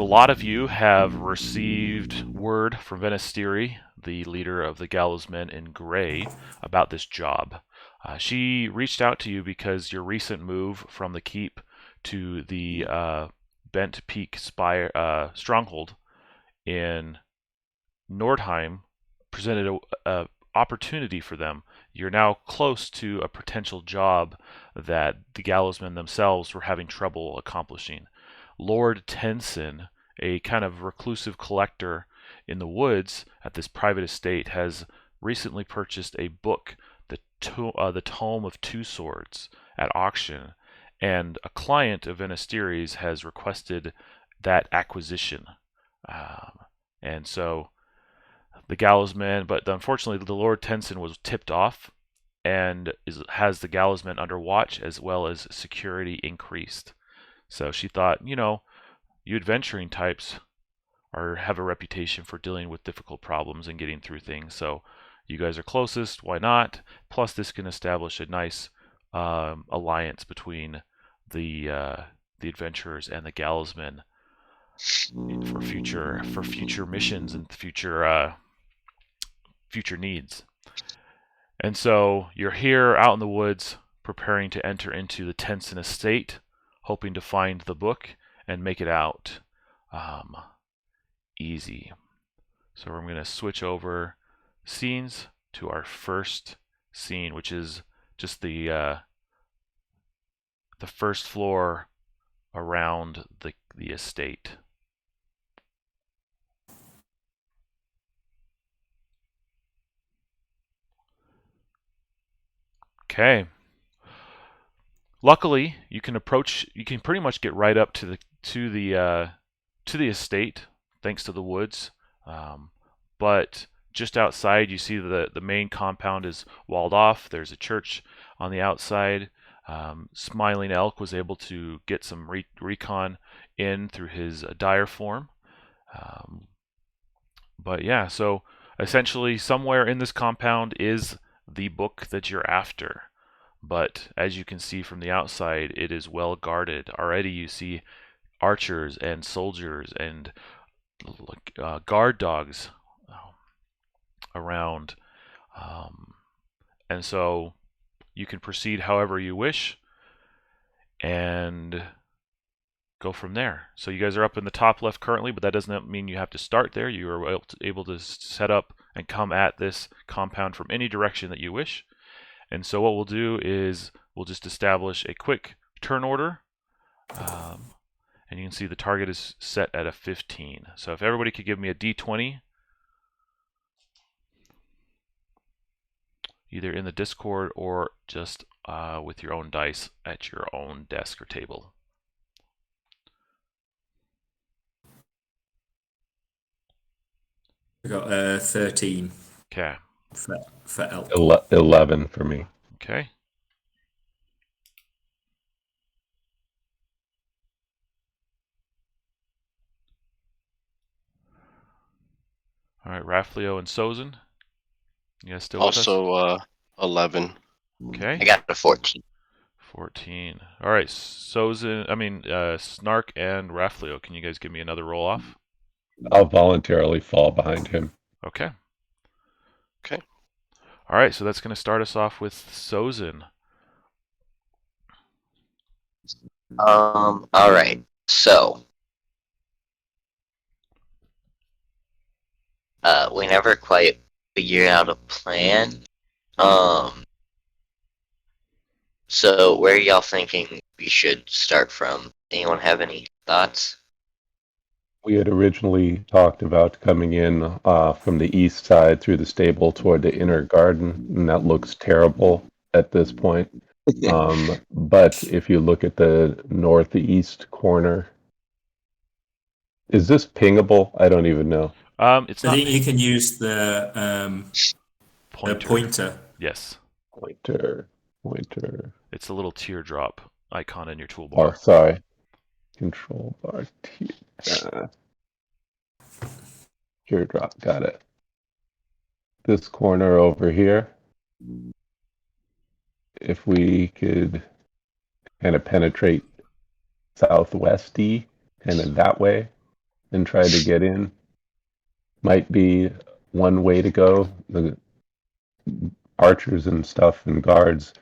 a lot of you have received word from Venosteri, the leader of the Gallowsmen in Grey, about this job. She reached out to you because your recent move from the keep to the Bent Peak Stronghold in Nordheim presented a opportunity for them. You're now close to a potential job that the Gallowsmen themselves were having trouble accomplishing. Lord Tenson, a kind of reclusive collector in the woods at this private estate, has recently purchased a book, the Tome of Two Swords, at auction, and a client of Venosteri's has requested that acquisition. And so the Gallowsmen, but unfortunately the Lord Tenson was tipped off and has the Gallowsmen under watch as well as security increased. So she thought, you adventuring types have a reputation for dealing with difficult problems and getting through things. So you guys are closest, why not? Plus this can establish a nice alliance between the adventurers and the Gallowsmen for future missions and future needs. And so you're here out in the woods preparing to enter into the Tenson estate, hoping to find the book and make it out easy. So I'm going to switch over scenes to our first scene, which is just the first floor around the estate. Okay. Luckily, you can pretty much get right up to the estate thanks to the woods. But just outside, you see the main compound is walled off. There's a church on the outside. Smiling Elk was able to get some recon in through his dire form. But yeah, so essentially somewhere in this compound is the book that you're after. But as you can see from the outside, it is well guarded. Already you see archers and soldiers and guard dogs around. And so you can proceed however you wish and go from there. So you guys are up in the top left currently, but that doesn't mean you have to start there. You are able to set up and come at this compound from any direction that you wish. And so what we'll do is we'll just establish a quick turn order. And you can see the target is set at a 15. So if everybody could give me a D20, either in the Discord or just with your own dice at your own desk or table. I got 13. Okay. For Elk. 11 for me. Okay. All right, Raflio and Sozin. You guys still with us? Also 11. Okay. I got a 14. 14. All right, Snark and Raflio, can you guys give me another roll off? I'll voluntarily fall behind him. Okay. Okay. All right, so that's going to start us off with Sozin. All right. So, we never quite figured out a plan. So where are y'all thinking we should start from? Anyone have any thoughts? We had originally talked about coming in from the east side through the stable toward the inner garden, and that looks terrible at this point. But if you look at the northeast corner, is this pingable? I don't even know. It's not. I think you can use the pointer. Yes. Pointer. It's a little teardrop icon in your toolbar. Oh, sorry. Control bar. Teardrop. Got it. This corner over here. If we could kind of penetrate southwesty, kind of that way. and try to get in. Might be one way to go. The archers and stuff and guards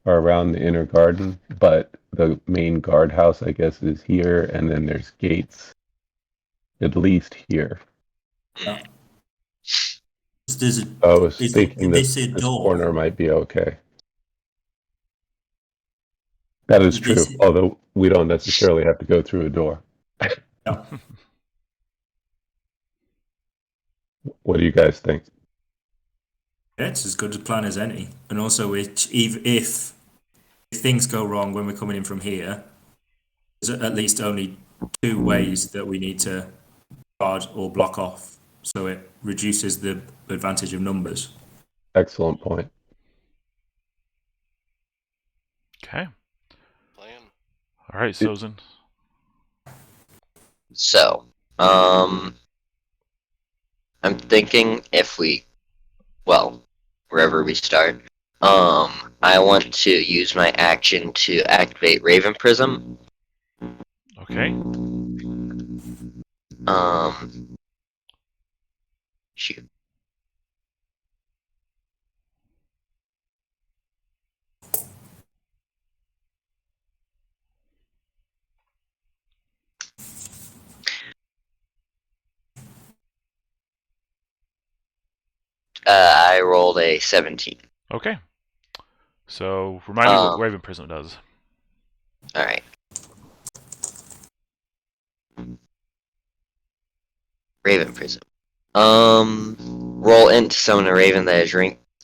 are around the inner garden, but the main guardhouse, I guess, is here, and then there's gates at least here. Yeah. There's a, I was is thinking this that a this door? corner might be okay. That is true, This- although we don't necessarily have to go through a door. Yeah. What do you guys think? It's as good a plan as any. And also, if things go wrong when we're coming in from here, there's at least only 2 ways that we need to guard or block off. So it reduces the advantage of numbers. Excellent point. Okay. Plan. All right, Sozin. So, I'm thinking if we, well, wherever we start, I want to use my action to activate Raven Prism. Okay. Shoot. I rolled a 17. Okay. So remind me what Raven Prism does. All right. Raven Prism. Roll in to summon a raven that is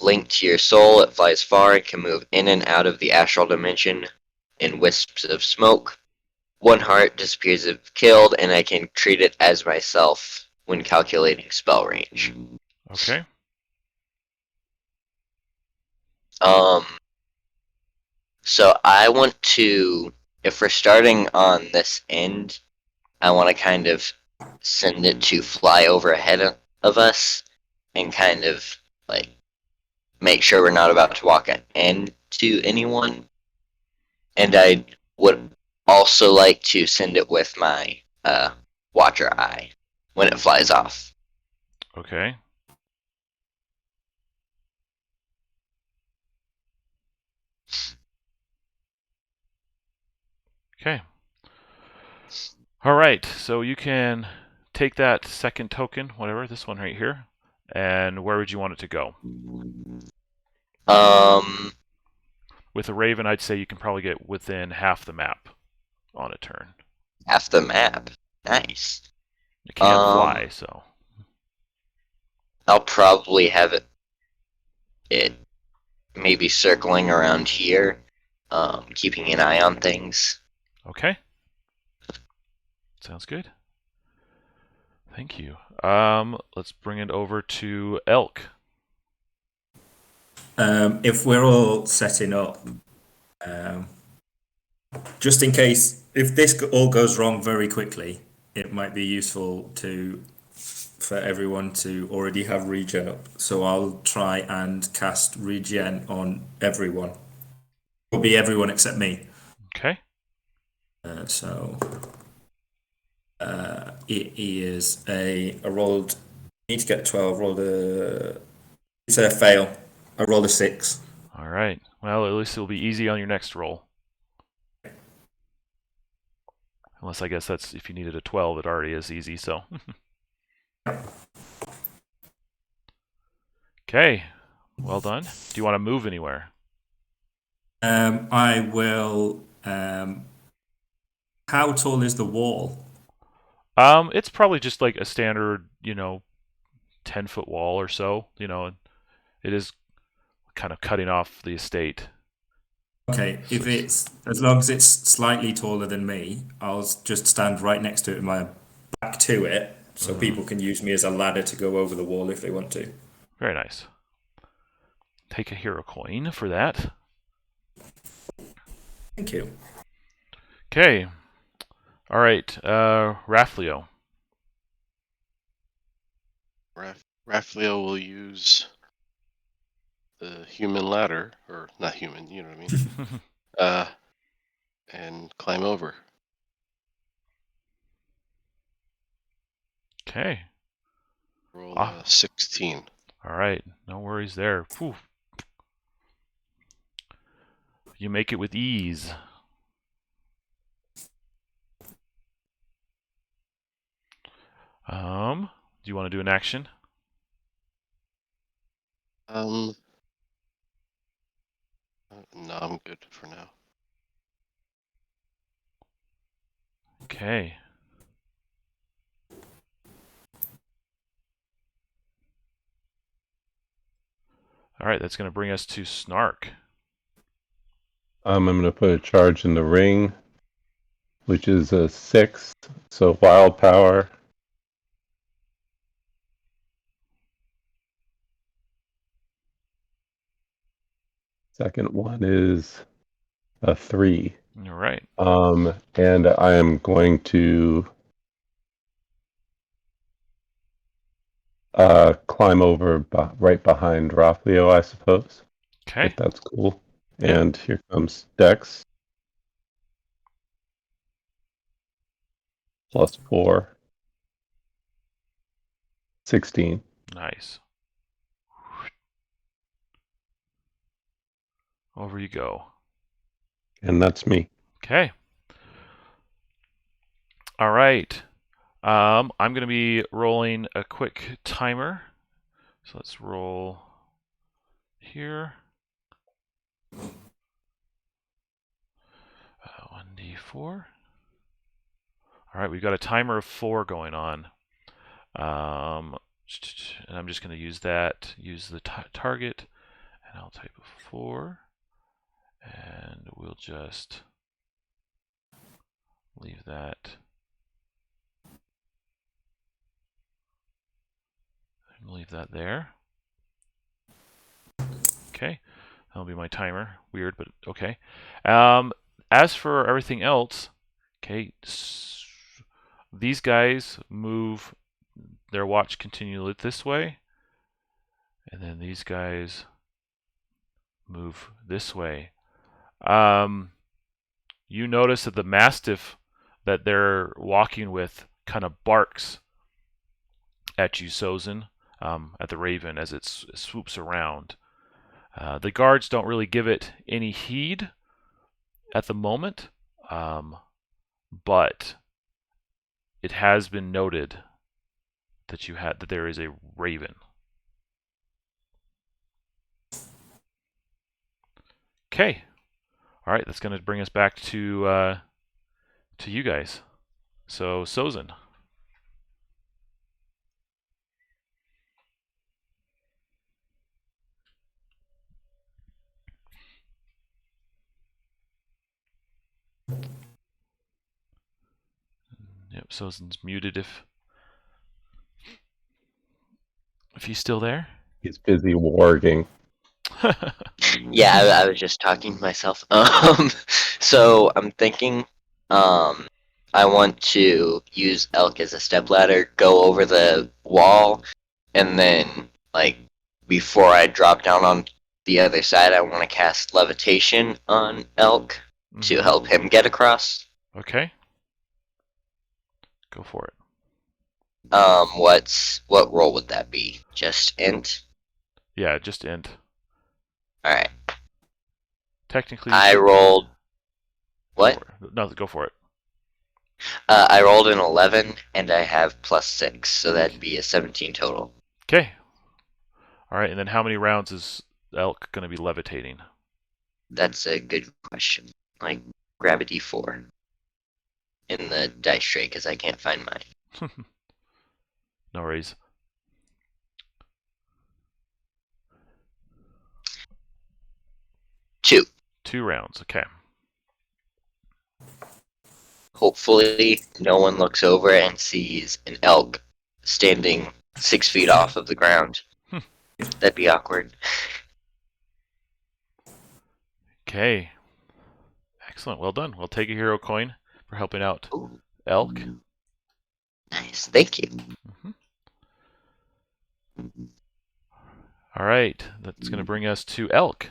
linked to your soul. It flies far and can move in and out of the astral dimension in wisps of smoke. 1 heart disappears if killed, and I can treat it as myself when calculating spell range. Okay. So I want to, if we're starting on this end, I want to kind of send it to fly over ahead of us and kind of like make sure we're not about to walk into anyone. And I would also like to send it with my Watcher Eye when it flies off. Okay. Okay. All right. So you can take that second token, whatever, this one right here, and where would you want it to go? With a Raven, I'd say you can probably get within half the map on a turn. Half the map. Nice. It can't fly, so. I'll probably have it maybe circling around here, keeping an eye on things. Okay. Sounds good. Thank you. Let's bring it over to Elk. If we're all setting up, just in case, if this all goes wrong very quickly, it might be useful for everyone to already have regen up. So I'll try and cast regen on everyone. It'll be everyone except me. Okay. It is I rolled. Need to get 12. It's a fail. I rolled a 6. All right. Well, at least it'll be easy on your next roll. Unless I guess that's if you needed a 12, it already is easy, so. Okay. Well done. Do you want to move anywhere? I will. How tall is the wall? It's probably just like a standard, 10-foot wall or so. It is kind of cutting off the estate. Okay, if it's as long as it's slightly taller than me, I'll just stand right next to it with my back to it, so people can use me as a ladder to go over the wall if they want to. Very nice. Take a hero coin for that. Thank you. Okay. All right. Raflio. Raflio will use the human ladder, or not human, you know what I mean? And climb over. Okay. Roll Ah. 16. All right. No worries there. Whew. You make it with ease. Do you want to do an action? No, I'm good for now. Okay. All right, that's going to bring us to Snark. I'm going to put a charge in the ring, which is a 6, so wild power. Second one is a 3. All right. And I am going to climb over right behind Raflio, I suppose. Okay. If that's cool. Yeah. And here comes Dex. Plus 4. 16. Nice. Over you go. And that's me. Okay. All right. I'm going to be rolling a quick timer. So let's roll here. 1d4. All right, we've got a timer of 4 going on. And I'm just going to use that, use the target, and I'll type a 4. And we'll just leave that. Leave that there. Okay, that'll be my timer. Weird, but okay. As for everything else, okay, these guys move their watch continually this way, and then these guys move this way. You notice that the Mastiff that they're walking with kind of barks at you, Sozin, at the Raven as it swoops around. The guards don't really give it any heed at the moment, but it has been noted that there is a Raven. Okay. All right, that's going to bring us back to you guys. So, Sozin. Yep, Sozin's muted if he's still there. He's busy warging. Yeah, I was just talking to myself. So I'm thinking, I want to use Elk as a stepladder, go over the wall, and then, like, before I drop down on the other side, I want to cast Levitation on Elk to help him get across. Okay. Go for it. What roll would that be? Just int? Yeah, just int. Alright. Technically, I rolled... What? No, go for it. I rolled an 11, and I have plus 6, so that'd be a 17 total. Okay. All right, and then how many rounds is Elk going to be levitating? That's a good question. Like, grab a d4 in the dice tray, because I can't find mine. No worries. Two rounds, okay. Hopefully, no one looks over and sees an elk standing 6 feet off of the ground. That'd be awkward. Okay. Excellent. Well done. We'll take a hero coin for helping out Elk. Nice. Thank you. All right. That's going to bring us to Elk.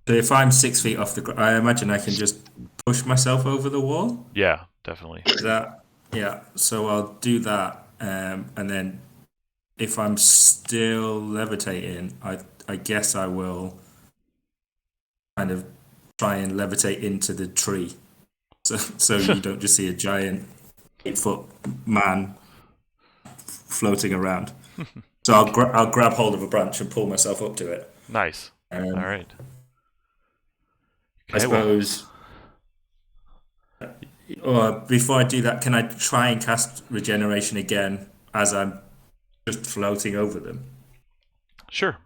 So if I'm 6 feet off the ground, I imagine I can just push myself over the wall. Yeah, definitely. Is that Yeah, so I'll do that, and then if I'm still levitating, I guess I will kind of try and levitate into the tree, so you don't just see a giant 8 foot man floating around. So I'll grab hold of a branch and pull myself up to it. Nice. All Um, right. I Okay, well, suppose. Or before I do that, can I try and cast regeneration again as I'm just floating over them? sure.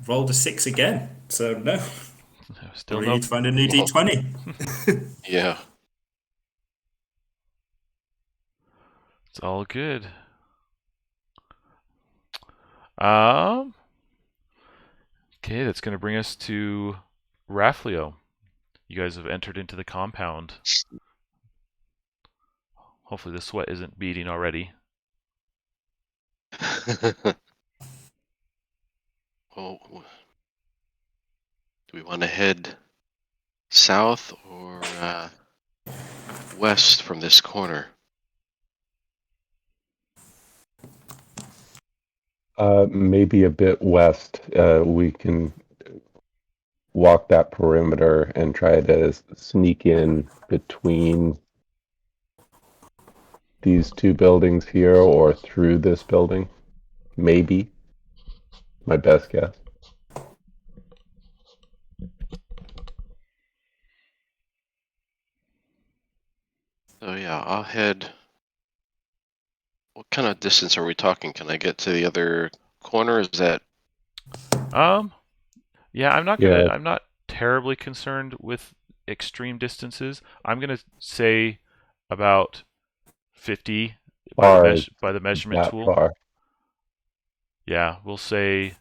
Rolled a 6 again, so no. Still We no. need to find a new Well, D20. yeah. It's all good. Um. Okay, that's going to bring us to Raflio. You guys have entered into the compound. Hopefully the sweat isn't beading already. Well, do we want to head south or west from this corner? Maybe a bit west. We can walk that perimeter and try to sneak in between these two buildings here or through this building. Maybe. My best guess. So yeah, I'll head. What kind of distance are we talking? Can I get to the other corner? Is that Yeah, Yeah, I'm not terribly concerned with extreme distances. I'm gonna say about 50 far by the measurement that tool. far. Yeah, we'll say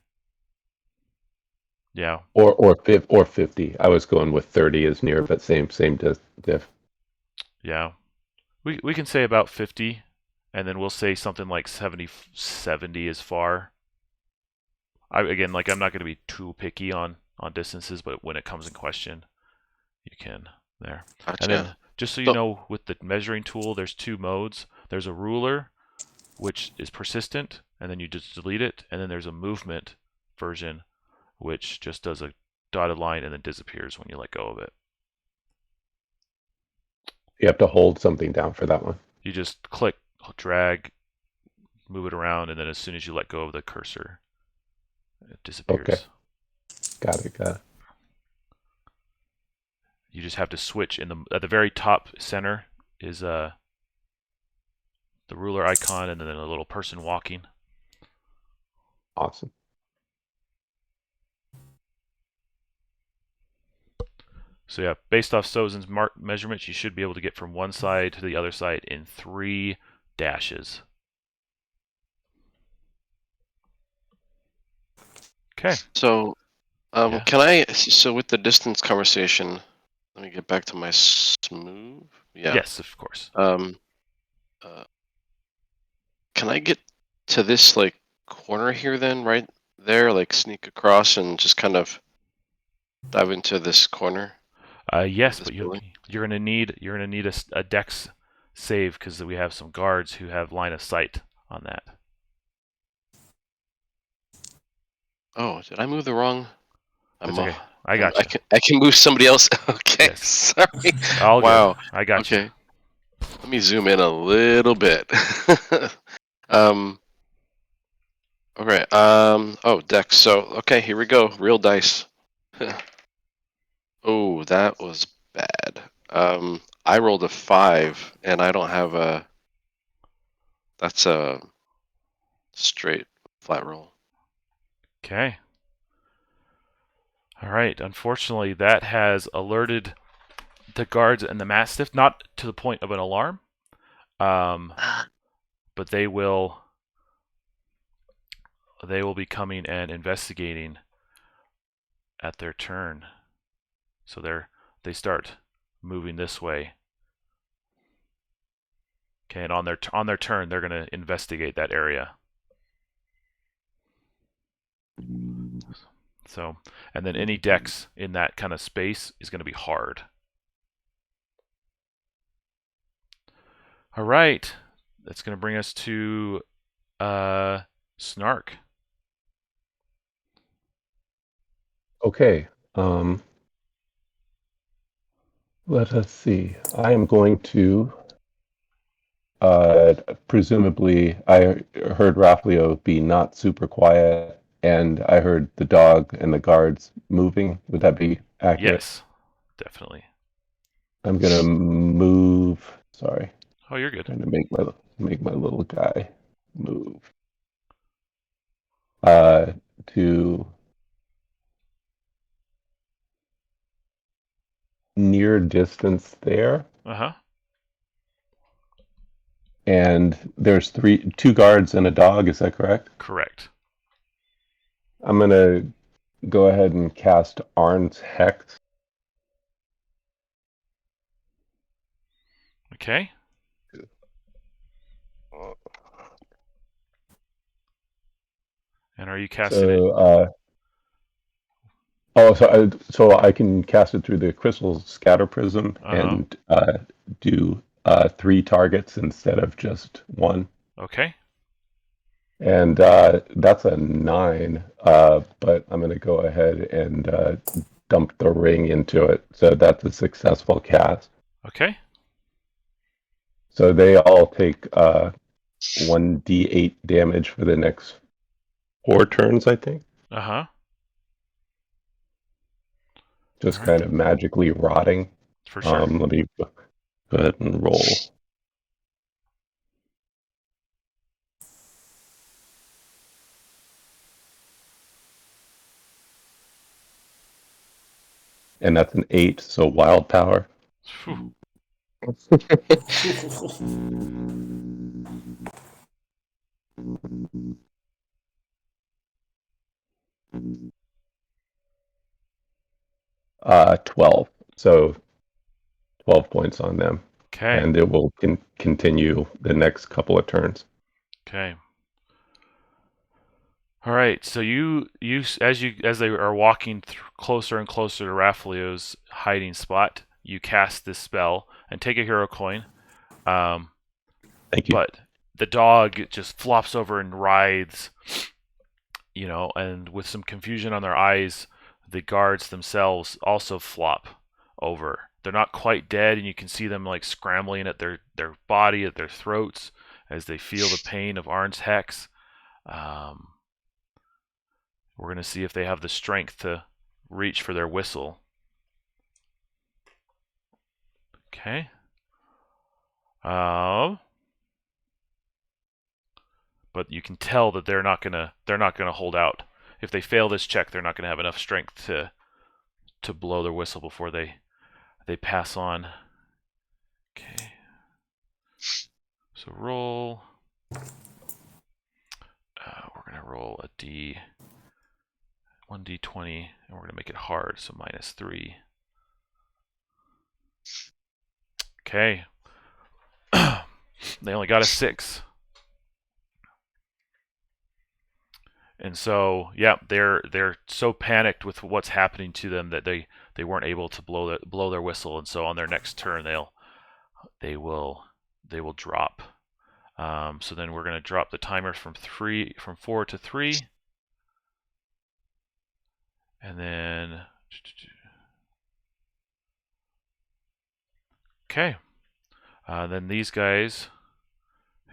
yeah. Or 50. I was going with 30 as near, but same diff. Yeah. We can say about 50 and then we'll say something like 70 is far. Again, like I'm not going to be too picky on distances, but when it comes in question, you can there. And gotcha? then just so you So know, with the measuring tool, there's two modes. There's a ruler, which is persistent, and then you just delete it, and then there's a movement version, which just does a dotted line and then disappears when you let go of it. You have to hold something down for that one. You just click, drag, move it around, and then as soon as you let go of the cursor, it disappears. Okay. Got it. You just have to switch at the very top center is the ruler icon and then a little person walking. Awesome. So yeah, based off Sozin's measurements, you should be able to get from one side to the other side in 3 dashes. Okay. so Yeah. can I? So with the distance conversation, let me get back to my smooth. Yeah. Yes, of course. Can I get to this like corner here then, right there, like sneak across and just kind of dive into this corner Yes, of this but building? you're gonna need a dex save because we have some guards who have line of sight on that. Oh, did I move the wrong? That's okay. I got you. I can move somebody else. Okay, Yes. sorry. All Wow. good. I got you. Okay. Let me zoom in a little bit. um. Okay. Oh, Dex. So okay, here we go. Real dice. Oh, that was bad. I rolled a 5, and I don't have a. That's a straight flat roll. Okay. All right. Unfortunately, that has alerted the guards and the mastiff, not to the point of an alarm, but they will be coming and investigating at their turn. So they start moving this way. Okay, and on their turn, they're going to investigate that area. So, and then any dex in that kind of space is going to be hard. All right, that's going to bring us to Snark. Okay. Let us see. I am going to presumably I heard Rafflio be not super quiet, and I heard the dog and the guards moving. Would that be accurate? Yes, definitely. I'm gonna move. Sorry, Oh, you're good. trying to make my little guy move. To near distance there, Uh-huh. and there's two guards and a dog. Is that correct? Correct. I'm gonna go ahead and cast Arn's Hex. Okay. And are you casting it? So I can cast it through the Crystal Scatter Prism and do 3 targets instead of just 1. Okay. And that's a 9, but I'm going to go ahead and dump the ring into it. So that's a successful cast. Okay. So they all take 1d8 damage for the next 4 turns, I think. Uh-huh. Just All right. kind of magically rotting. For sure. Let me go ahead and roll. And that's an 8, so wild power. Whew. 12. So 12 points on them. Okay. And it will continue the next couple of turns. Okay. All right. So as they are walking closer and closer to Rafflio's hiding spot, you cast this spell and take a hero coin. Thank you. But the dog just flops over and writhes, and with some confusion on their eyes, the guards themselves also flop over. They're not quite dead, and you can see them like scrambling at their body, at their throats, as they feel the pain of Arn's Hex. We're going to see if they have the strength to reach for their whistle. Okay. But you can tell that they're not gonna hold out. If they fail this check, they're not gonna have enough strength to blow their whistle before they pass on. Okay. So roll. We're gonna roll a D. 1d20, and we're gonna make it hard, so -3. Okay. They only got a 6. And so, yeah, they're so panicked with what's happening to them that they weren't able to blow their whistle, and so on their next turn they will drop. So then we're going to drop the timer from 4 to 3, and then okay. Then these guys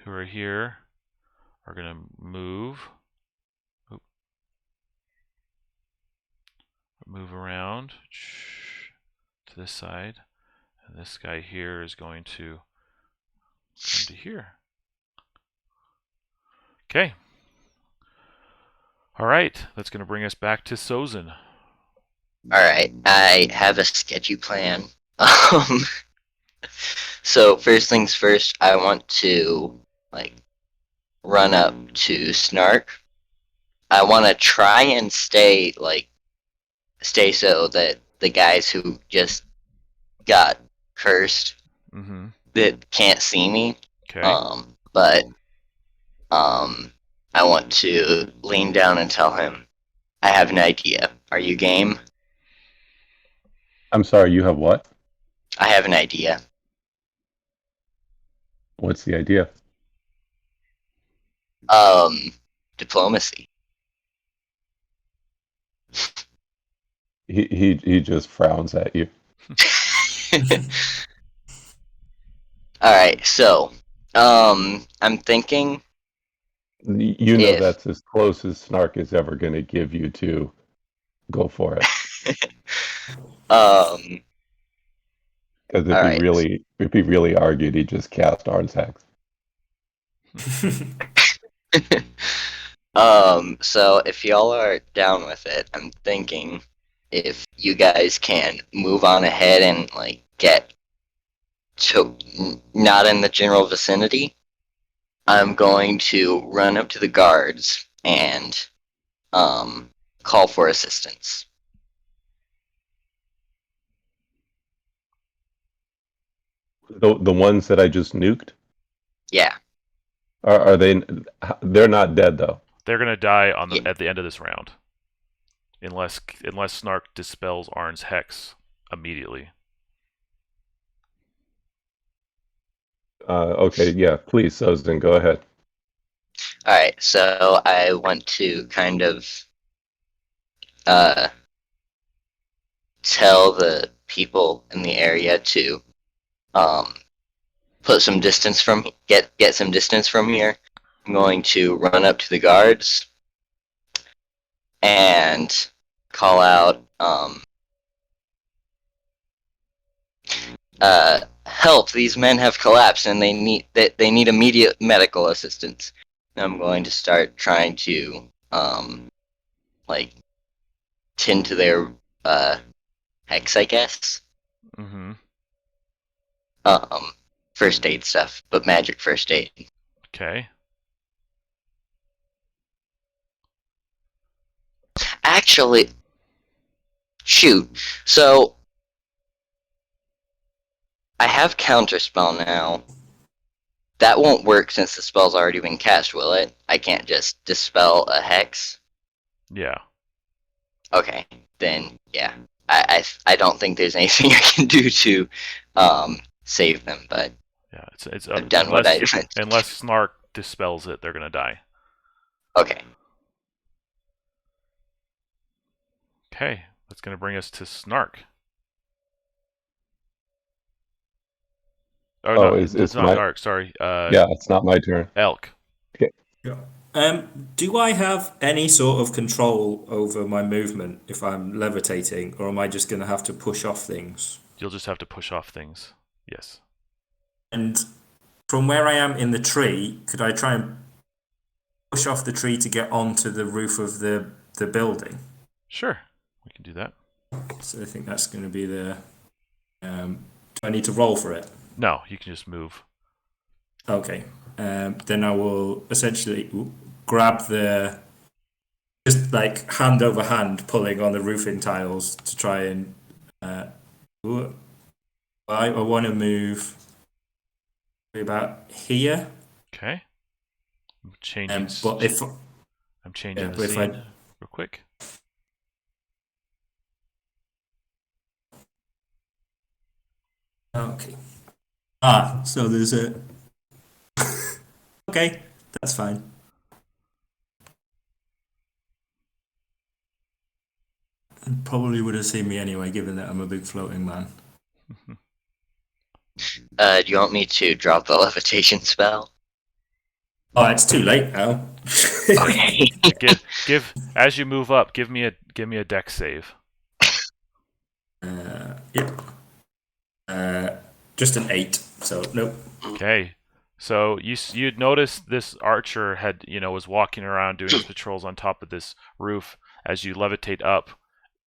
who are here are going to move around to this side, and this guy here is going to come to here. Okay. All right, that's going to bring us back to Sozin. All right, I have a sketchy plan. So first things first, I want to run up to Snark. I want to try and stay so that the guys who just got cursed that can't see me. Okay. But I want to lean down and tell him, I have an idea. Are you game? I'm sorry, you have what? I have an idea. What's the idea? Diplomacy. He just frowns at you. Alright, so, I'm thinking You know if, that's as close as Snark is ever going to give you to go for it. um, Because alright, if he really argued, he'd just cast Arn's Hex. so if y'all are down with it, I'm thinking if you guys can move on ahead and, like, get to not in the general vicinity, I'm going to run up to the guards and call for assistance. The ones that I just nuked, Yeah. are they? They're not dead though. They're gonna die Yeah. at the end of this round, unless Snark dispels Arn's hex immediately. Okay, yeah, please, Sozin, go ahead. Alright, so I want to kind of tell the people in the area to put some distance from get some distance from here. I'm going to run up to the guards and call out help, these men have collapsed and they need immediate medical assistance. I'm going to start trying to like tend to their hex, I guess. Mm-hmm. First aid stuff, but magic first aid. Okay. Actually, shoot. So I have counterspell now. That won't work since the spell's already been cast, will it? I can't just dispel a hex. Yeah. Okay, then yeah. I don't think there's anything I can do to save them, but Yeah. It's I've done what I meant. unless Snark dispels it, they're gonna die. Okay. Okay. That's gonna bring us to Snark. Oh, no, it's not my Snark. Sorry. yeah, it's not my turn. Elk. Do I have any sort of control over my movement if I'm levitating, or am I just going to have to push off things? You'll just have to push off things. Yes. And from where I am in the tree, could I try and push off the tree to get onto the roof of the building? Sure. We can do that. So I think that's going to be the... do I need to roll for it? No, you can just move. Okay. Then I will essentially grab just like hand over hand pulling on the roofing tiles to try and I want to move about here. Okay. I'm changing. But if I'm changing yeah, the but if scene I- real quick. okay. So there's a okay, that's fine. Probably would have seen me anyway, given that I'm a big floating man. Do you want me to drop the levitation spell? Oh, it's too late now. Okay. give as you move up. Give me a dex save. Yep. Just an 8. So nope. Okay. So you'd noticed this archer was walking around doing his patrols on top of this roof. As you levitate up,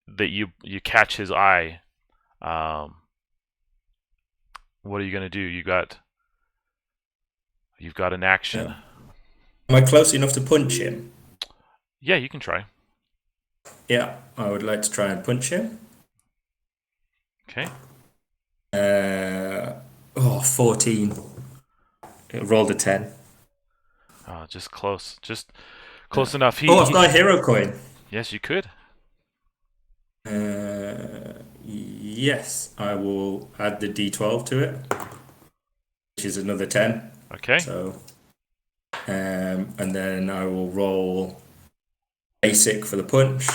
that you catch his eye. What are you gonna do? You've got an action. Yeah. Am I close enough to punch him? Yeah, you can try. Yeah, I would like to try and punch him. Okay. 14. It rolled a 10. Just close. Just close enough. I've got a hero coin. Yes, you could. Yes, I will add the d12 to it, which is another 10. Okay. So, and then I will roll basic for the punch,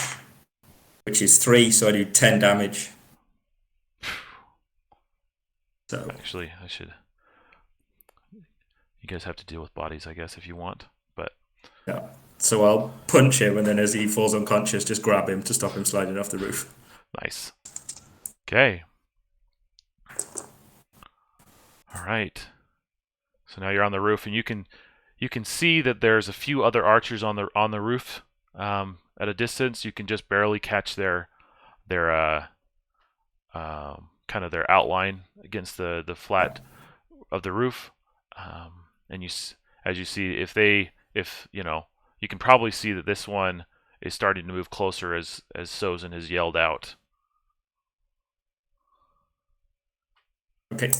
which is 3, so I do 10 damage. So, Actually, I should. You guys have to deal with bodies, I guess, if you want. But yeah. So I'll punch him, and then as he falls unconscious, just grab him to stop him sliding off the roof. nice. Okay. All right. So now you're on the roof, and you can see that there's a few other archers on the roof. At a distance, you can just barely catch their kind of their outline against the flat of the roof. And as you see, if you can probably see that this one is starting to move closer as Sozin has yelled out. Okay.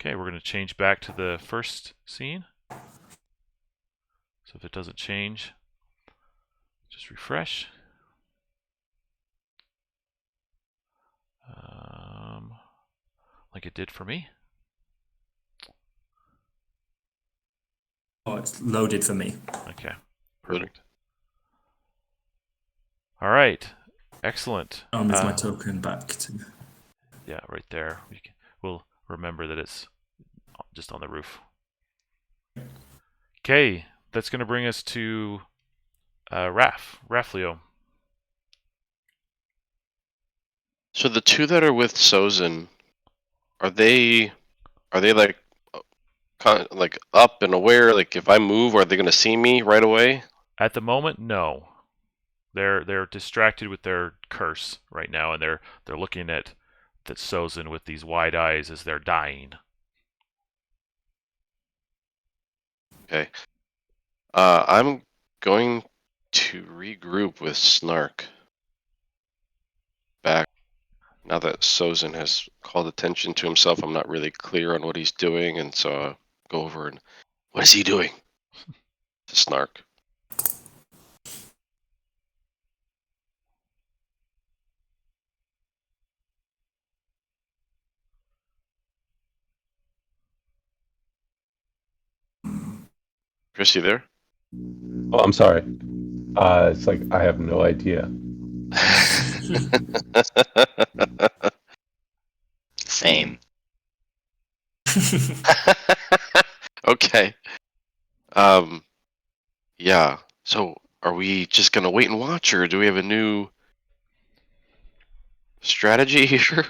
Okay, we're going to change back to the first scene. So if it doesn't change, just refresh. Like it did for me. Oh, it's loaded for me. Okay, perfect. All right, excellent. I'll move my token back to. Yeah, right there. We'll remember that it's just on the roof. Okay, that's going to bring us to Raflio. So the two that are with Sozin, are they like like up and aware? Like if I move, are they going to see me right away? At the moment, no. They're distracted with their curse right now, and they're looking at that Sozin with these wide eyes as they're dying. Okay. I'm going to regroup with Snark back. Now that Sozin has called attention to himself, I'm not really clear on what he's doing, and so I'll go over and what is he doing? To Snark. Chris, you there? Oh, I'm sorry. It's like I have no idea. Same. Okay. Yeah. So are we just gonna wait and watch, or do we have a new strategy here?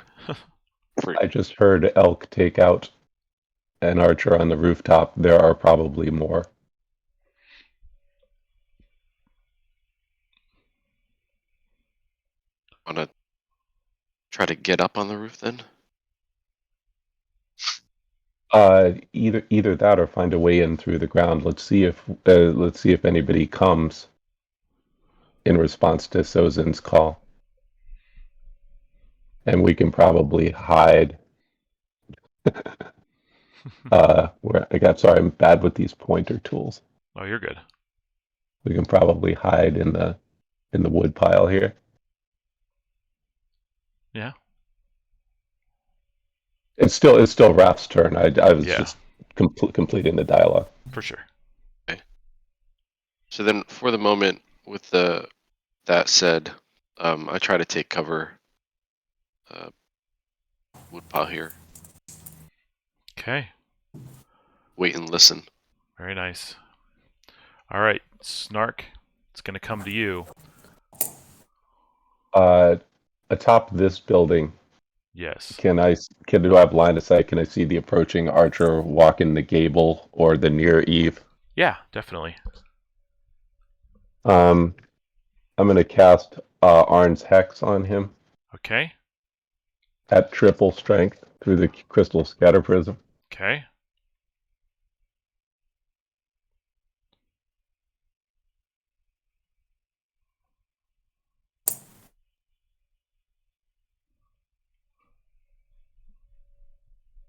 I just heard Elk take out an archer on the rooftop. There are probably more. Wanna try to get up on the roof then? Either that or find a way in through the ground. Let's see if anybody comes in response to Sozin's call, and we can probably hide. Sorry, I'm bad with these pointer tools. Oh, you're good. We can probably hide in the wood pile here. Yeah. It's still Raph's turn. I was Yeah. just completing the dialogue. For sure. Okay. So then, for the moment, with that said, I try to take cover. Woodpile here. Okay. Wait and listen. Very nice. All right, Snark. It's going to come to you. Atop this building. Yes. Do I have line of sight? Can I see the approaching archer walking the gable or the near eave? Yeah, definitely. I'm going to cast Arn's Hex on him. Okay. At triple strength through the crystal scatter prism. Okay.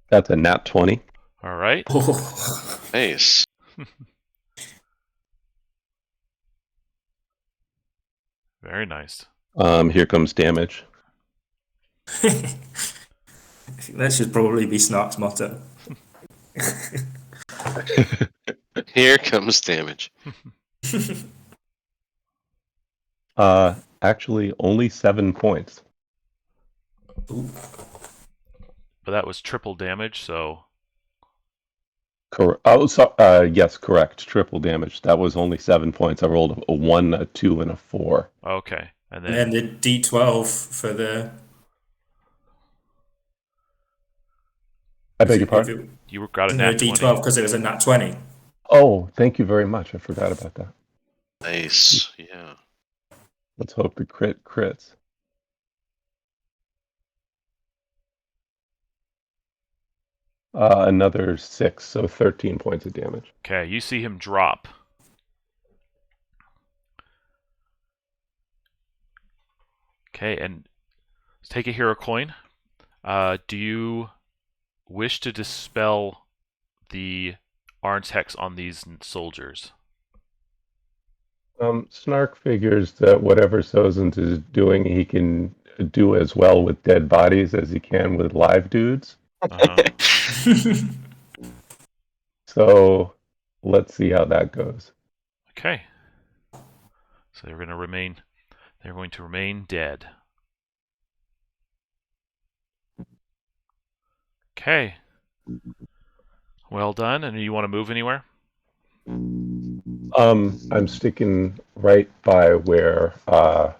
That's a nat 20. All right. Oh. Nice. Very nice. Here comes damage. That should probably be Snark's motto. Here comes damage. Actually, only 7 points. Ooh. But that was triple damage, so Yes, correct. Triple damage. That was only 7 points. I rolled a 1, a 2, and a 4. okay. And And then then the D12 for the. I beg your pardon? you got a Isn't there a nat D12 20. because it was a nat 20? Oh, thank you very much. I forgot about that. Nice. Yeah. Let's hope the crit crits. Another 6, so 13 points of damage. Okay, you see him drop. Okay, and take a hero coin. Do you wish to dispel the Arn's Hex on these soldiers? Snark figures that whatever Sozent is doing, he can do as well with dead bodies as he can with live dudes. So let's see how that goes. Okay. So they're going to remain dead. Okay. Well done. And you want to move anywhere? I'm sticking right by where Raph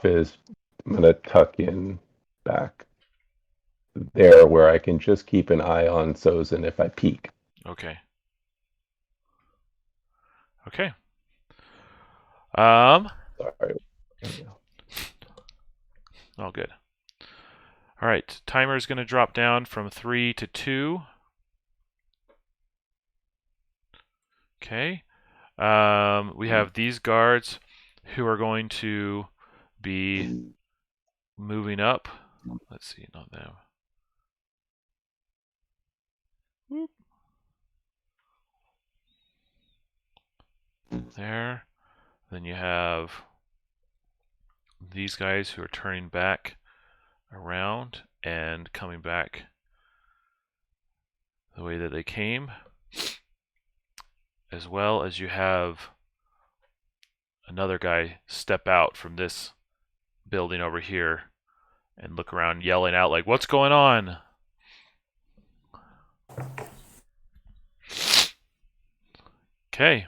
is. I'm gonna tuck in back there where I can just keep an eye on Sozin if I peek. Okay. Okay. Sorry. Oh, good. All right. Timer is going to drop down from 3 to 2. Okay. We have these guards who are going to be moving up. Let's see, not them. Whoop. There. Then you have these guys who are turning back around and coming back the way that they came. As well as you have another guy step out from this building over here and look around yelling out like, "What's going on?" Okay.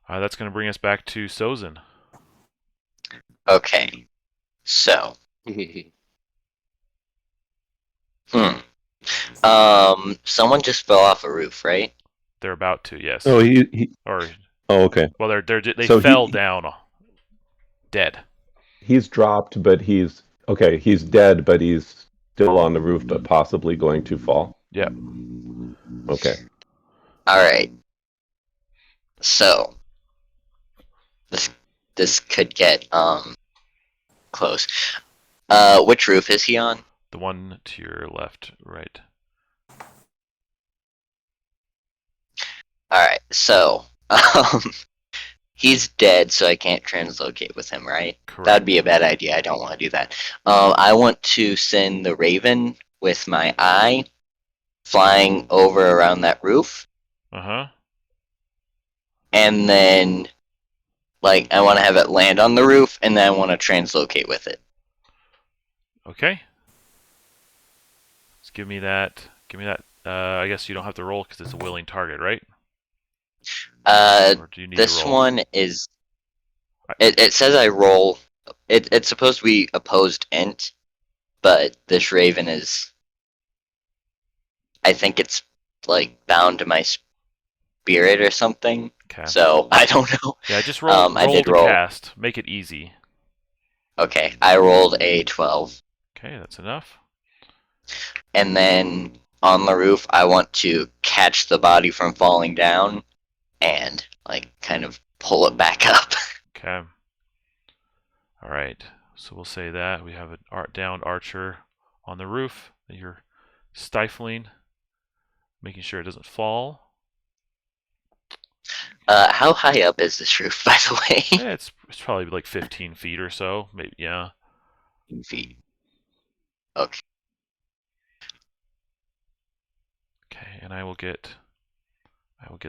That's going to bring us back to Sozin. Okay. So. Someone just fell off a roof, right? They're about to, yes. Oh, Oh, okay. Well, they So fell down dead. He's dropped, but he's dead, but he's still on the roof, but possibly going to fall. Yep. Okay. All right. So this could get close. Which roof is he on? The one to your left, right. All right. So he's dead, so I can't translocate with him, right? Correct. That'd be a bad idea. I don't want to do that. I want to send the Raven with my eye flying over around that roof. Uh-huh. And then, like, I want to have it land on the roof, and then I want to translocate with it. Okay. Just give me that. I guess you don't have to roll because it's a willing target, right? Or do you need This to roll? one is. It says I roll. It's supposed to be opposed int, but this Raven is. I think it's like bound to my spirit or something. Okay. So I don't know. Yeah, just roll I did to roll. cast. Make it easy. Okay, I rolled a 12. Okay, that's enough. And then on the roof, I want to catch the body from falling down and like kind of pull it back up. Okay. All right. So we'll say that we have an downed archer on the roof that you're stifling, making sure it doesn't fall. How high up is this roof, by the way? Yeah, it's probably like 15 feet or so, maybe. Yeah. Feet. Okay. Okay, and I will get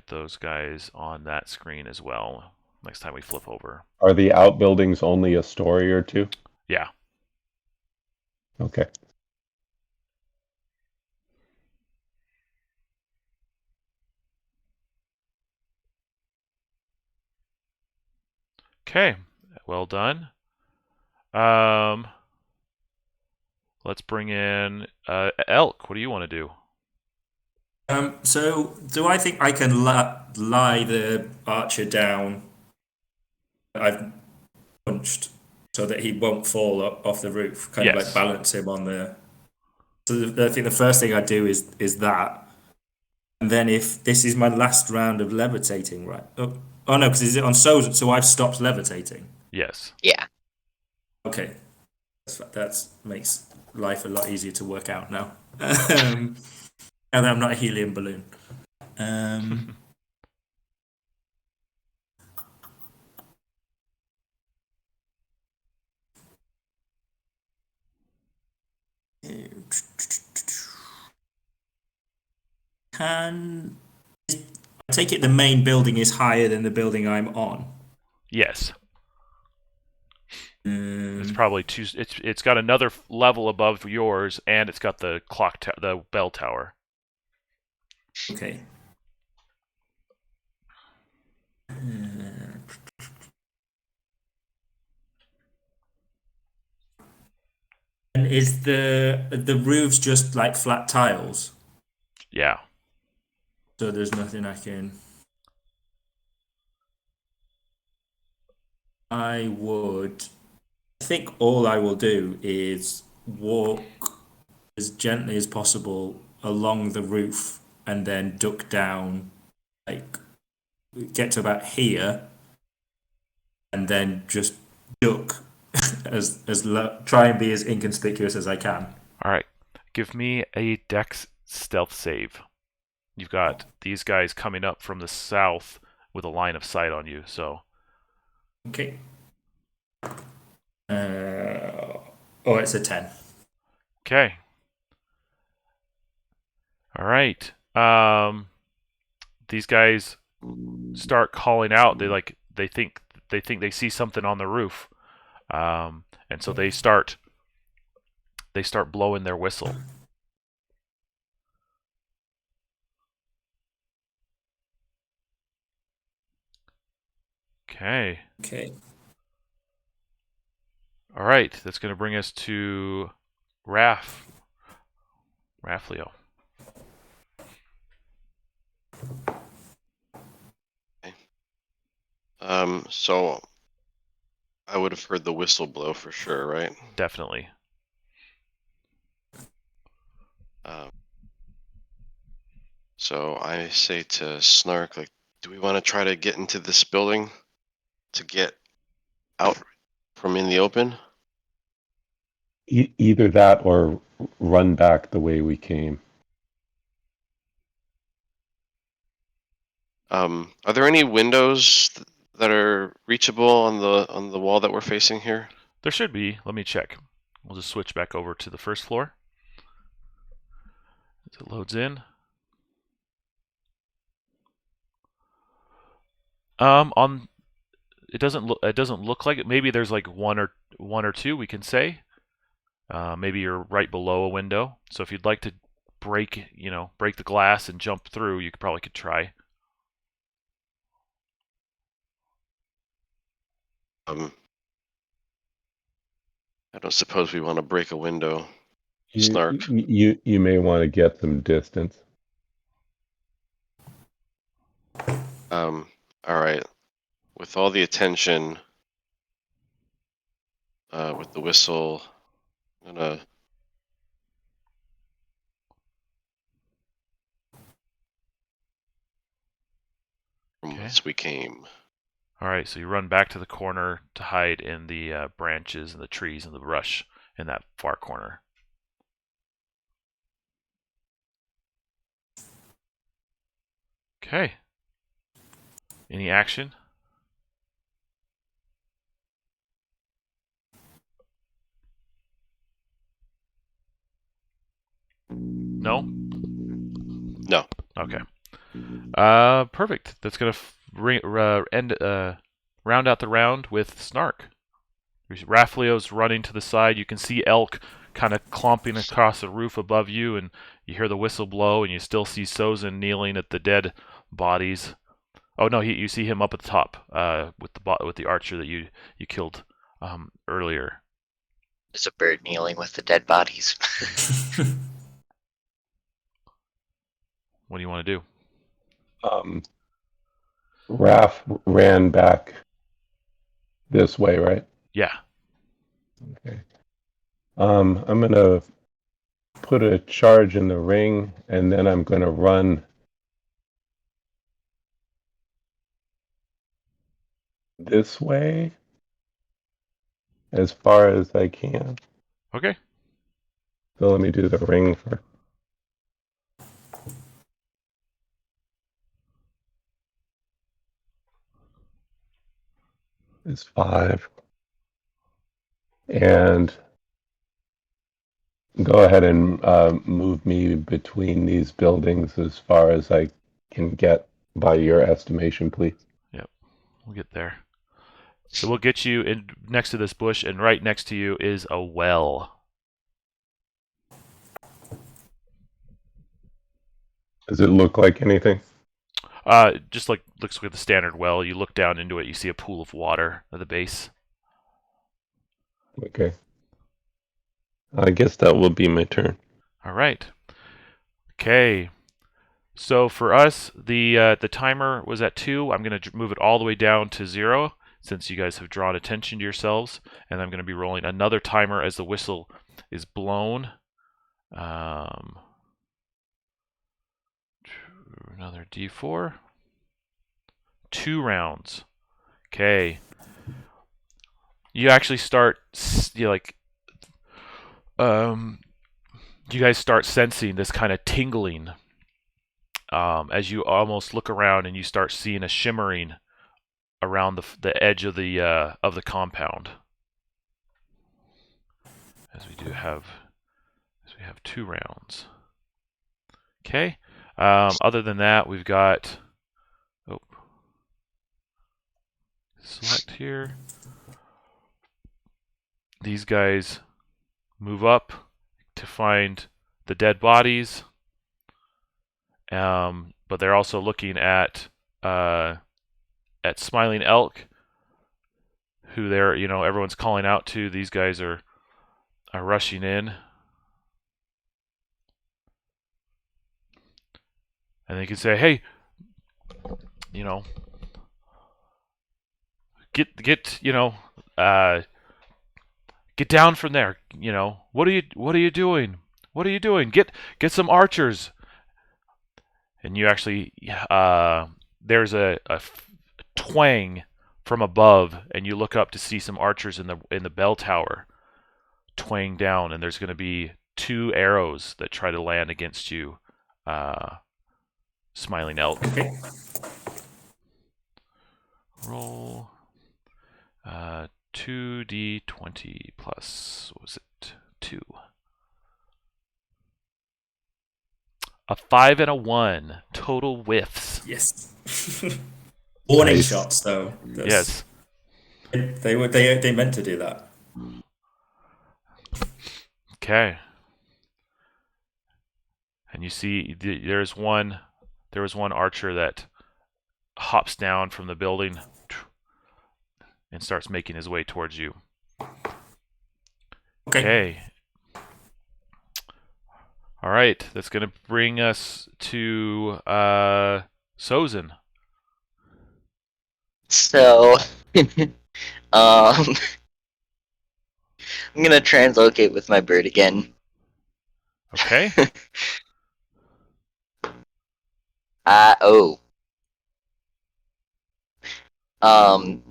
those guys on that screen as well next time we flip over. Are the outbuildings only a story or two? Yeah. Okay. Okay. Well done. Let's bring in Elk. What do you want to do? So do I think I can lie the archer down? I've punched so that he won't fall off the roof, kind of like Yes. balance him on the. So I think the first thing I do is that, and then if this is my last round of levitating, right? Oh no, because is it on so I've stopped levitating. Yes. Yeah. Okay, that makes life a lot easier to work out now. And I'm not a helium balloon. Can I take it the main building is higher than the building I'm on? Yes. It's probably two. It's got another level above yours, and it's got the the bell tower. Okay. And is the roofs just like flat tiles? Yeah. So there's nothing I can. I think all I will do is walk as gently as possible along the roof and then duck down, like get to about here, and then just duck try and be as inconspicuous as I can. All right. Give me a Dex stealth save. You've got these guys coming up from the south with a line of sight on you. So. Okay. It's a 10. Okay. All right. These guys start calling out. They think they see something on the roof, and so they start blowing their whistle. Okay. Okay. All right. That's going to bring us to Raflio. So I would have heard the whistle blow for sure, right? Definitely. So I say to Snark, like, do we want to try to get into this building to get out from in the open? Either that or run back the way we came. Are there any windows that are reachable on the wall that we're facing here? There should be. Let me check. We'll just switch back over to the first floor as it loads in. On it doesn't look like it. Maybe there's like one or two we can say. Maybe you're right below a window. So if you'd like to break the glass and jump through, you could try. I don't suppose we want to break a window. You, Snark. you may want to get some distance. All right. With all the attention, with the whistle, I'm gonna. From whence we came. All right, so you run back to the corner to hide in the branches and the trees and the brush in that far corner. Okay. Any action? No? No. Okay. Perfect. That's gonna round out the round with Snark. Raffleo's running to the side. You can see Elk kind of clomping across the roof above you, and you hear the whistle blow, and you still see Sozin kneeling at the dead bodies. Oh no, you see him up at the top with the archer that you killed earlier. There's a bird kneeling with the dead bodies. What do you want to do? Raph ran back this way, right? Yeah. Okay. I'm gonna put a charge in the ring, and then I'm gonna run this way as far as I can. Okay. So let me do the ring first. Is 5. And go ahead and move me between these buildings as far as I can get by your estimation, please. Yep. We'll get there. So we'll get you in next to this bush, and right next to you is a well. Does it look like anything? Just like looks like the standard well. You look down into it, you see a pool of water at the base. Okay. I guess that will be my turn. All right. Okay. So for us, the timer was at 2. I'm going to move it all the way down to 0 since you guys have drawn attention to yourselves, and I'm going to be rolling another timer as the whistle is blown. Another D4. 2 rounds. Okay. You actually start, you guys start sensing this kind of tingling as you almost look around and you start seeing a shimmering around the edge of the compound. As we have 2 rounds. Okay. Other than that, we've got select here. These guys move up to find the dead bodies, but they're also looking at Smiling Elk, who everyone's calling out to. These guys are rushing in, and they can say, "Hey, get down from there. What are you doing? What are you doing? Get some archers." And you actually, there's a twang from above, and you look up to see some archers in the bell tower twang down, and there's going to be 2 arrows that try to land against you, Smiling Elk. Okay. Roll 2d20 plus, what was it? 2. A 5 and a 1. Total whiffs. Yes. Warning Nice. shots, though. Yes. They meant to do that. Okay. And you see there was one archer that hops down from the building and starts making his way towards you. Okay. All right, that's going to bring us to Sozin. So, I'm gonna translocate with my bird again. Okay.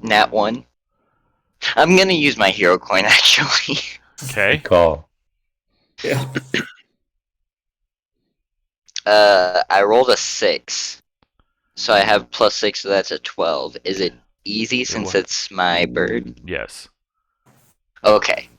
Nat 1. I'm gonna use my hero coin actually. Okay. Call. Yeah. I rolled a 6. So I have +6, so that's a 12. Is it easy It since wa- it's my bird? Yes. Okay.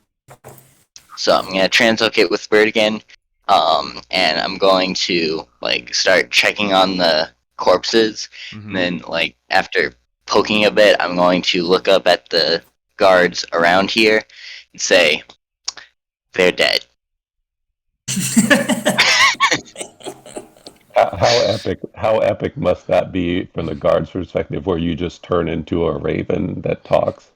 So I'm gonna translocate with bird again, and I'm going to like start checking on the corpses, and Hmm. then like after poking a bit, I'm going to look up at the guards around here and say they're dead. How epic must that be from the guard's perspective, where you just turn into a raven that talks?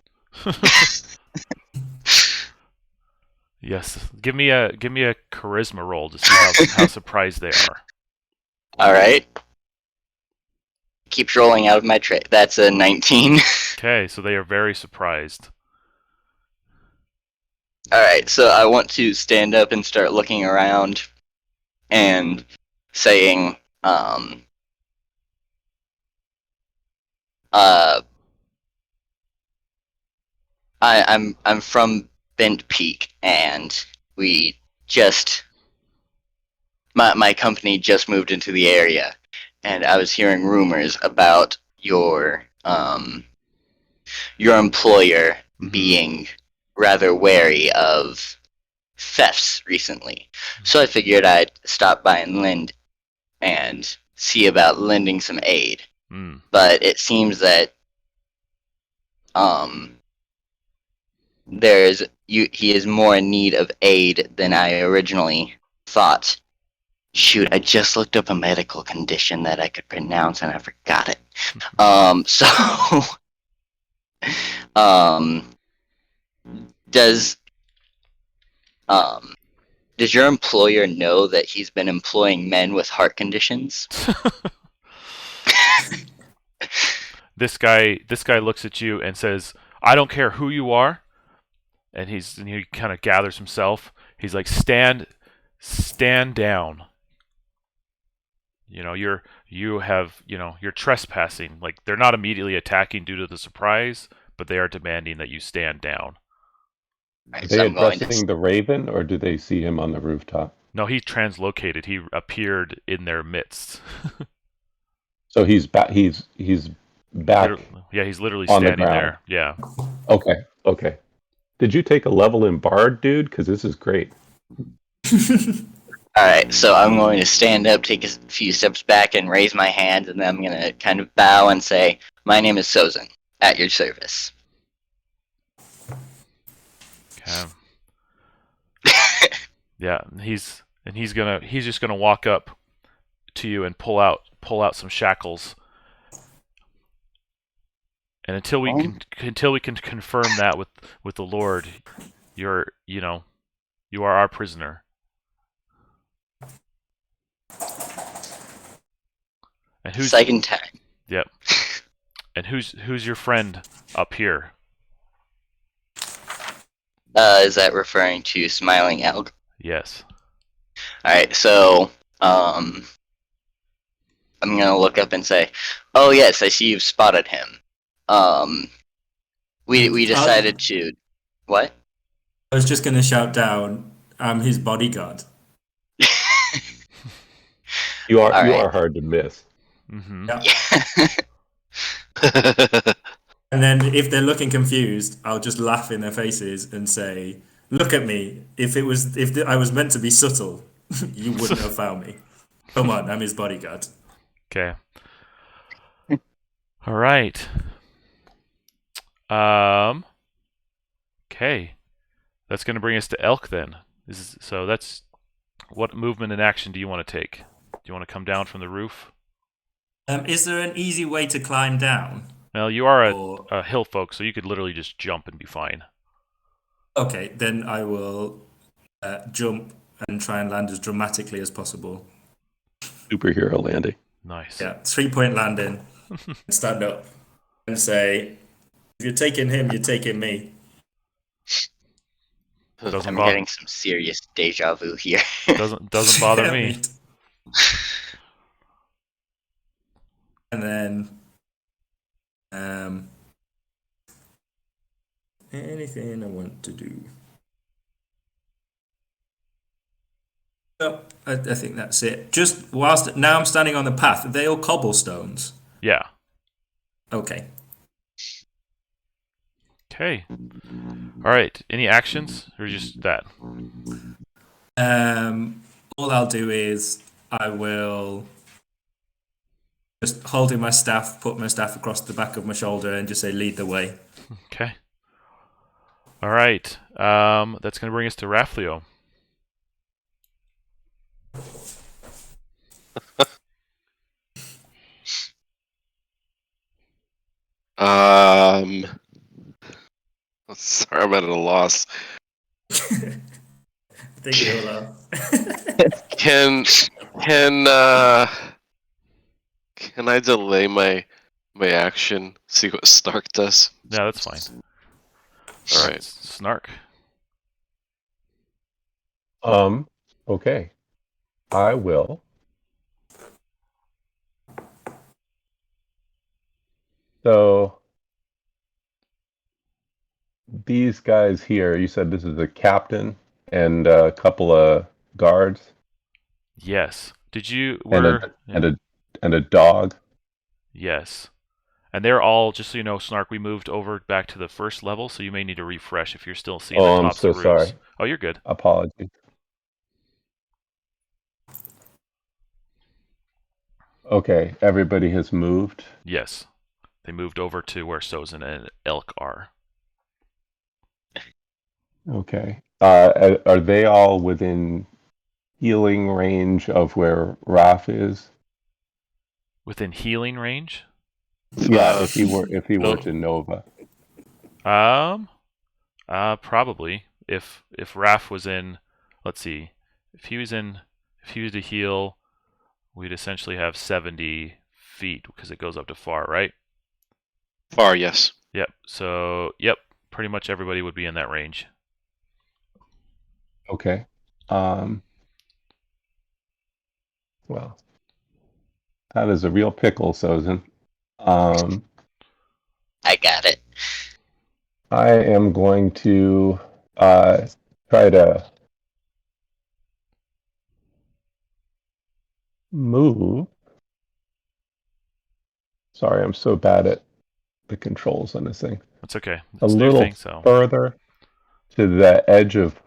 Yes. Give me a charisma roll to see how surprised they are. All right. Keeps rolling out of my tray. That's a 19. Okay, so they are very surprised. All right. So I want to stand up and start looking around and saying, uh, I'm from Bent Peak, and we just my company just moved into the area, and I was hearing rumors about your employer Mhm. being rather wary of thefts recently. So I figured I'd stop by and lend and see about lending some aid. Mm. But it seems that um he is more in need of aid than I originally thought. Shoot, I just looked up a medical condition that I could pronounce and I forgot it. So um does um does your employer know that he's been employing men with heart conditions? This guy looks at you and says, "I don't care who you are." And he kind of gathers himself. He's like, stand down. You're trespassing. Like, they're not immediately attacking due to the surprise, but they are demanding that you stand down. Are Right, they so I'm going to addressing the raven, or do they see him on the rooftop? No, he translocated. He appeared in their midst. So he's back. He's back Yeah, he's literally on the standing ground. there. Yeah. Okay. Okay. Did you take a level in Bard, dude? Because this is great. Alright, so I'm going to stand up, take a few steps back, and raise my hand, and then I'm going to kind of bow and say, "My name is Sozin, at your service." Okay. Yeah, he's just gonna walk up to you and pull out some shackles. And until we can confirm that with the Lord, you are our prisoner. And Second time. Yep. And who's your friend up here? Is that referring to Smiling Elk? Yes. Alright, so, I'm gonna look up and say, "Oh yes, I see you've spotted him. We decided to..." What? I was just going to shout down, I'm his bodyguard. You are Alright. hard to miss. Mm-hmm. Yeah. And then if they're looking confused, I'll just laugh in their faces and say, "Look at me. If I was meant to be subtle, you wouldn't have found me. Come on, I'm his bodyguard." Okay. All right. Okay. That's going to bring us to Elk then. So that's what movement and action do you want to take? Do you want to come down from the roof? Is there an easy way to climb down? Well, you are Or... a hill folk, so you could literally just jump and be fine. Okay, then I will jump and try and land as dramatically as possible. Superhero landing. Nice. Yeah, 3-point landing. Stand up and say, "If you're taking him, you're taking me." Doesn't I'm getting some serious deja vu here. doesn't bother Yeah, me. too. And then anything I want to do. No, I think that's it. Just whilst now I'm standing on the path, are they all cobblestones? Okay. Okay. All right. Any actions or just that? All I'll do is I will just holding my staff, put my staff across the back of my shoulder, and just say, "Lead the way." Okay. All right. That's going to bring us to Raflio. Sorry, I'm at a loss. I think we all are. Can can I delay my action? See what Stark does. Yeah, that's fine. All right. Snark. Okay. I will. So these guys here, you said this is a captain and a couple of guards Yes. Did you and were a dog. Yes. And they're all, just so you know, Snark, we moved over back to the first level, so you may need to refresh if you're still seeing Oh, the I'm tops so of roofs. sorry. Oh, you're good. Apologies. Okay, everybody has moved. Yes. They moved over to where Sozin and Elk are. Okay. Are they all within healing range of where Raf is? Within healing range? Yeah, if he were no. to Nova. Probably. If Raf was in, let's see, if he was to heal, we'd essentially have 70 feet because it goes up to far, right? Far, yes. Yep. So, yep, pretty much everybody would be in that range. Okay. Well, that is a real pickle, Sozin. I got it. I am going to try to move. Sorry, I'm so bad at the controls on this thing. That's okay. A It's a new little thing, so. further to the edge of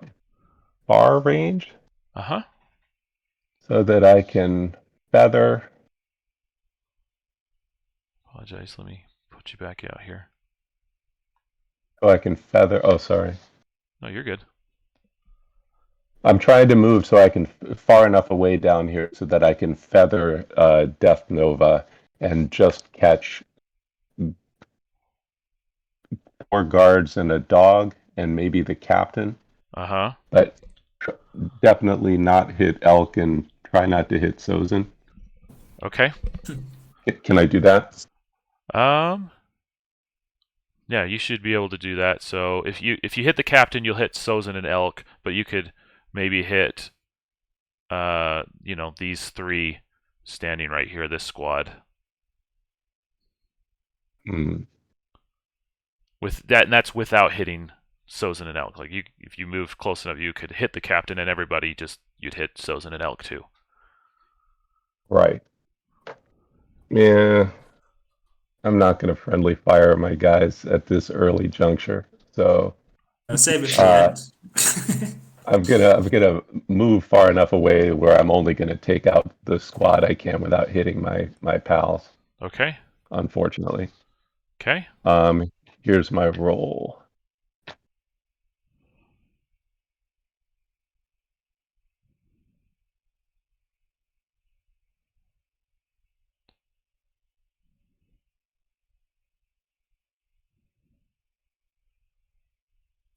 far range Uh-huh. so that I can feather. Apologize. Let me put you back out here. So I can feather. Oh, sorry. No, you're good. I'm trying to move so I can far enough away down here so that I can feather Death Nova and just catch 4 guards and a dog and maybe the captain. Uh-huh. But definitely not hit Elk and try not to hit Sozin. Okay. Can I do that? Yeah, you should be able to do that. So if you hit the captain, you'll hit Sozin and Elk, but you could maybe hit these 3 standing right here, this squad. With that, and that's without hitting Sozin and Elk. Like if you move close enough, you could hit the captain and everybody you'd hit Sozin and Elk too. Right. Yeah. I'm not going to friendly fire my guys at this early juncture. So I'll save it for the end. I'm gonna move far enough away where I'm only gonna take out the squad I can without hitting my pals. Okay. Unfortunately. Okay. Here's my roll.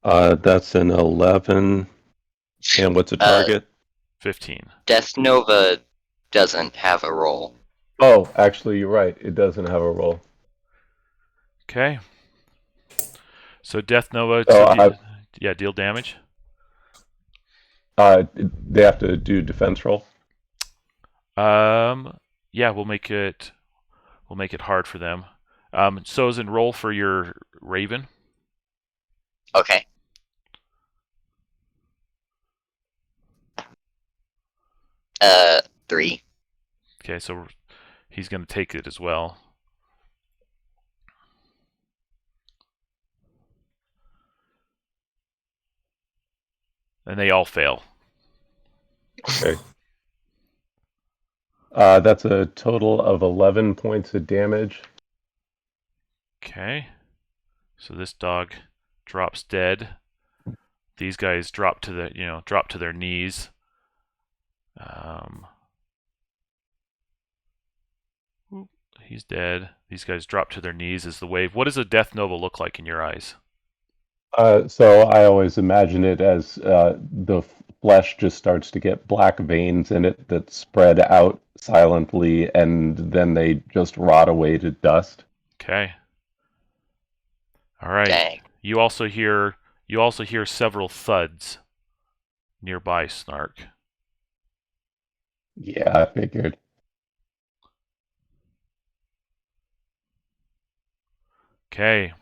That's an 11. And what's the target? 15. Death Nova doesn't have a roll. Oh, actually, you're right. It doesn't have a roll. Okay. So Death Nova, deal damage. They have to do defense roll. Yeah, we'll make it hard for them. Sozin, roll for your Raven. Okay. Uh, 3. Okay, so he's going to take it as well. and they all fail. Okay. That's a total of 11 points of damage. Okay. So this dog drops dead. These guys drop to their knees. He's dead. These guys drop to their knees as the wave. What does a death nova look like in your eyes? So I always imagine it as the flesh just starts to get black veins in it that spread out silently, and then they just rot away to dust. Okay. All right. Dang. You also hear several thuds nearby, Snark. Yeah, I figured. Okay.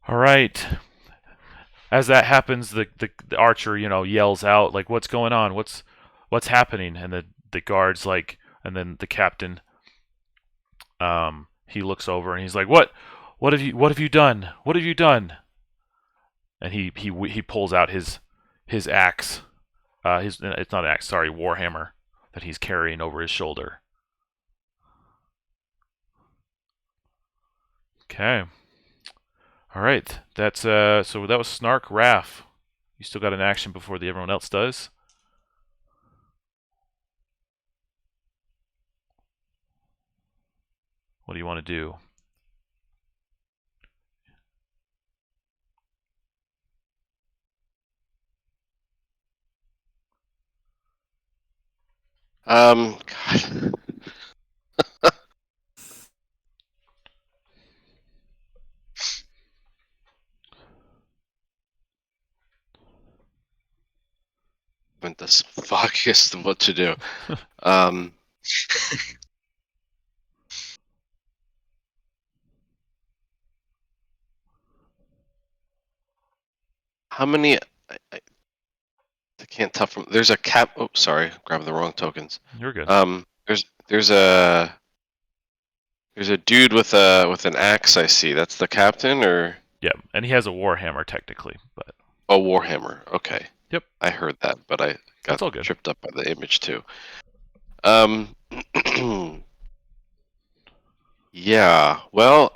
All right. As that happens, the archer, yells out like, "What's going on? What's happening?" And the guards and then the captain, he looks over and he's like, What have you done? What have you done?" And he pulls out his axe, it's not an axe, sorry, warhammer that he's carrying over his shoulder. Okay. All right. That's so that was Snark. Raph, you still got an action before everyone else does. What do you want to do? God. Went this fuck as to what to do. How many? I can't tell from. There's a cap. Oh, sorry, grabbing the wrong tokens. You're good. There's a dude with an axe. I see. That's the captain, or Yeah, and he has a warhammer technically, but a warhammer. Okay. Yep. I heard that, but I That's all got good. tripped up by the image too. Yeah. Well,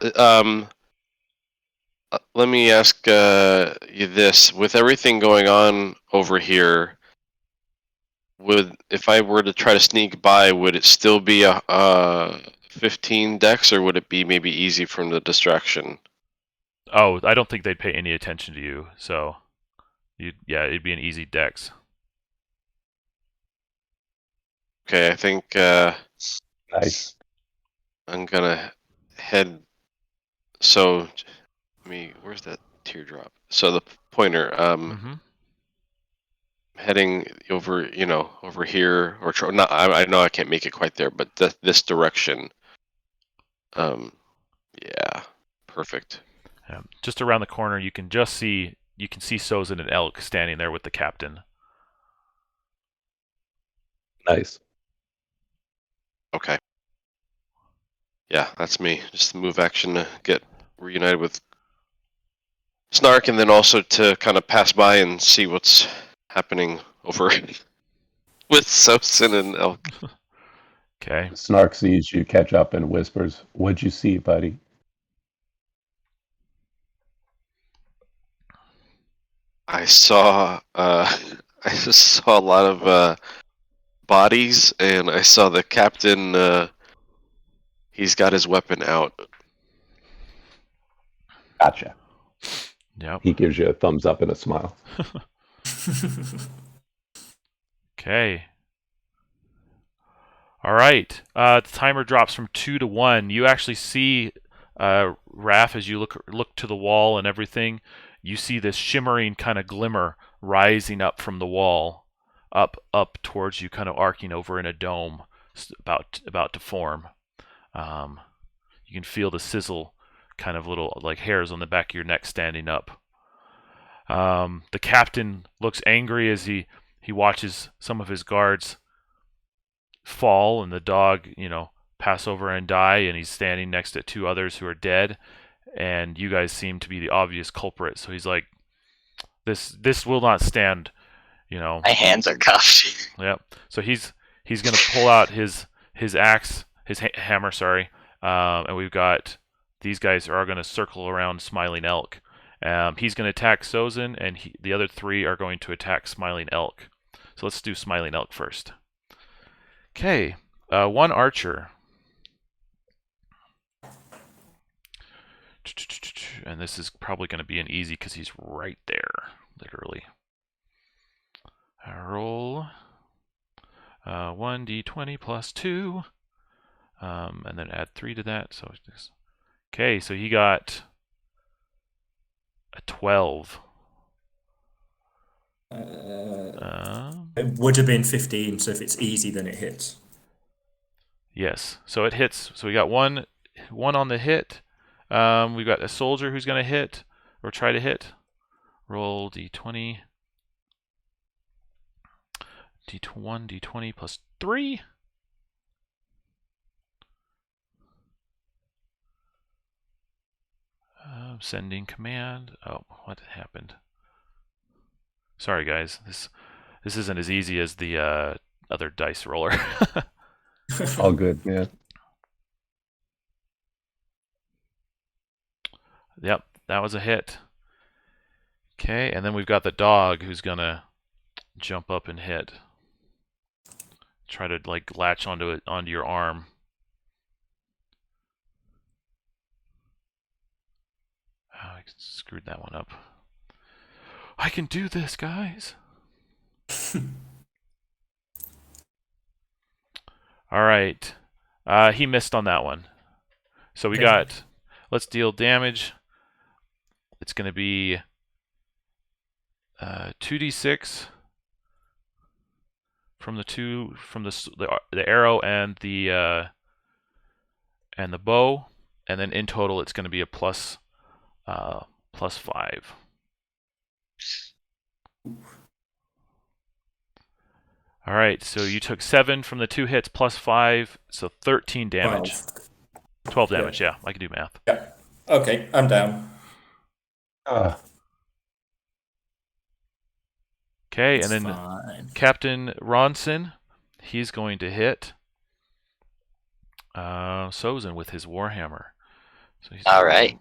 let me ask you this: with everything going on over here, if I were to try to sneak by, would it still be a 15 dex, or would it be maybe easy from the distraction? Oh, I don't think they'd pay any attention to you, so it'd be an easy dex. Okay, I think Nice. I'm gonna head. So, where's that teardrop? So the pointer. Mm-hmm. Heading over, over here, or not. I know I can't make it quite there, but this direction. Yeah, perfect. Yeah. Just around the corner, you can see Sozin and Elk standing there with the captain. Nice. Okay. Yeah, that's me. Just the move action to get reunited with Snark, and then also to kind of pass by and see what's happening over with Sosin and Elk. Okay. Snark sees you catch up and whispers, "What'd you see, buddy?" I saw I just saw a lot of bodies, and I saw the captain. He's got his weapon out. Gotcha. Yep. He gives you a thumbs up and a smile. Okay. All right. The timer drops from 2 to 1. You actually see, Raph, as you look to the wall and everything, you see this shimmering kind of glimmer rising up from the wall, up towards you, kind of arcing over in a dome, about to form. You can feel the sizzle, kind of little like hairs on the back of your neck standing up. The captain looks angry as he watches some of his guards fall and the dog, pass over and die, and he's standing next to 2 others who are dead, and you guys seem to be the obvious culprit. So he's like, This will not stand. You know. My hands are cuffed. Yep. So he's gonna pull out his axe, his hammer. Sorry. And we've got these guys are gonna circle around Smiling Elk. He's gonna attack Sozin, and the other three are going to attack Smiling Elk. So let's do Smiling Elk first. Okay. One archer. And this is probably going to be an easy because he's right there, literally. Roll 1d20 plus 2, and then add 3 to that. So just okay. So he got a 12. It would have been 15. So if it's easy, then it hits. Yes. So it hits. So we got one on the hit. We've got a soldier who's going to hit or try to hit. Roll d20. d20 plus 3. Sending command. Oh, what happened? Sorry, guys. This isn't as easy as the other dice roller. All good, man. Yep, that was a hit. Okay, and then we've got the dog who's gonna jump up and hit. Try to like latch onto your arm. Oh, I screwed that one up. I can do this, guys. All right. He missed on that one. So we got. Let's deal damage. It's going to be 2d6 from the arrow and the bow, and then in total it's going to be a plus 5. All right, so you took 7 from the 2 hits plus 5, so 13 damage. 12 damage, yeah. I can do math. Yeah. Okay, I'm down. Okay, and then fine. Captain Ronson, he's going to hit Sozin with his Warhammer. So All right.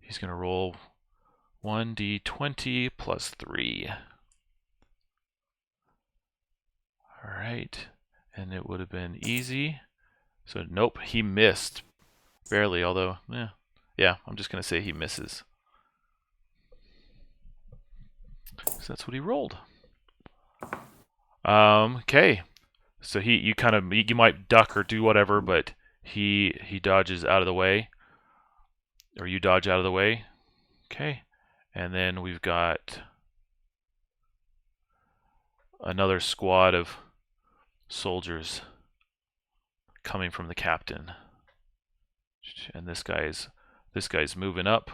He's going to roll 1d20 plus 3. All right, and it would have been easy. So nope, he missed barely. Although, yeah, I'm just going to say he misses. So that's what he rolled. Okay, so you might duck or do whatever, but he dodges out of the way, or you dodge out of the way. Okay, and then we've got another squad of soldiers coming from the captain, and this guy's moving up,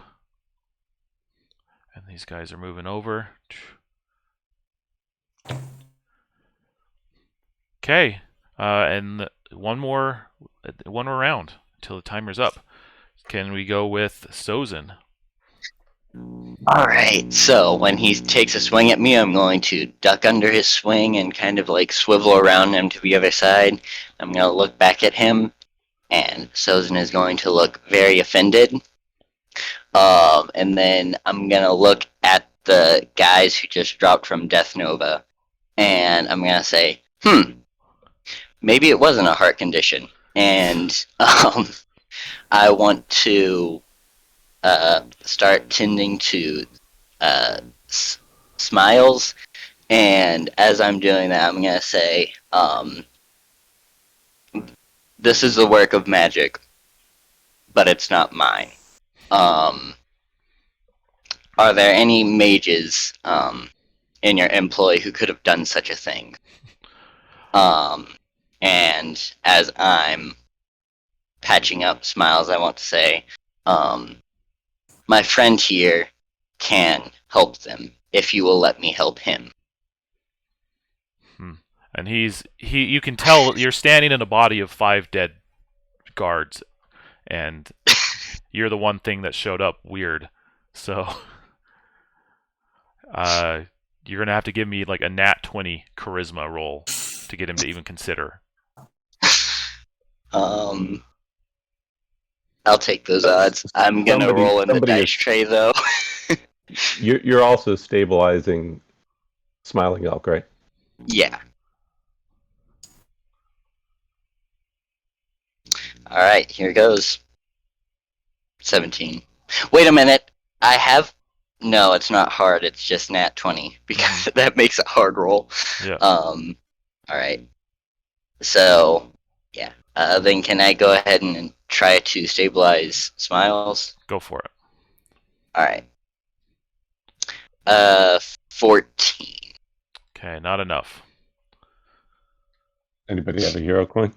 and these guys are moving over. Okay, and one more round until the timer's up. Can we go with Sozin? All right. So when he takes a swing at me, I'm going to duck under his swing and kind of like swivel around him to the other side. I'm going to look back at him, and Sozin is going to look very offended. And then I'm going to look at the guys who just dropped from Death Nova, and I'm going to say, maybe it wasn't a heart condition. And I want to start tending to smiles, and as I'm doing that, I'm going to say, this is the work of magic, but it's not mine. Are there any mages in your employ who could have done such a thing? And as I'm patching up smiles, I want to say, my friend here can help them if you will let me help him. And you can tell you're standing in a body of 5 dead guards, and you're the one thing that showed up weird. So You're gonna have to give me like a nat 20 charisma roll to get him to even consider. I'll take those odds. I'm gonna roll in the dice tray though. You're also stabilizing Smiling Elk, right? Yeah. All right, here goes. 17. Wait a minute. No, it's not hard. It's just nat 20 because that makes a hard roll. Yeah. All right. So, yeah. Then can I go ahead and try to stabilize Smiles? Go for it. All right. 14. Okay, not enough. Anybody have a hero coin?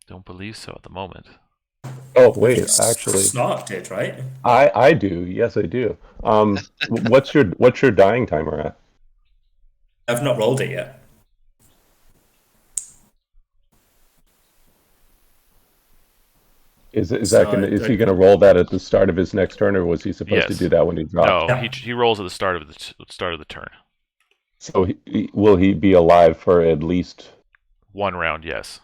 Don't believe so at the moment. Oh wait, actually, Snark did, right? I do. Yes, I do. What's your dying timer at? I've not rolled it yet. Is So he gonna roll that at the start of his next turn, or was he supposed to Yes. do that when he dropped? No, Yeah. he rolls at the start of the turn. So will he be alive for at least? One round, yes.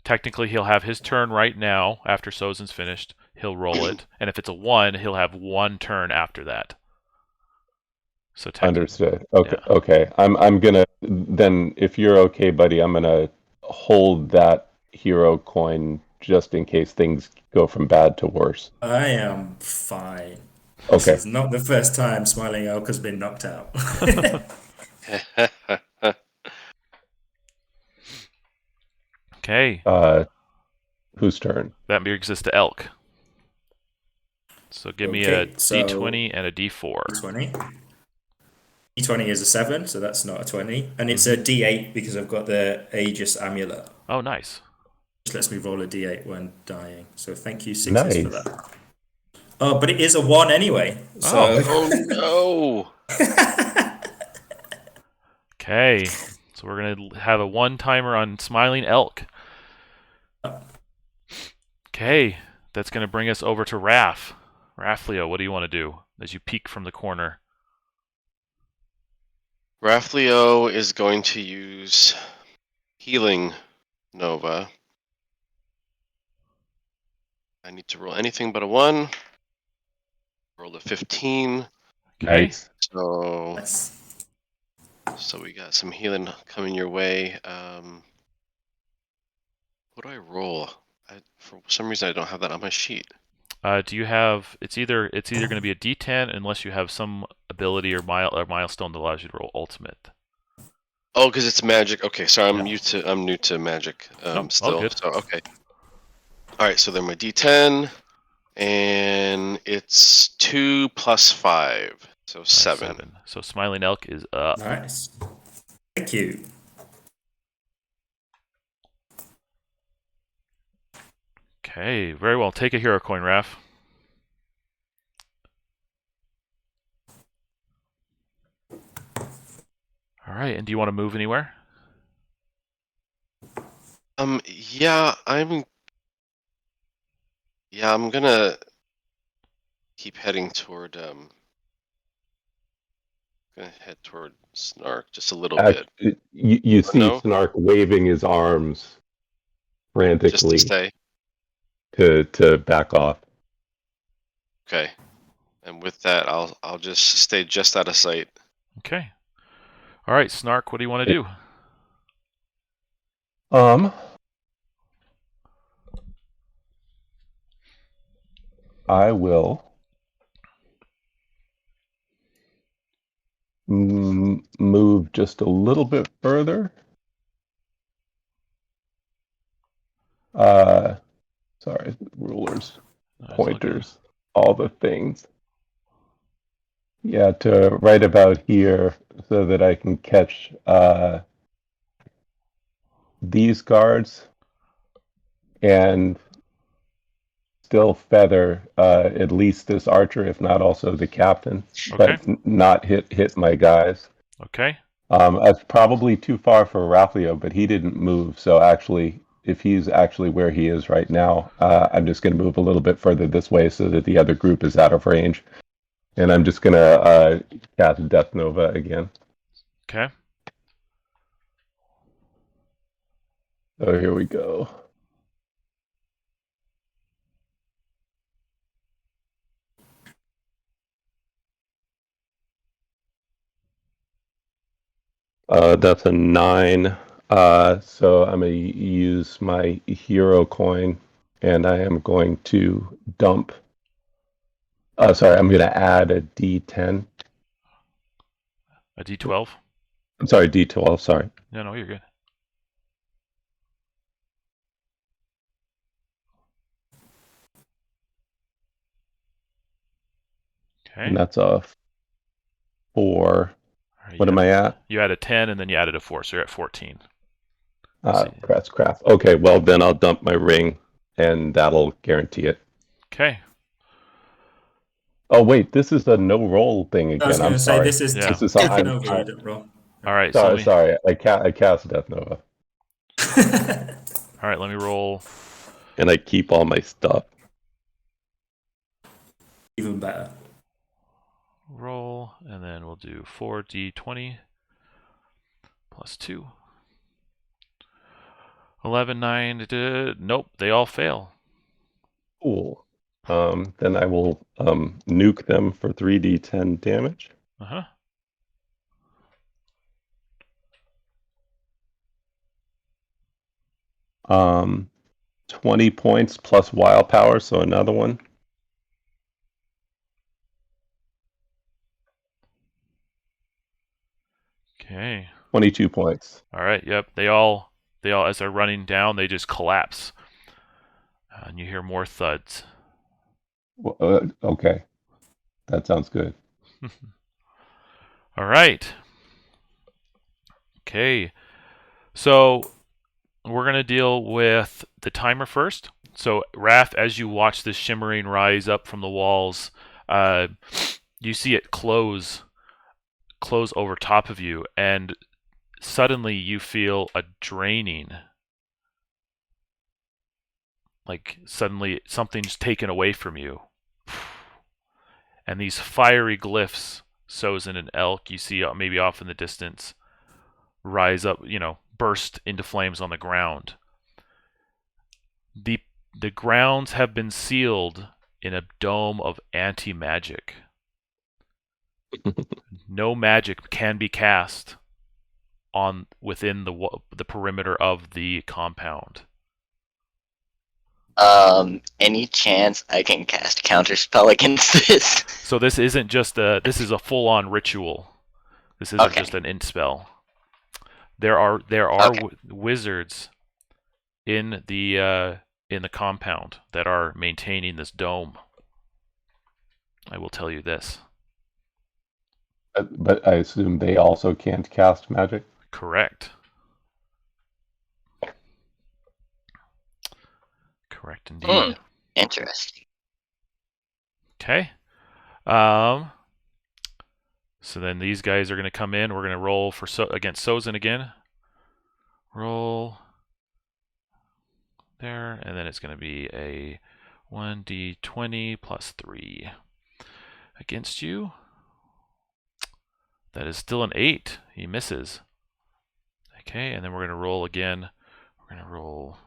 Technically, he'll have his turn right now after Sozin's finished. He'll roll it, and if it's a 1, he'll have one turn after that. So Understood. Okay. Yeah. Okay. I'm gonna then, if you're okay, buddy, I'm gonna hold that hero coin just in case things go from bad to worse. I am fine. This Okay. is not the first time Smiling Elk has been knocked out. Okay, Whose turn? that brings us to Elk. So give me a D20 and a D4. D20. D20 is a 7, so that's not a 20. And it's a D8 because I've got the Aegis Amulet. Oh, nice. Just lets me roll a D8 when dying. So thank you, Sixes, Nice. for that. Oh, but it is a 1 anyway. So. Oh no! Okay, so we're going to have a 1 timer on Smiling Elk. Okay, that's going to bring us over to Raph. Raflio, what do you want to do as you peek from the corner? Raflio is going to use Healing Nova. I need to roll anything but a 1. Roll a 15. Okay. Nice. So Nice. we got some healing coming your way. What do I roll? For some reason I don't have that on my sheet. Do you have? It's either going to be a D10 unless you have some ability or milestone that allows you to roll ultimate. Oh, because it's magic. Okay, sorry, I'm Yeah. new to magic all still. good. So okay. All right, so then my D10, and it's 2 plus 5, so 7. So Smiling Elk is up. Nice. Thank you. Okay, very well. Take a hero coin, Raph. All right, and do you want to move anywhere? Yeah, I'm gonna keep heading toward gonna head toward Snark just a little bit. You see no? Snark waving his arms frantically Just to stay. to back off. Okay. And with that, I'll just stay just out of sight. Okay. All right, Snark, what do you want to do? I will move just a little bit further. Sorry, rulers, pointers, all the things. Yeah, to right about here so that I can catch these guards and still feather at least this archer, if not also the captain, Okay. but not hit my guys. Okay. That's probably too far for Raflio, but he didn't move, so actually if he's actually where he is right now, I'm just going to move a little bit further this way so that the other group is out of range. And I'm just going to cast Death Nova again. Okay. So here we go. That's a 9. So I'm going to use my hero coin, and I am going to dump. Sorry, I'm going to add a D10. A D12? I'm sorry, D12. Sorry. No, you're good. Okay. And that's a 4. Right, What am I at? You added 10 and then you added a 4, so you're at 14. Press craft. Okay, well then I'll dump my ring, and that'll guarantee it. Okay. Oh wait, this is a no roll thing again. I was going to say, sorry. this is Yeah. Death Nova, you don't roll. All right. Sorry. I cast Death Nova, All right. Let me roll. and I keep all my stuff. Even better. Roll, and then we'll do 4d20 plus 2. 11, 9. Nope, they all fail. Cool. Then I will nuke them for 3d10 damage. Uh huh. 20 points plus wild power, so another one. Okay. 22 points. All right. Yep. They all, as they're running down, they just collapse, and you hear more thuds. Well, okay, that sounds good. All right. Okay. So we're going to deal with the timer first. So, Wrath, as you watch this shimmering rise up from the walls, you see it close over top of you, and suddenly you feel a draining. Like suddenly something's taken away from you. And these fiery glyphs, Sozin and Elk, you see maybe off in the distance, rise up, burst into flames on the ground. The grounds have been sealed in a dome of anti-magic. No magic can be cast within the perimeter of the compound. Any chance I can cast counterspell against this? So this isn't just this is a full-on ritual. This isn't just an int spell. There are wizards in the compound that are maintaining this dome. I will tell you this. But I assume they also can't cast magic? Correct. Correct indeed. Interesting. Okay. So then these guys are going to come in. We're going to roll against Sozin again. Roll there, and then it's going to be a 1d20 plus 3 against you. That is still an 8. He misses. Okay, and then we're going to roll again. We're going to roll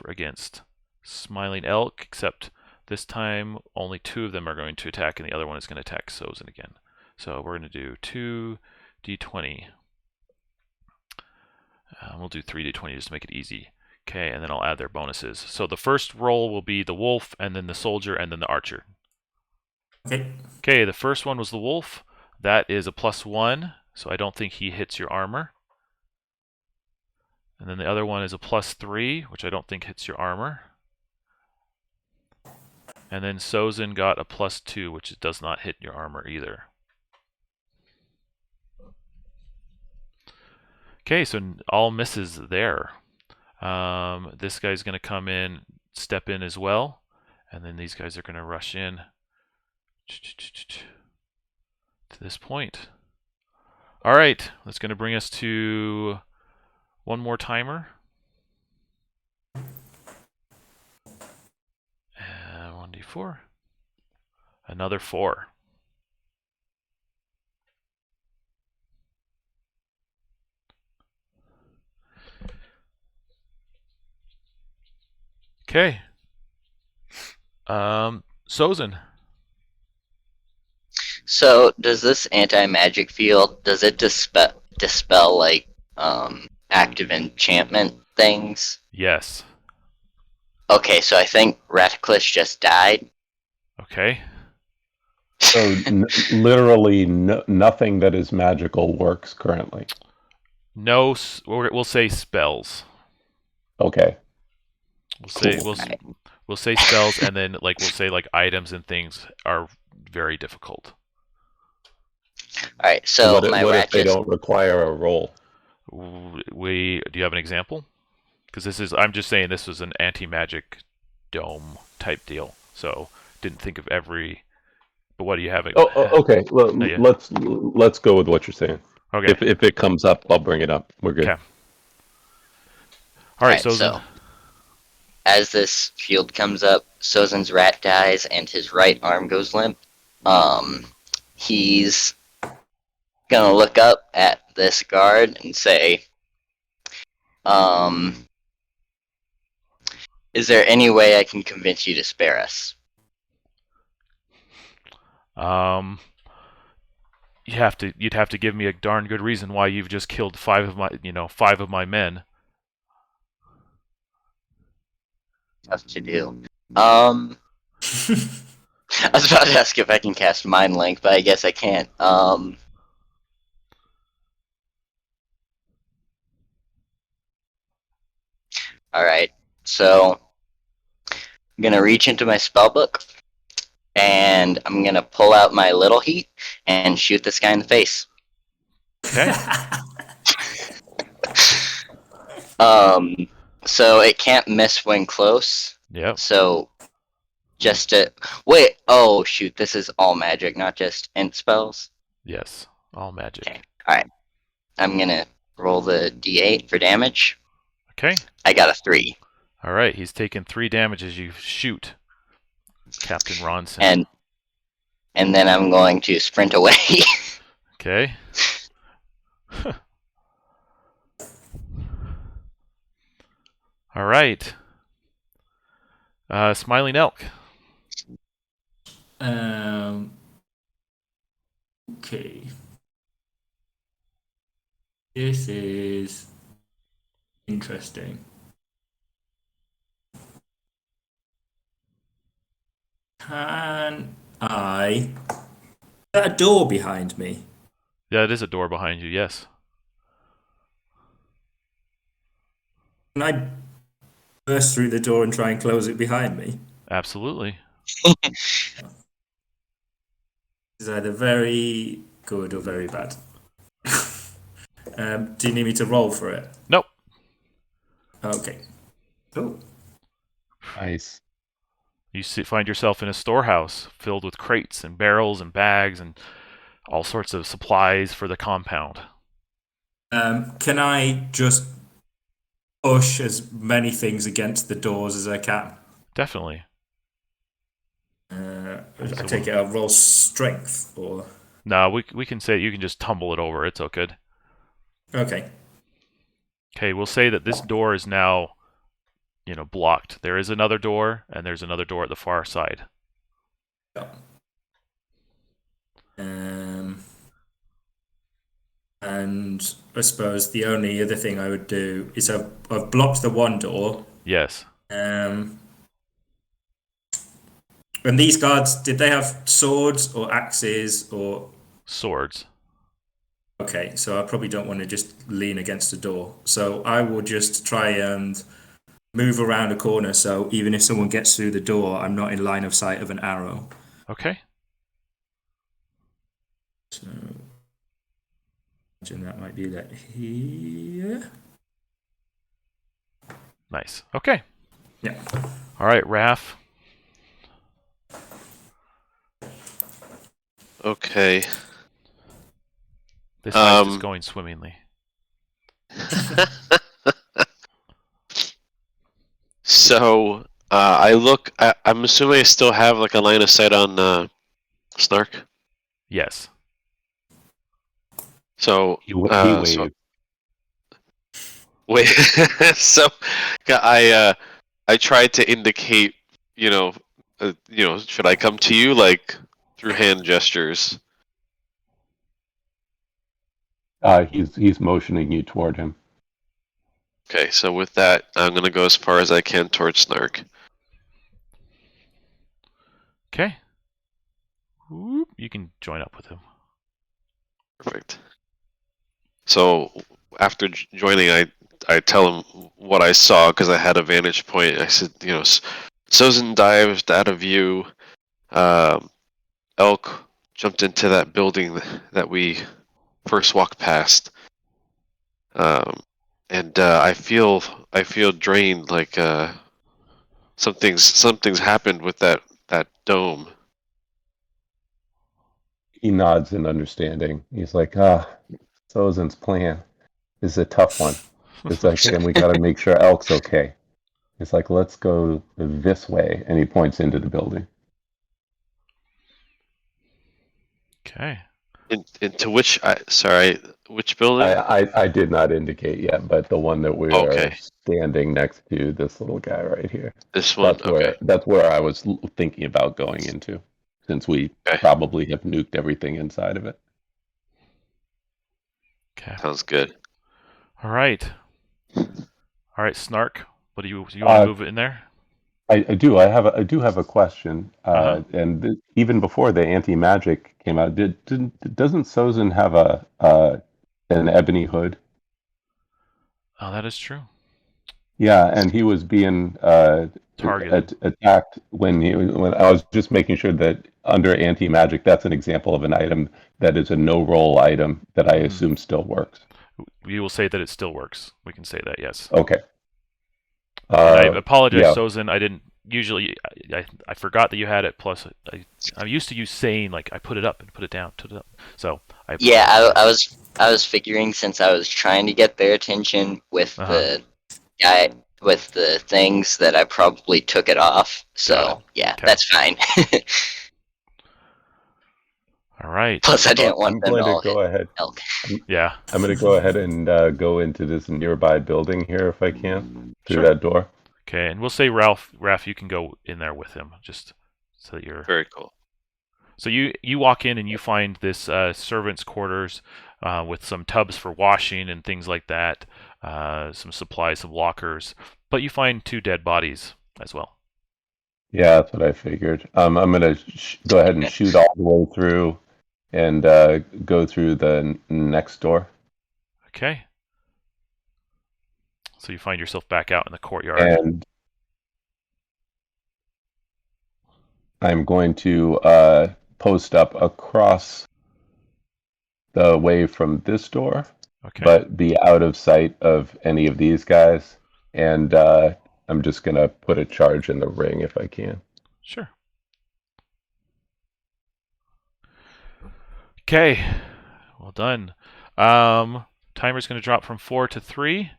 against Smiling Elk, except this time only 2 of them are going to attack, and the other one is going to attack Sozin again. So we're going to do 2d20. We'll do 3d20 just to make it easy. Okay, and then I'll add their bonuses. So the first roll will be the wolf, and then the soldier, and then the archer. Okay, the first one was the wolf. That is a +1, so I don't think he hits your armor. And then the other one is a +3, which I don't think hits your armor. And then Sozin got a +2, which does not hit your armor either. Okay, so all misses there. This guy's going to come in, step in as well, and then these guys are going to rush in to this point. All right, that's going to bring us to one more timer. 4. Another 4. Okay. Sozin. So, does this anti-magic field, does it dispel like active enchantment things? Yes. Okay, so I think Ratcliffe just died. Okay. So literally nothing that is magical works currently. No, we'll say spells. Okay. We'll say spells, and then we'll say items and things are very difficult. Alright, so what my if rat they just... don't require a roll? Do you have an example? Because I'm just saying this was an anti-magic dome type deal, so didn't think of every. But what do you have? Okay. Well, yeah. let's go with what you're saying. Okay. If it comes up, I'll bring it up. We're good. Okay. All right, Sozin. So, as this field comes up, Sozin's rat dies and his right arm goes limp. He's gonna look up at this guard and say, is there any way I can convince you to spare us? You'd have to give me a darn good reason why you've just killed 5 of my men. Tough to do. I was about to ask if I can cast Mind Link, but I guess I can't. Alright, so I'm gonna reach into my spellbook, and I'm gonna pull out my little heat and shoot this guy in the face. Okay. So it can't miss when close. Yep. So just to wait. Oh shoot! This is all magic, not just int spells. Yes. All magic. Okay. All right. I'm gonna roll the d8 for damage. Okay. I got a 3. All right. He's taken 3 damage as you shoot, Captain Ronson. And then I'm going to sprint away. Okay. All right. Smiling Elk. Okay. This is interesting. Can I... Is that a door behind me? Yeah, it is a door behind you, yes. Can I burst through the door and try and close it behind me? Absolutely. It's either very good or very bad. Do you need me to roll for it? Nope. Okay. Oh. Nice. You find yourself in a storehouse filled with crates and barrels and bags and all sorts of supplies for the compound. Can I just push as many things against the doors as I can? Definitely. I take it I'll roll strength, or... No, we can say you can just tumble it over. It's okay. Okay. Okay, we'll say that this door is now, blocked. There is another door, and there's another door at the far side. Yeah. And I suppose the only other thing I would do is I've blocked the one door. Yes. And these guards, did they have swords or axes or... Swords. Okay, so I probably don't want to just lean against the door. So I will just try and move around a corner, so even if someone gets through the door, I'm not in line of sight of an arrow. Okay. So imagine that might be that here. Nice. Okay. Yeah. All right, Raph. Okay. This heist is going swimmingly. So I'm assuming I still have like a line of sight on Snark. Yes. So He so waved. wait. So I tried to indicate, should I come to you like through hand gestures? He's motioning you toward him. Okay, so with that, I'm gonna go as far as I can towards Snark. Okay. Whoop, you can join up with him. Perfect. So after joining, I tell him what I saw because I had a vantage point. I said, Sozin dived out of view. Elk jumped into that building that we first walked past. And I feel drained, like something's happened with that dome. He nods in understanding. He's like, Sozin's plan is a tough one. It's like, and we got to make sure Elk's okay. It's like, let's go this way. And he points into the building. Okay. Into which which building? I did not indicate yet, but the one that we are Okay. standing next to, this little guy right here. This one. That's where I was thinking about going into, since we probably have nuked everything inside of it. Okay. Sounds good. All right. All right, Snark. What do you want to move it in there? I do. I do have a question. And even before the anti-magic came out, doesn't Sozin have an ebony hood? Oh, that is true. Yeah, and he was being targeted, attacked when I was just making sure that under anti-magic, that's an example of an item that is a no-roll item that I assume still works. We will say that it still works. We can say that, yes. Okay. And I apologize, yeah. Sozin. I didn't usually. I forgot that you had it. Plus, I'm used to you saying like I put it up and put it down, put it up. So I was figuring, since I was trying to get their attention with the guy with the things, that I probably took it off. So yeah, that's fine. All right. Plus, I didn't want them to go ahead. Elk. Yeah. I'm going to go ahead and go into this nearby building here if I can through that door. Okay, and we'll say Ralph, you can go in there with him, just so that you're very cool. So you walk in and you find this servants' quarters with some tubs for washing and things like that, some supplies of lockers, but you find 2 dead bodies as well. Yeah, that's what I figured. I'm going to go ahead and shoot all the way through and go through the next door. Okay. So you find yourself back out in the courtyard. And I'm going to post up across the way from this door, but be out of sight of any of these guys. And I'm just going to put a charge in the ring if I can. Sure. Okay. Well done. Timer's going to drop from 4 to 3.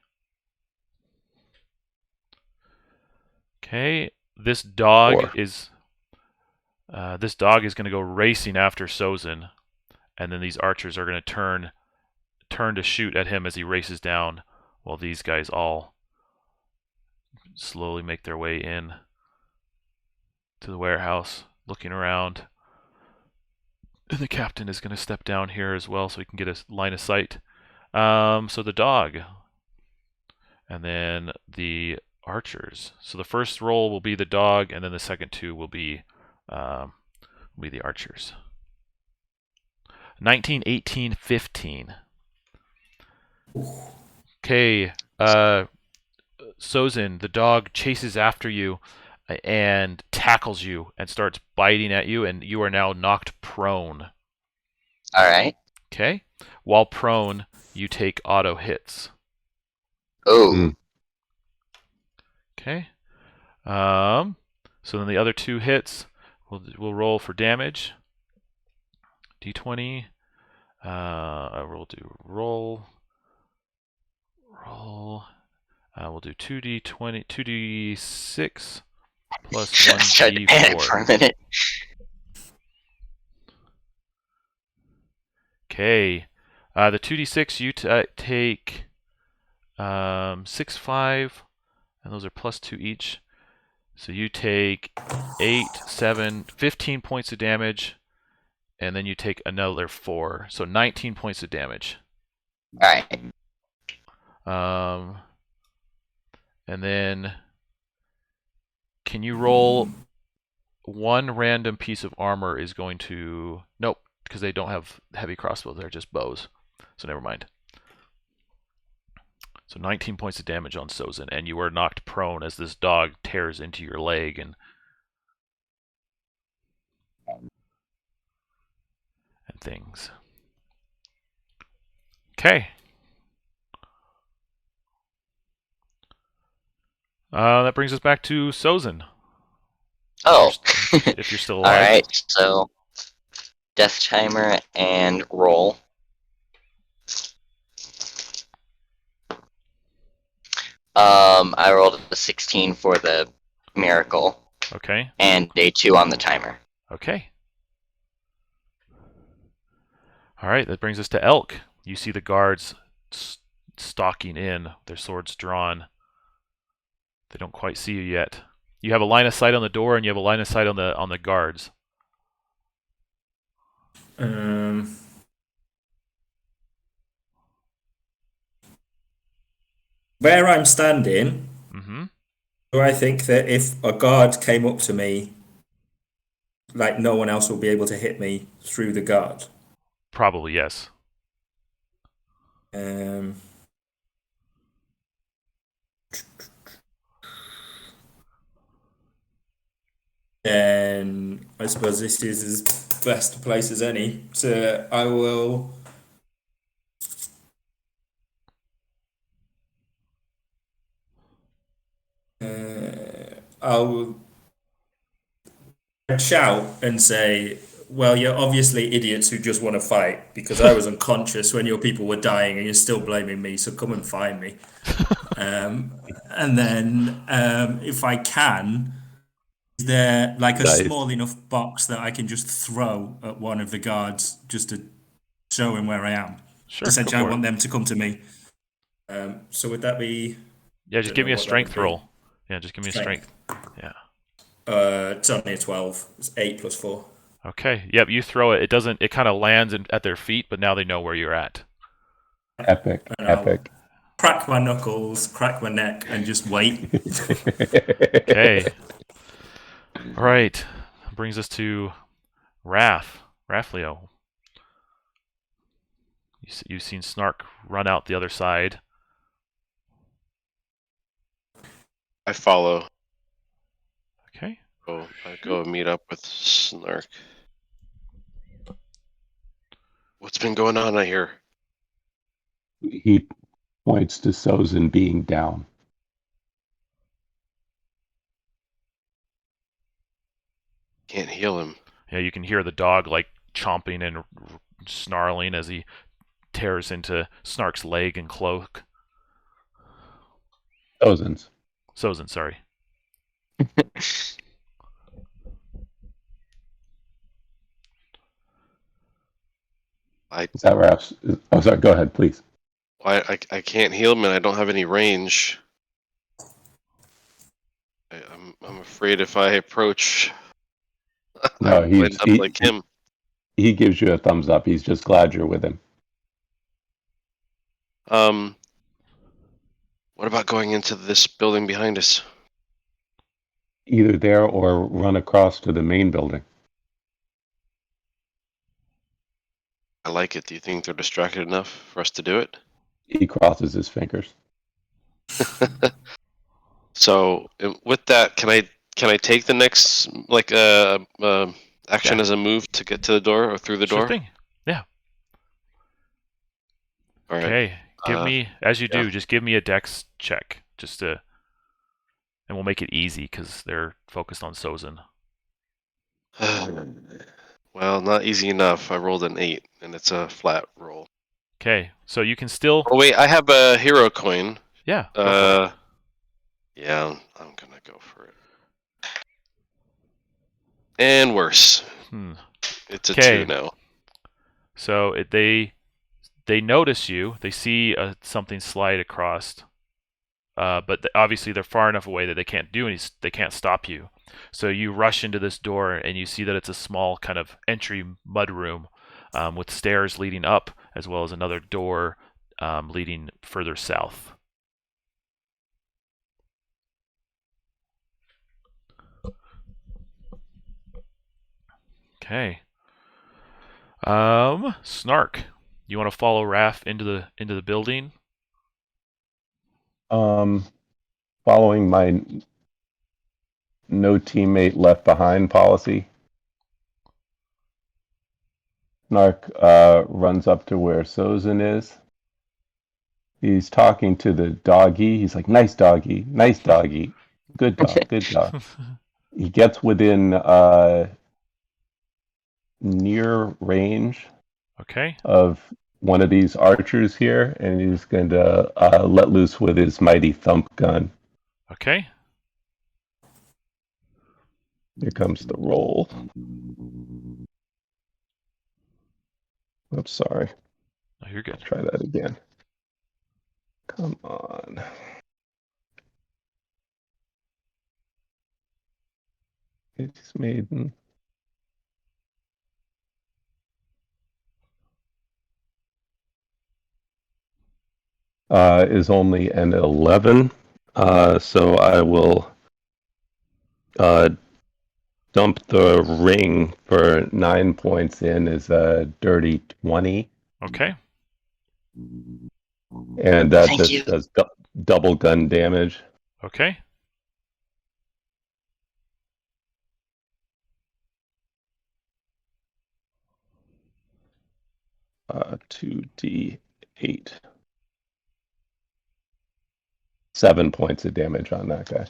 Okay. This dog is going to go racing after Sozin, and then these archers are going to turn to shoot at him as he races down, while these guys all slowly make their way in to the warehouse, looking around. And the captain is going to step down here as well so we can get a line of sight. So the dog, and then the archers. So the first roll will be the dog, and then the second 2 will be the archers. 19, 18, 15. Okay, Sozin, the dog chases after you and tackles you and starts biting at you, and you are now knocked prone. All right. Okay. While prone, you take auto hits. Oh. Okay. So then the other 2 hits, we'll roll for damage. D20. We'll do roll. We'll do 2d20, 2d6 plus I started to panic for a 1d4. minute. Okay. The 2d6 you take 6, 5, and those are plus 2 each. So you take 8, 7, 15 points of damage, and then you take another 4. So 19 points of damage. Alright. And then can you roll one random piece of armor is going to... Nope, because they don't have heavy crossbows. They're just bows. So never mind. So 19 points of damage on Sozin, and you are knocked prone as this dog tears into your leg and things. Okay. That brings us back to Sozin. Oh. If you're still alive. Alright, so death timer and roll. I rolled a 16 for the miracle. Okay. And a 2 on the timer. Okay. Alright, that brings us to Elk. You see the guards stalking in, their swords drawn. They don't quite see you yet. You have a line of sight on the door, and you have a line of sight on the guards. Where I'm standing, Mm-hmm. do I think that if a guard came up to me, like no one else will be able to hit me through the guard? Probably, yes. And I suppose this is as best a place as any. So I will. I'll shout and say, "Well, you're obviously idiots who just want to fight because I was unconscious when your people were dying, and you're still blaming me. So come and find me." And then, if I can, is there like a Nice. small enough box that I can just throw at one of the guards just to show him where I am? Sure. Essentially, go I for want it. them to come to me. So would that be? Yeah, just don't give me know a what that strength would be. roll. Yeah, just give me a strength. Yeah. It's only a 12. It's 8 plus 4. Okay. Yep, you throw it. It doesn't. It kind of lands at their feet, but now they know where you're at. Epic. And I'll Epic. crack my knuckles, crack my neck, and just wait. Okay. All right. Brings us to Rafleo. You've seen Snark run out the other side. I follow. Okay. I go meet up with Snark. What's been going on out here? He points to Sozin being down. Can't heal him. Yeah, you can hear the dog like chomping and snarling as he tears into Snark's leg and cloak. Sozin's. Sozin, sorry. Is that Raf's? Oh, sorry. Go ahead, please. I can't heal him, and I don't have any range. I'm afraid if I approach, No, I'll end up like him. He gives you a thumbs up. He's just glad you're with him. What about going into this building behind us? Either there or run across to the main building. I like it. Do you think they're distracted enough for us to do it? He crosses his fingers. So with that, can I take the next action as a move to get to the door or through the door? Sure thing. Yeah. All right. Okay. Give me, as you yeah. do, just give me a dex check, and we'll make it easy because they're focused on Sozin. Well, not easy enough. I rolled an 8, and it's a flat roll. Okay, so you can still. Oh wait, I have a hero coin. Yeah. Go for it. Yeah, I'm gonna go for it. And worse. Hmm. It's a Okay. 2 now. So they notice you. They see something slide across, but obviously they're far enough away that they can't do any. They can't stop you. So you rush into this door, and you see that it's a small kind of entry mudroom with stairs leading up, as well as another door leading further south. Okay. Snark, you want to follow Raph into the building? Following my no teammate left behind policy, Snark runs up to where Sozin is. He's talking to the doggy. He's like, nice doggy, good dog, good dog. He gets within near range Okay. of one of these archers here, and he's going to let loose with his mighty thump gun. Okay. Here comes the roll. Oops, sorry. Oh, you're good. Try that again. Come on. It's maiden. Is only an 11. So I will dump the ring for 9 points in as a dirty 20. Okay. And that Thank just you. does double gun damage. Okay. Uh, 2d8. 7 points of damage on that guy.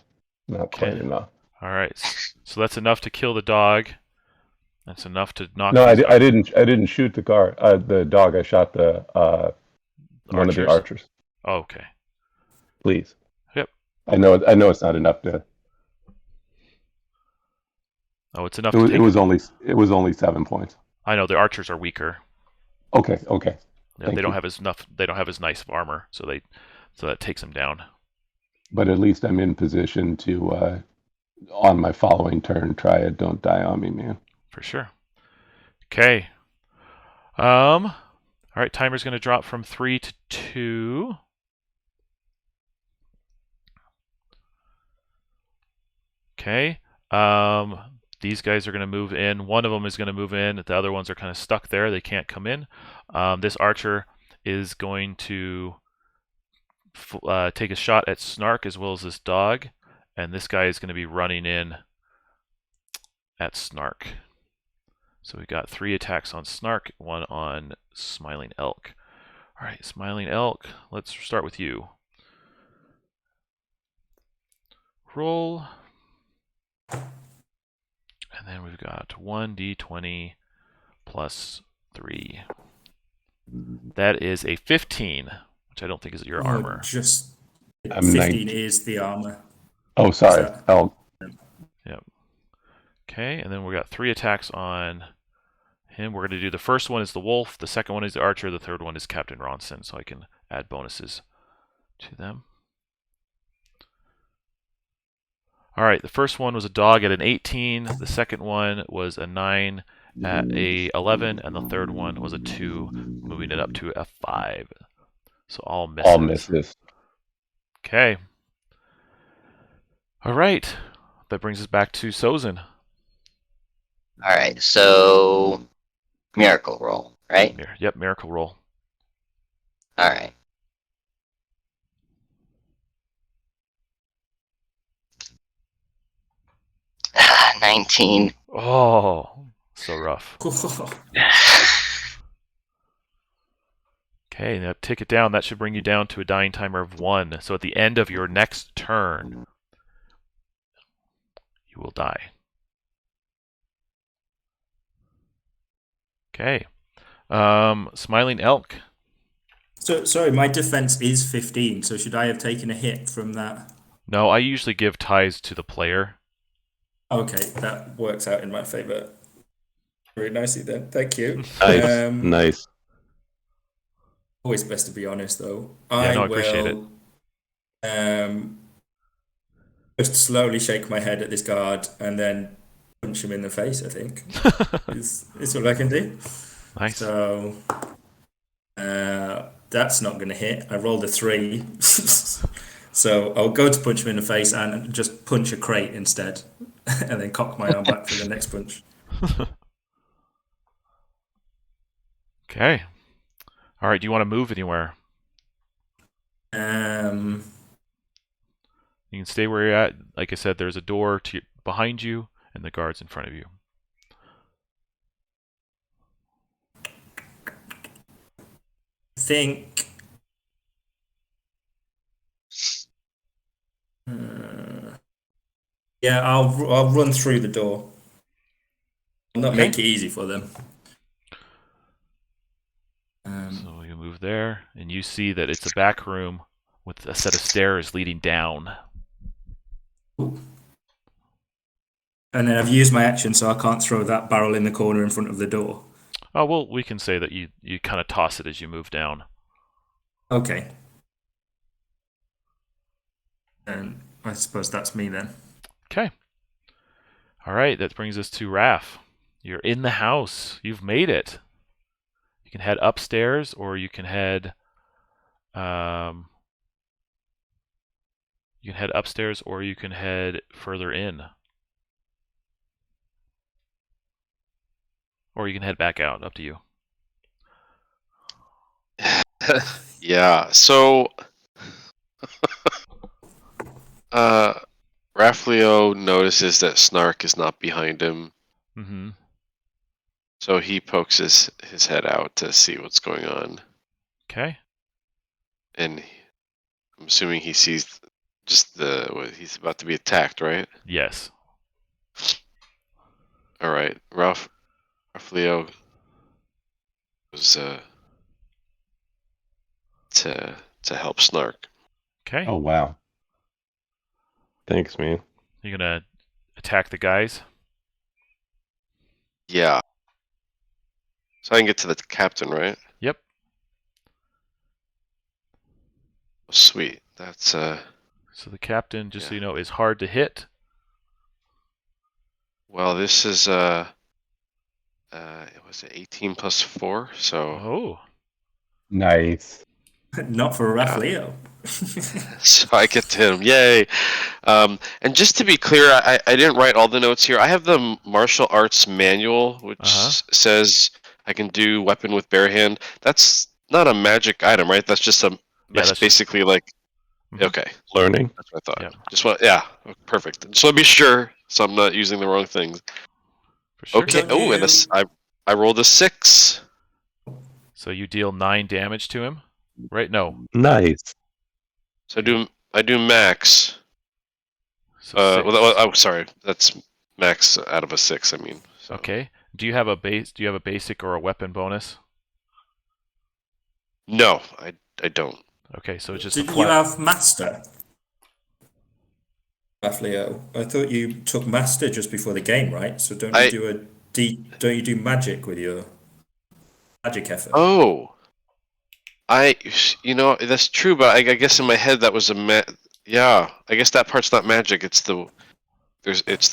Not Okay. quite enough. All right. So that's enough to kill the dog. That's enough to knock. No, I these didn't shoot the the dog. I shot the one of the archers. Oh, okay. Please. Yep. I know it's not enough to. Oh, it's enough It to was, take. it was only 7 points. I know the archers are weaker. Okay. Yeah, Thank they don't you. have as enough. They don't have as nice of armor, so that takes them down. But at least I'm in position to, on my following turn, try it. Don't die on me, man. For sure. Okay. All right. Timer's going to drop from 3 to 2. Okay. These guys are going to move in. One of them is going to move in. The other ones are kind of stuck there. They can't come in. This archer is going to take a shot at Snark as well as this dog. And this guy is going to be running in at Snark. So we got 3 attacks on Snark, 1 on Smiling Elk. All right, Smiling Elk, let's start with you. Roll. And then we've got 1d20 plus 3. That is a 15, which I don't think is your armor. Just I'm 15 19. is the armor. Oh, sorry. that- Elk. Yep. Okay, and then we got 3 attacks on him. We're going to do the first one is the wolf, the second one is the archer, the third one is Captain Ronson, so I can add bonuses to them. All right, the first one was a dog at an 18, the second one was a 9 at a 11, and the third one was a 2, moving it up to a 5. So all misses. All misses. Okay. All right, that brings us back to Sozin. All right, so miracle roll, right? Yep, miracle roll. All right. Ah, 19. Oh, so rough. Okay, now take it down. That should bring you down to a dying timer of 1. So at the end of your next turn, you will die. Okay. Smiling Elk. So sorry, my defense is 15. So should I have taken a hit from that? No, I usually give ties to the player. Okay, that works out in my favor very nicely then. Thank you. Nice, nice. Always best to be honest, though. Yeah, I no, I appreciate it. will just slowly shake my head at this guard and then punch him in the face, I think. is what I can do. Nice. So that's not going to hit. I rolled a 3. So I'll go to punch him in the face and just punch a crate instead. And then cock my arm back for the next punch. Okay. All right. Do you want to move anywhere? Um, You can stay where you're at. Like I said, there's a door behind you and the guards in front of you. think. Yeah, I'll run through the door. I'll not make it easy for them. So you move there, and you see that it's a back room with a set of stairs leading down. And then I've used my action, so I can't throw that barrel in the corner in front of the door. Oh, well, we can say that you kind of toss it as you move down. Okay. And I suppose that's me then. Okay. All right, that brings us to Raph. You're in the house. You've made it. You can head upstairs, or you can head upstairs, or you can head further in. Or you can head back out. Up to you. Yeah, so Raflio notices that Snark is not behind him. Mm-hmm. So he pokes his head out to see what's going on. Okay. And I'm assuming he sees just he's about to be attacked, right? Yes. All right, Raflio was to help Snark. Okay. Oh, wow. Thanks, man. You're gonna attack the guys. Yeah. So I can get to the captain, right? Yep. Oh, sweet. That's So the captain, just so yeah. you know, is hard to hit. Well, this is it was 18 plus 4, so Oh. Nice. Not for Rafleo. so I get to hit him. Yay. And just to be clear, I didn't write all the notes here. I have the martial arts manual, which says I can do weapon with bare hand. That's not a magic item, right? That's just that's basically like okay. Learning. That's what I thought. Yeah. Perfect. Just want to be sure so I'm not using the wrong things. For sure. Okay. Oh, and I rolled a 6. So you deal 9 damage to him, right? No. Nice. So I do max. So oh, sorry. That's max out of a 6. I mean. So. Okay. Do you have a basic or a weapon bonus? No, I don't. Okay, so it's just. Did you have master, Rafleo? I thought you took master just before the game, right? So don't you do magic with your magic effort? Oh. That's true, but I guess in my head that was yeah, I guess that part's not magic. It's the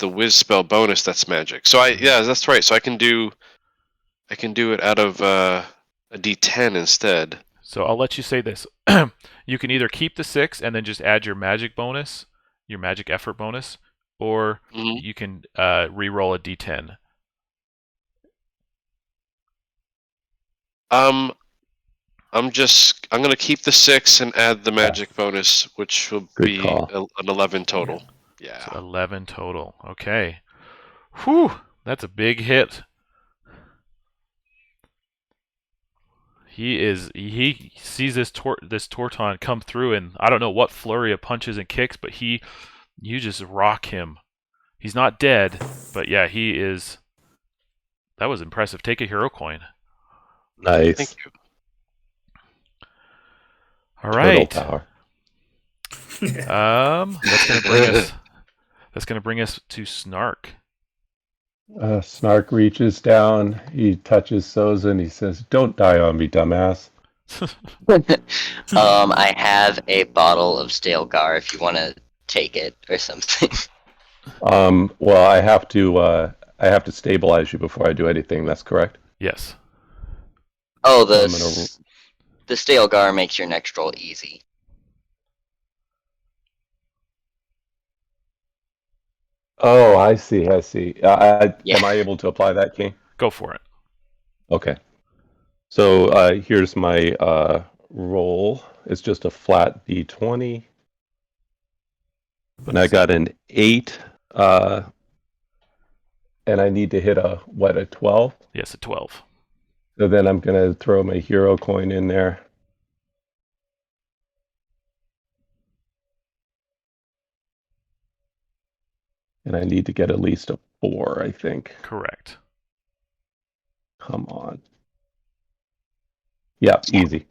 whiz spell bonus that's magic. So yeah, that's right. So I can do it out of a D10 instead. So I'll let you say this. You can either keep the 6 and then just add your magic bonus, your magic effort bonus, or you can re-roll a D10. I'm gonna keep the 6 and add the magic bonus, which will be an 11 total. Yeah. So 11 total. Okay. Whew, that's a big hit. He sees this Torton come through, and I don't know what flurry of punches and kicks, but you just rock him. He's not dead, but yeah, he is. That was impressive. Take a hero coin. Nice. Thank you. All right. Power. That's gonna bring us. That's going to bring us to Snark. Snark reaches down, he touches Sozin, he says, "Don't die on me, dumbass." I have a bottle of stale gar if you want to take it or something. Well, I have to stabilize you before I do anything. That's correct. Yes. Oh, I'm gonna. the stale gar makes your next roll easy. Oh, I see. I see. Yeah. Am I able to apply that, King? Go for it. Okay. So here's my roll. It's just a flat d20, and I got an 8. And I need to hit a 12. Yes, a 12. So then I'm gonna throw my hero coin in there. And I need to get at least a 4, I think. Correct. Come on. Yeah, easy.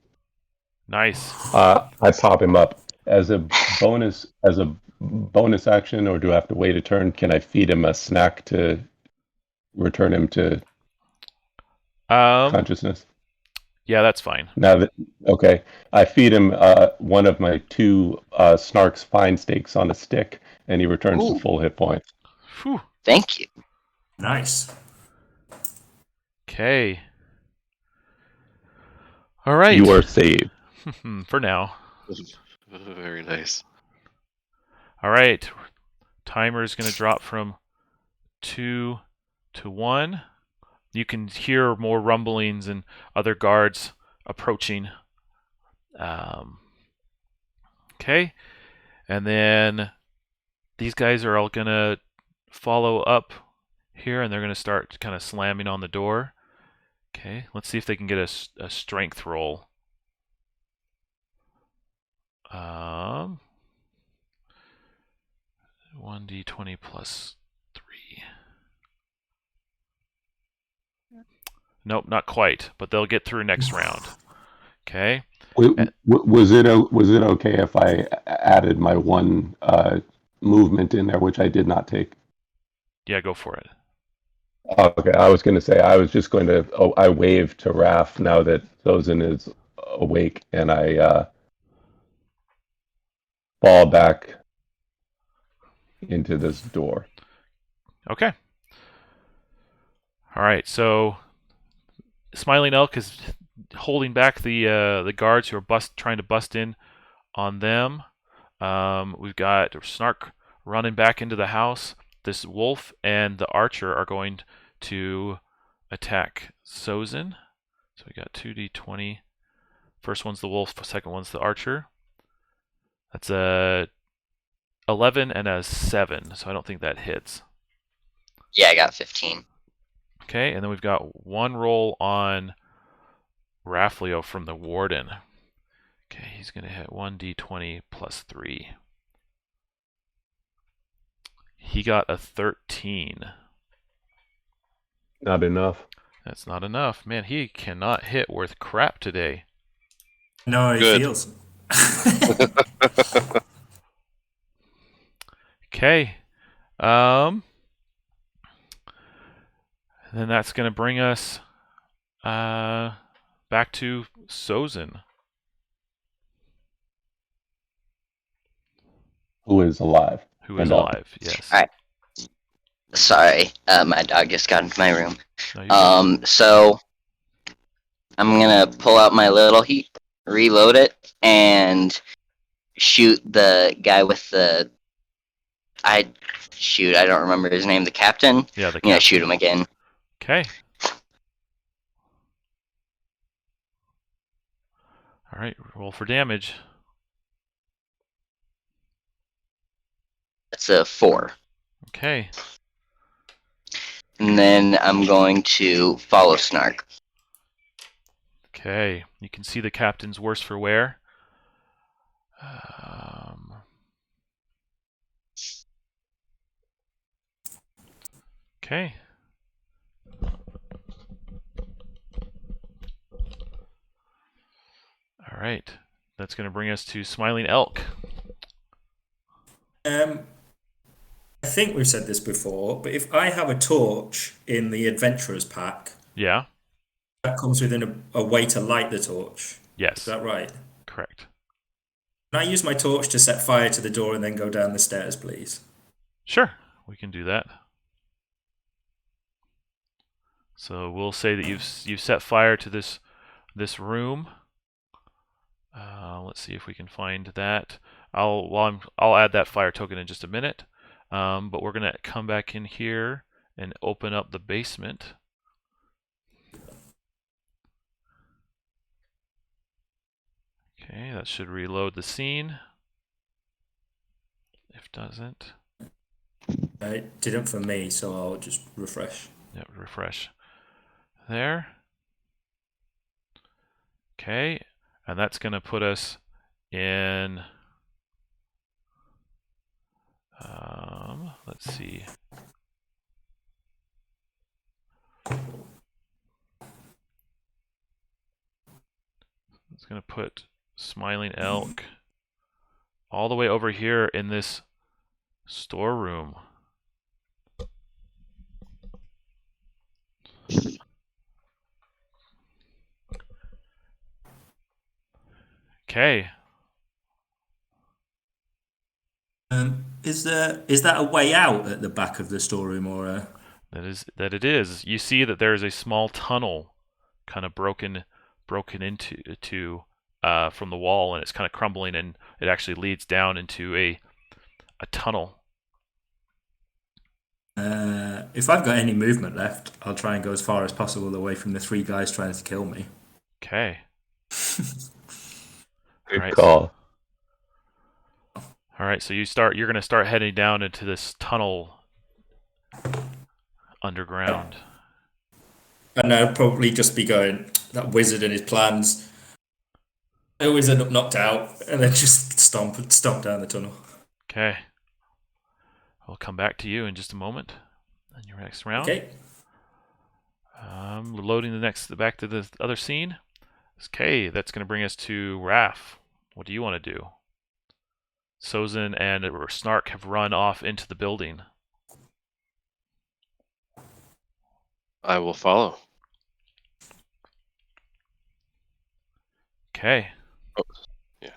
Nice. I pop him up as a bonus action, or do I have to wait a turn? Can I feed him a snack to return him to consciousness? Yeah, that's fine. Okay, I feed him one of my 2 Snark's fine steaks on a stick, and he returns to full hit points. Whew. Thank you. Nice. Okay. All right. You are saved. For now. Very nice. All right. Timer is going to drop from 2 to 1. You can hear more rumblings and other guards approaching. Okay. And then these guys are all going to follow up here, and they're going to start kind of slamming on the door. Okay. Let's see if they can get a strength roll. 1d20 plus 3. Nope, not quite, but they'll get through next round. Okay. Was it okay if I added my 1 movement in there, which I did not take? Yeah, go for it. Okay, I was going to say, I was just going to, I waved to Raph now that Sozin is awake, and I fall back into this door. Okay. All right, so Smiling Elk is holding back the guards who are trying to bust in on them. We've got Snark running back into the house. This wolf and the archer are going to attack Sozin. So we got 2d20. First one's the wolf, second one's the archer. That's a 11 and a 7, so I don't think that hits. Yeah, I got 15. Okay, and then we've got 1 roll on Raflio from the Warden. Okay, he's going to hit 1d20 plus 3. He got a 13. Not enough. That's not enough. Man, he cannot hit worth crap today. No, it Good. feels. Okay. Then that's going to bring us back to Sozin. Who is alive. Who is And up. alive, yes. All right. Sorry, my dog just got into my room. No, you're good. So I'm gonna pull out my little heat, reload it, and shoot the guy with the. I don't remember his name. The captain. Yeah, the Yeah, captain. shoot him again. Okay. All right, roll for damage. That's a 4. Okay. And then I'm going to follow Snark. Okay. You can see the captain's worse for wear. Okay. All right. That's going to bring us to Smiling Elk. I think we've said this before, but if I have a torch in the Adventurers pack, Yeah. that comes within a way to light the torch. Is Yes. that right? Correct. Can I use my torch to set fire to the door and then go down the stairs, please? Sure, we can do that. So we'll say that you've set fire to this room. Let's see if we can find that. I'll add that fire token in just a minute. But we're gonna come back in here and open up the basement. Okay, that should reload the scene. If it doesn't, It didn't for me, so I'll just refresh. yeah, refresh. There. Okay, and that's gonna put us in. Let's see. It's gonna put Smiling Elk all the way over here in this storeroom. Okay. Is that a way out at the back of the storeroom, or a... That it is. You see that there is a small tunnel, kind of broken into from the wall, and it's kind of crumbling, and it actually leads down into a tunnel. If I've got any movement left, I'll try and go as far as possible away from the 3 guys trying to kill me. Okay. Good Alright, call. All right, so you're going to start heading down into this tunnel underground. And I'll probably just be going, that wizard and his plans. I always end up knocked out, and then just stomp down the tunnel. Okay. I'll come back to you in just a moment in your next round. Okay. Loading back to the other scene. Okay, that's going to bring us to Raph. What do you want to do? Sozin and Snark have run off into the building. I will follow. Okay. Oh, yeah.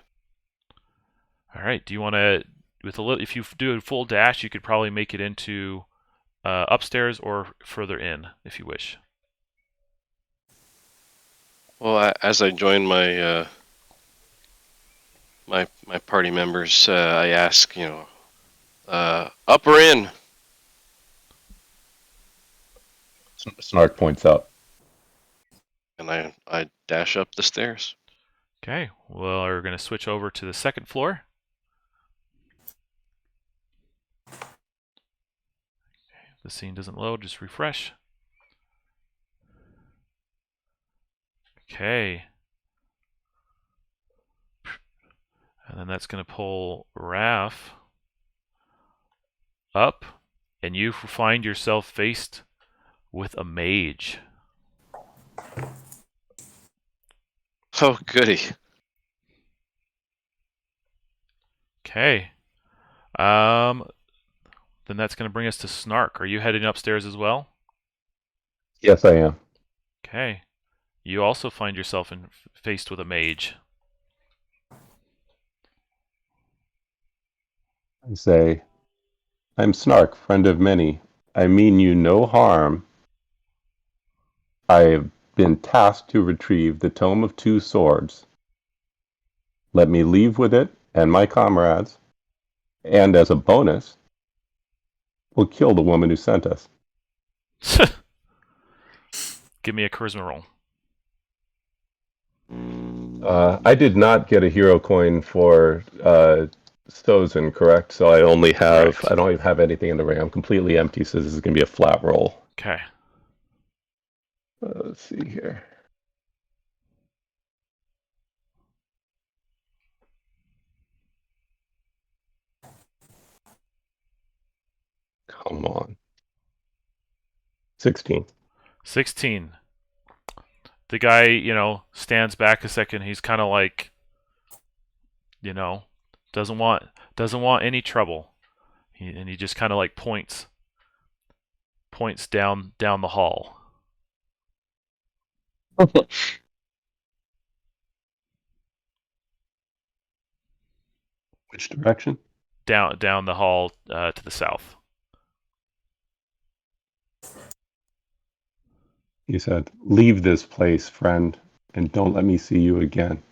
All right. Do you want to, if you do a full dash, you could probably make it into upstairs or further in, if you wish. Well, as I join my my party members, I ask, up or in? Snark points up. And I dash up the stairs. Okay. Well, we're going to switch over to the second floor. Okay. If the scene doesn't load, just refresh. Okay. And then that's going to pull Raph up, and you find yourself faced with a mage. Oh, goody. Okay. Then that's going to bring us to Snark. Are you heading upstairs as well? Yes, I am. Okay. You also find yourself faced with a mage. I say, I'm Snark, friend of many. I mean you no harm. I have been tasked to retrieve the Tome of Two Swords. Let me leave with it and my comrades, and as a bonus, we'll kill the woman who sent us. Give me a charisma roll. I did not get a hero coin for Sozin, correct? So I don't even have anything in the ring. I'm completely empty, so this is going to be a flat roll. Okay. Let's see here. Come on. 16. 16. The guy, stands back a second. He's kind of like, doesn't want any trouble. And he just kind of like points down the hall. Which direction? Down the hall to the south. He said, "Leave this place, friend, and don't let me see you again."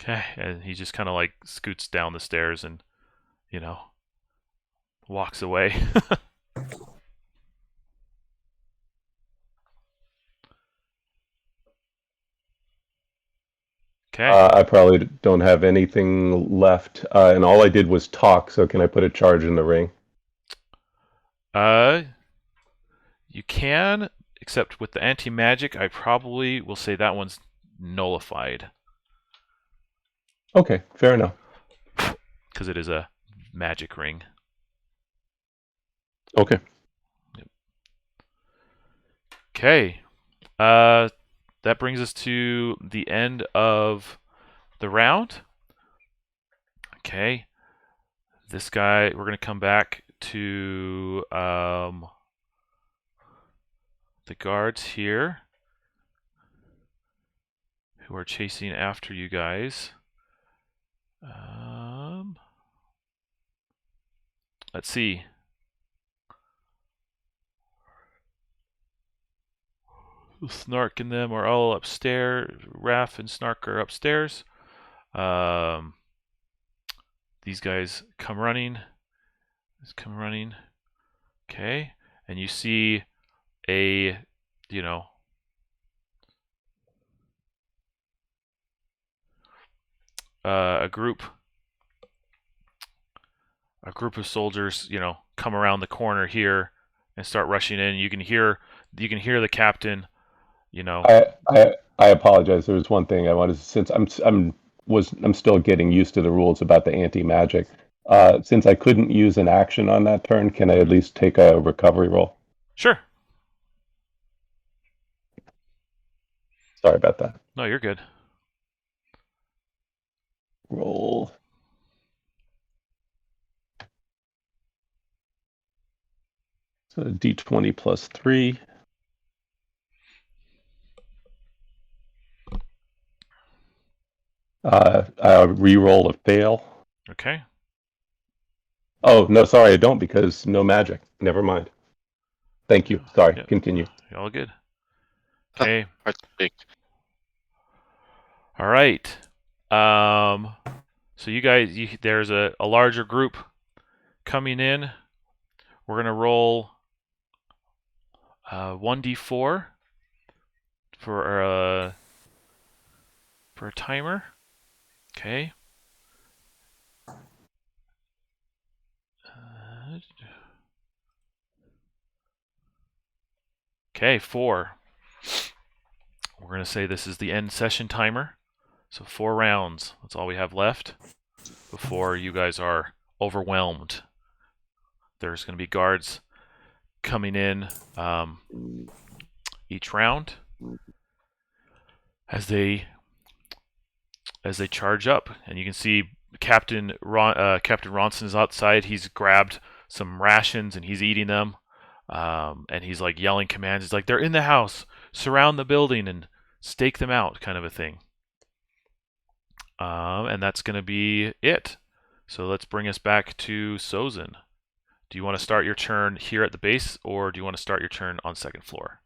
Okay, and he just kind of like scoots down the stairs and, walks away. Okay. I probably don't have anything left, and all I did was talk. So can I put a charge in the ring? You can, except with the anti-magic, I probably will say that one's nullified Okay, fair enough. because it is a magic ring. Okay. Okay. That brings us to the end of the round. Okay. This guy, we're going to come back to the guards here who are chasing after you guys. Let's see. Snark and them are all upstairs. Raph and Snark are upstairs. These guys come running. Okay, and you see a, a group of soldiers, come around the corner here and start rushing in. You can hear the captain. I apologize. There was one thing I wanted, since I'm still getting used to the rules about the anti-magic. Since I couldn't use an action on that turn, can I at least take a recovery roll? Sure. Sorry about that. No, you're good. Roll. So D20 plus 3. Reroll a fail. Okay. Oh, no, sorry, I don't, because no magic. Never mind. Thank you. Sorry, Yep. continue. You're all good. Okay. Hard to take. All right. So you guys, there's a larger group coming in. We're gonna roll 1d4 for a timer. Okay. Okay, 4. We're going to say this is the end session timer. So 4 rounds. That's all we have left before you guys are overwhelmed. There's going to be guards coming in each round as they charge up, and you can see Captain Ronson is outside. He's grabbed some rations and he's eating them. And he's like yelling commands. He's like, "They're in the house. Surround the building and stake them out," kind of a thing. And that's going to be it. So let's bring us back to Sozin. Do you want to start your turn here at the base, or do you want to start your turn on second floor?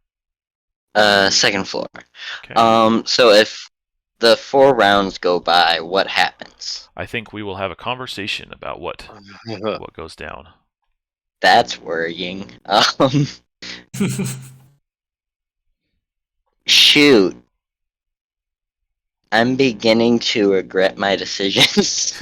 Second floor. Okay. So if the 4 rounds go by, what happens? I think we will have a conversation about what goes down. That's worrying. Shoot. I'm beginning to regret my decisions.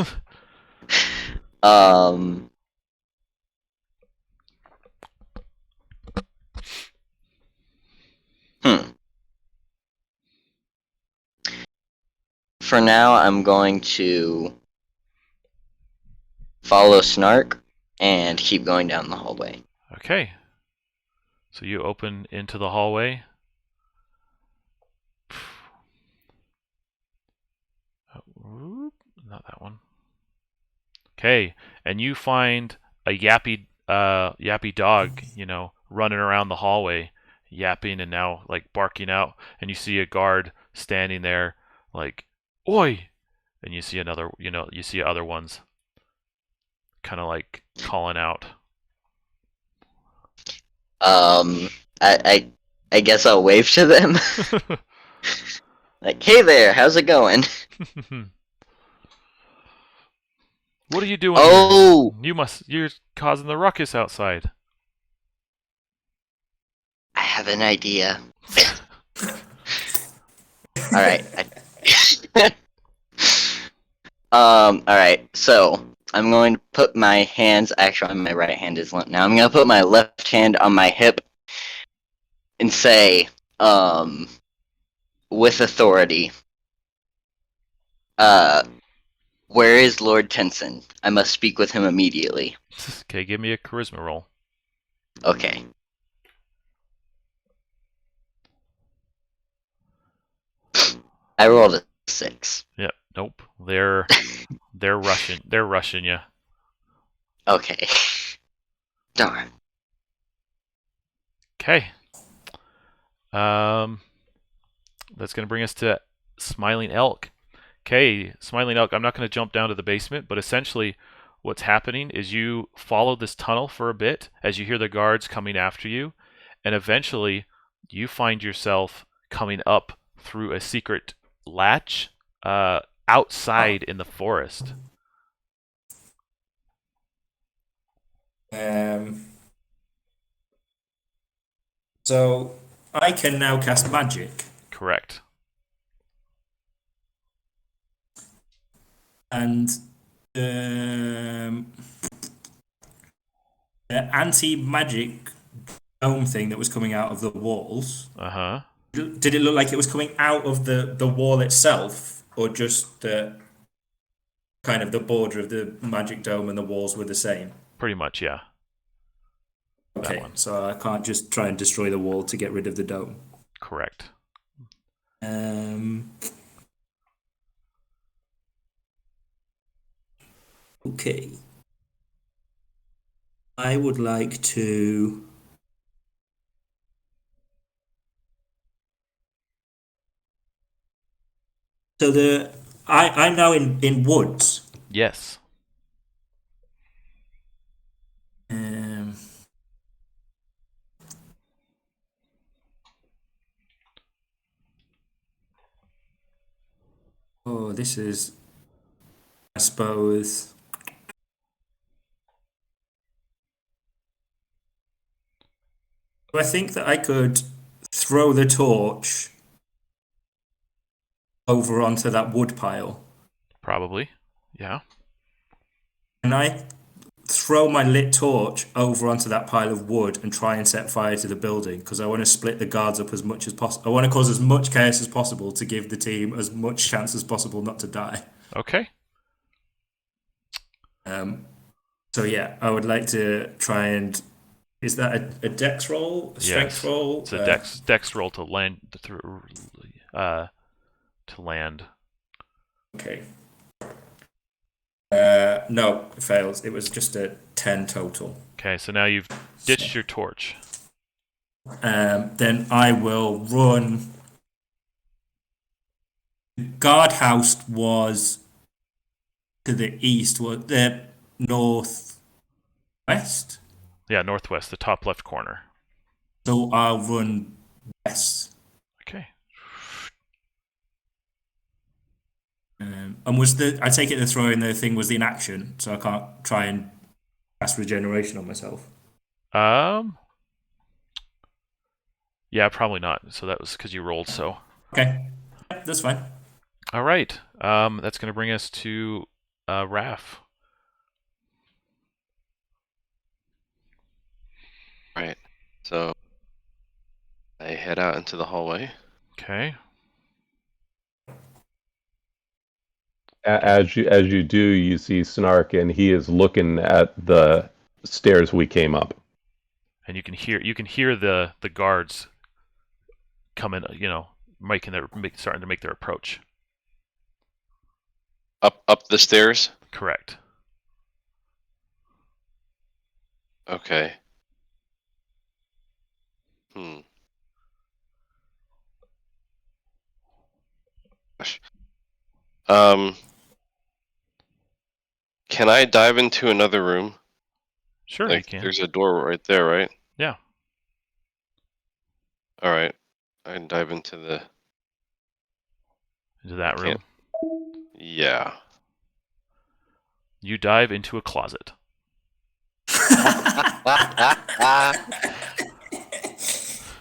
For now, I'm going to follow Snark and keep going down the hallway. Okay. So you open into the hallway. Oh, not that one. Okay, and you find a yappy dog, running around the hallway, yapping and now like barking out, and you see a guard standing there, like, "Oi!" And you see another, you see other ones, kind of like calling out. I, I, I guess I'll wave to them. Like, hey there, how's it going? What are you doing Oh! here? You're causing the ruckus outside. I have an idea. Alright. Alright, so I'm going to put my hands, actually my right hand is limp now. I'm going to put my left hand on my hip and say, with authority, where is Lord Tenson? I must speak with him immediately. Okay, give me a charisma roll. Okay. I rolled a 6. Yep. Nope. They're rushing. They're rushing you. Okay. Darn. Okay. That's gonna bring us to Smiling Elk. Okay, Smiling Elk. I'm not gonna jump down to the basement, but essentially, what's happening is you follow this tunnel for a bit as you hear the guards coming after you, and eventually, you find yourself coming up through a secret latch outside in the forest. So I can now cast magic, Correct. and the anti-magic dome thing that was coming out of the walls. Uh-huh. Did it look like it was coming out of the wall itself, or just the kind of the border of the magic dome and the walls were the same? Pretty much, yeah. Okay, one. so I can't just try and destroy the wall to get rid of the dome. Correct. Okay. I would like to. So I'm now in woods. Yes. Oh, this is, I suppose. I think that I could throw the torch over onto that wood pile. Probably. Yeah. And I throw my lit torch over onto that pile of wood and try and set fire to the building, because I want to split the guards up as much as possible. I want to cause as much chaos as possible to give the team as much chance as possible not to die. Okay. So yeah, I would like to try and. Is that a dex roll? A strength roll? It's a dex roll to land through to land. Okay. No, it fails. It was just a 10 total. Okay, so now you've ditched your torch. Then I will run. The guardhouse was to the east, was the northwest. Yeah, northwest, the top left corner. So I'll run west. Okay. And was I take it the throwing the thing was the inaction, so I can't try and cast regeneration on myself. Yeah, probably not. So that was because you rolled so. Okay, that's fine. All right. That's going to bring us to Raph. Right. So I head out into the hallway. Okay. As you do, you see Snark, and he is looking at the stairs we came up. And you can hear the guards coming, starting to make their approach. Up the stairs. Correct. Okay. Gosh. Can I dive into another room? Sure, you Like, can. there's a door right there, right? Yeah. All right. I can dive into the. Into that room. Yeah. You dive into a closet.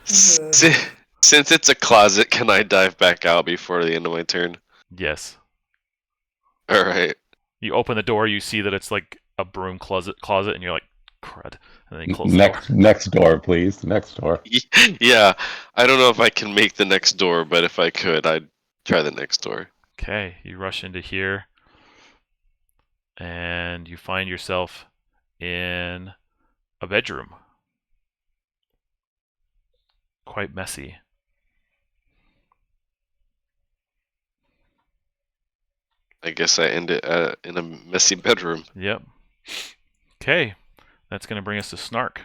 Since it's a closet, can I dive back out before the end of my turn? Yes. All right. You open the door, you see that it's like a broom closet, and you're like, crud. And then you close the door. Next door, please. Next door. Yeah. I don't know if I can make the next door, but if I could, I'd try the next door. Okay, you rush into here, and you find yourself in a bedroom. Quite messy. I guess I end it in a messy bedroom. Yep. Okay, that's going to bring us to Snark.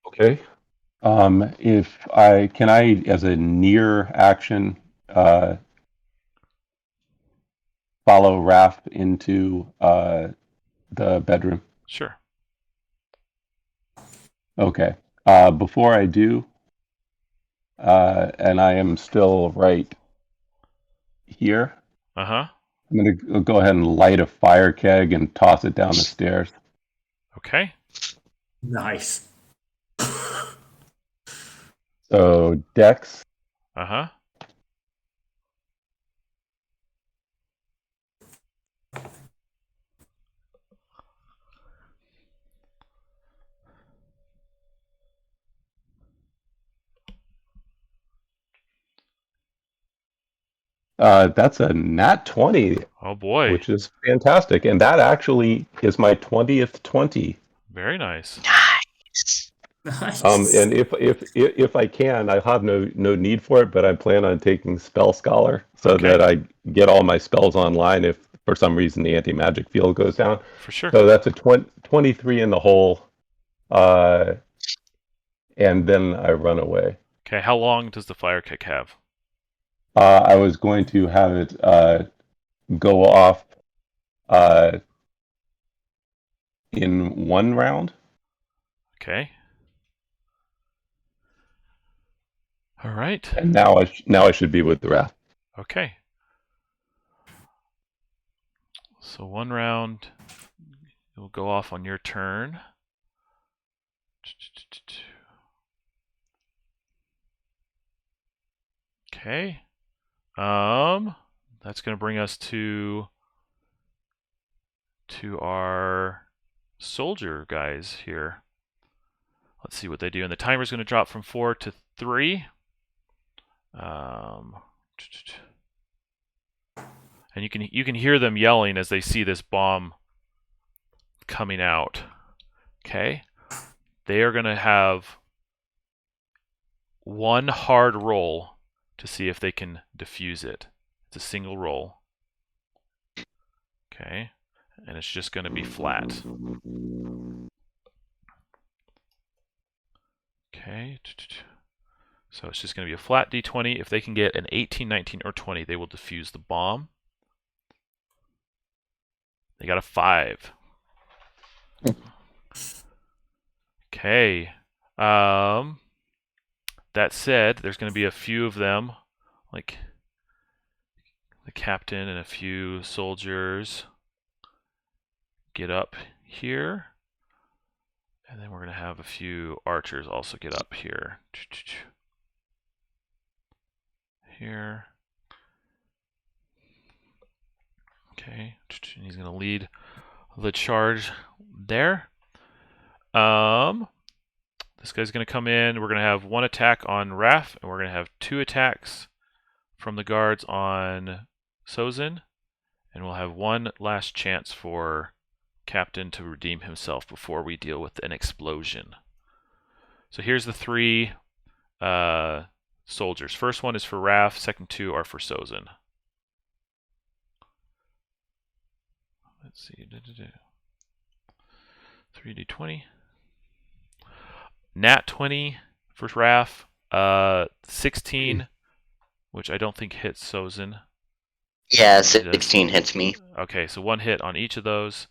Okay. If I can, I as a near action, follow Raph into the bedroom. Sure. Okay. Before I do, and I am still right here. Uh-huh. I'm going to go ahead and light a fire keg and toss it down the stairs. Okay. Nice. So Dex, Uh-huh. that's a nat 20, Oh boy. which is fantastic. And that actually is my 20th 20. Very nice. Nice. Nice. And if I can, I have no need for it, but I plan on taking Spell Scholar so Okay. that I get all my spells online if for some reason the anti-magic field goes down. For sure. So that's a 23 in the hole, and then I run away. Okay, how long does the fire kick have? I was going to have it go off in one round. Okay. All right. And now I should be with the Wrath. Okay. So 1 round, it will go off on your turn. Okay. That's going to bring us to our soldier guys here. Let's see what they do. And the timer's going to drop from 4 to 3. And you can hear them yelling as they see this bomb coming out. Okay? They are going to have one hard roll to see if they can defuse it. It's a single roll. Okay? And it's just going to be flat. Okay. So it's just going to be a flat d20. If they can get an 18, 19, or 20, they will defuse the bomb. They got a 5. Okay. That said, there's going to be a few of them, like the captain and a few soldiers, get up here. And then we're going to have a few archers also get up here. Here. Okay. And he's going to lead the charge there. This guy's going to come in. We're going to have 1 attack on Raph, and we're going to have 2 attacks from the guards on Sozin. And we'll have 1 last chance for Captain to redeem himself before we deal with an explosion. So here's the 3 soldiers. First one is for Raph, second 2 are for Sozin. Let's see. 3d20. Nat 20 for Raph. 16, which I don't think hits Sozin. Yeah, It does. 16 hits me. Okay, so 1 hit on each of those.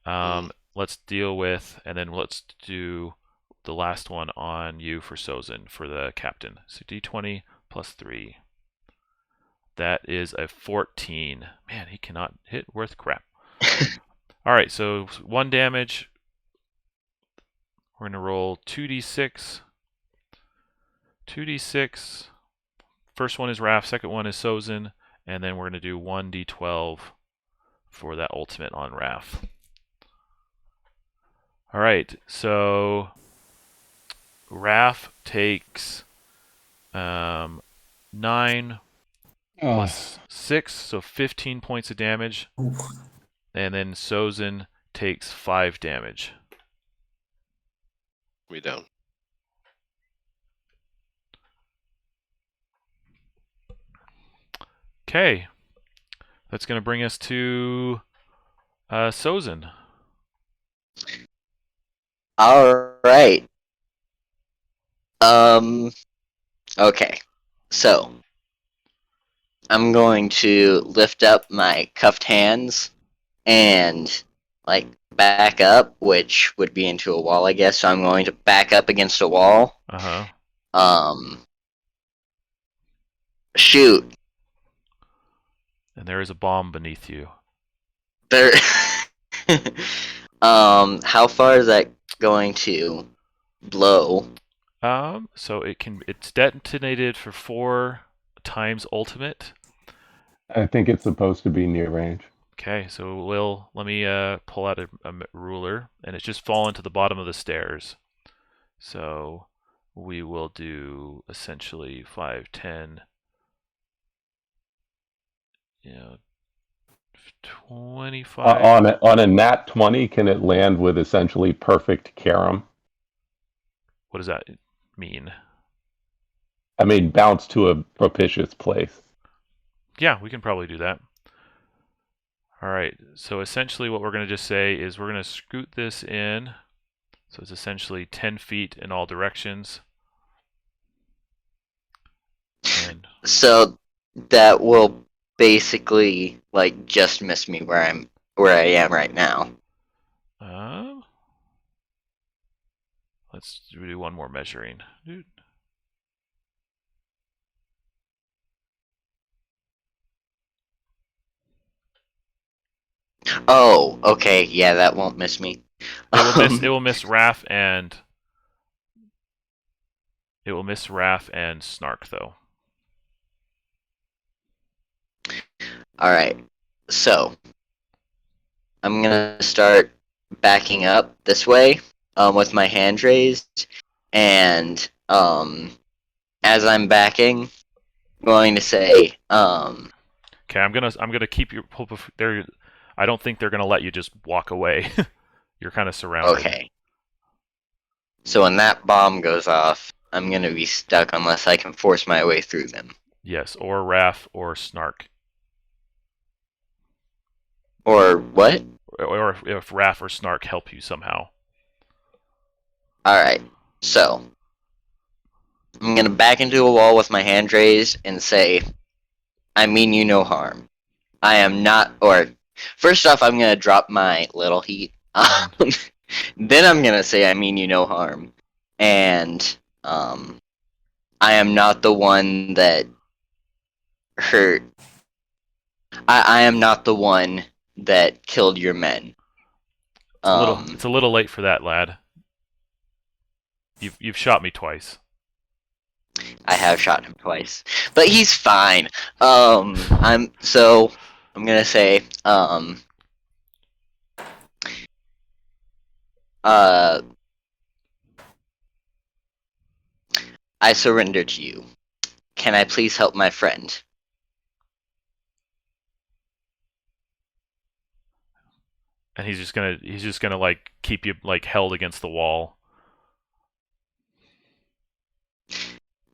Let's deal with, and then let's do the last one on you for Sozin, for the captain. So d20 plus 3. That is a 14. Man, he cannot hit worth crap. Alright, so 1 damage. We're going to roll 2d6. 2d6. First one is Raph, second one is Sozin, and then we're going to do 1d12 for that ultimate on Raph. Alright, so Raph takes 9 plus 6, so 15 points of damage. Ooh. And then Sozin takes 5 damage. We down. Okay. That's going to bring us to Sozin. Alright. Okay. So, I'm going to lift up my cuffed hands and, like, back up, which would be into a wall, I guess. So I'm going to back up against a wall. Shoot. And there is a bomb beneath you. There. How far is that going to blow? So it's detonated for 4 times ultimate. I think it's supposed to be near range. Okay, so let me pull out a ruler, and it's just fallen to the bottom of the stairs. So we will do essentially 5, 10, 25. On a nat 20, can it land with essentially perfect carom? What does that mean? I mean, bounce to a propitious place. Yeah, we can probably do that. Alright, so essentially what we're going to just say is we're going to scoot this in. So it's essentially 10 feet in all directions. And So that will basically, like, just miss me where I am right now. Let's do one more measuring. Oh, okay, yeah, that won't miss me. It will miss Raph and Snark though. Alright, so I'm gonna start backing up this way with my hand raised, and as I'm backing, I'm going to say Okay, I'm gonna keep you there. I don't think they're gonna let you just walk away. You're kind of surrounded. okay. So when that bomb goes off, I'm gonna be stuck unless I can force my way through them. Yes, or Raph or Snark. Or what? Or if Raph or Snark help you somehow. Alright, so I'm gonna back into a wall with my hand raised and say, I mean you no harm. I am not, or first off, I'm gonna drop my little heat. Then I'm gonna say, I mean you no harm. And, I am not the one that hurt. I am not the one that killed your men. It's a little late for that, lad. You've shot me twice. I have shot him twice, but he's fine. I'm gonna say, I surrender to you. Can I please help my friend? And he's just gonna like keep you like held against the wall.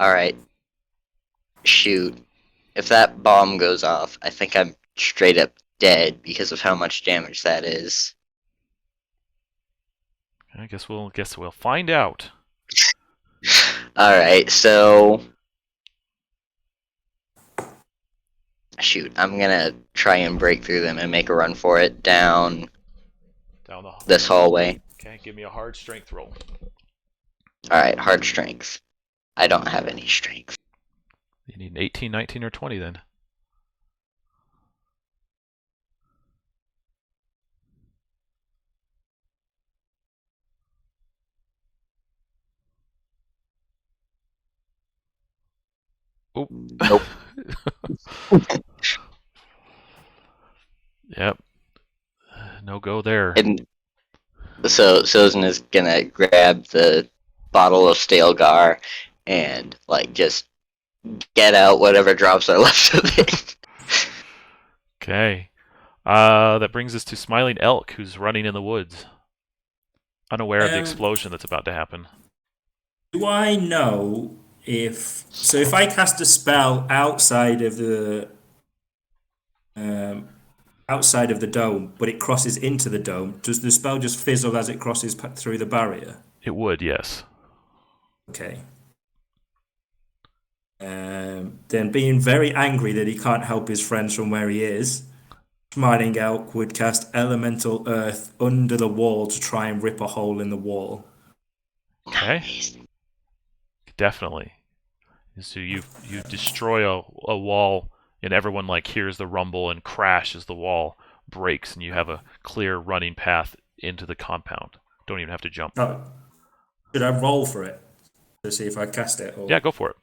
Alright. Shoot. If that bomb goes off, I think I'm straight up dead because of how much damage that is. I guess we'll find out. Alright, so shoot, I'm gonna try and break through them and make a run for it down Down the this hallway. Okay, give me a hard strength roll. Alright, hard strength. I don't have any strength. You need an 18, 19, or 20 then. Oh. Nope. Yep. No go there. And so Sozin is gonna grab the bottle of stale gar and like just get out whatever drops are left of it. Okay. That brings us to Smiling Elk, who's running in the woods, unaware of the explosion that's about to happen. Do I know if I cast a spell outside of the dome, but it crosses into the dome, does the spell just fizzle as it crosses through the barrier? It would, yes. Okay. Then, being very angry that he can't help his friends from where he is, Smiling Elk would cast Elemental Earth under the wall to try and rip a hole in the wall. Okay. Nice. Definitely. So you destroy a wall, and everyone like hears the rumble and crash as the wall breaks, and you have a clear running path into the compound. Don't even have to jump. Oh, should I roll for it to see if I cast it? Or... Yeah, go for it.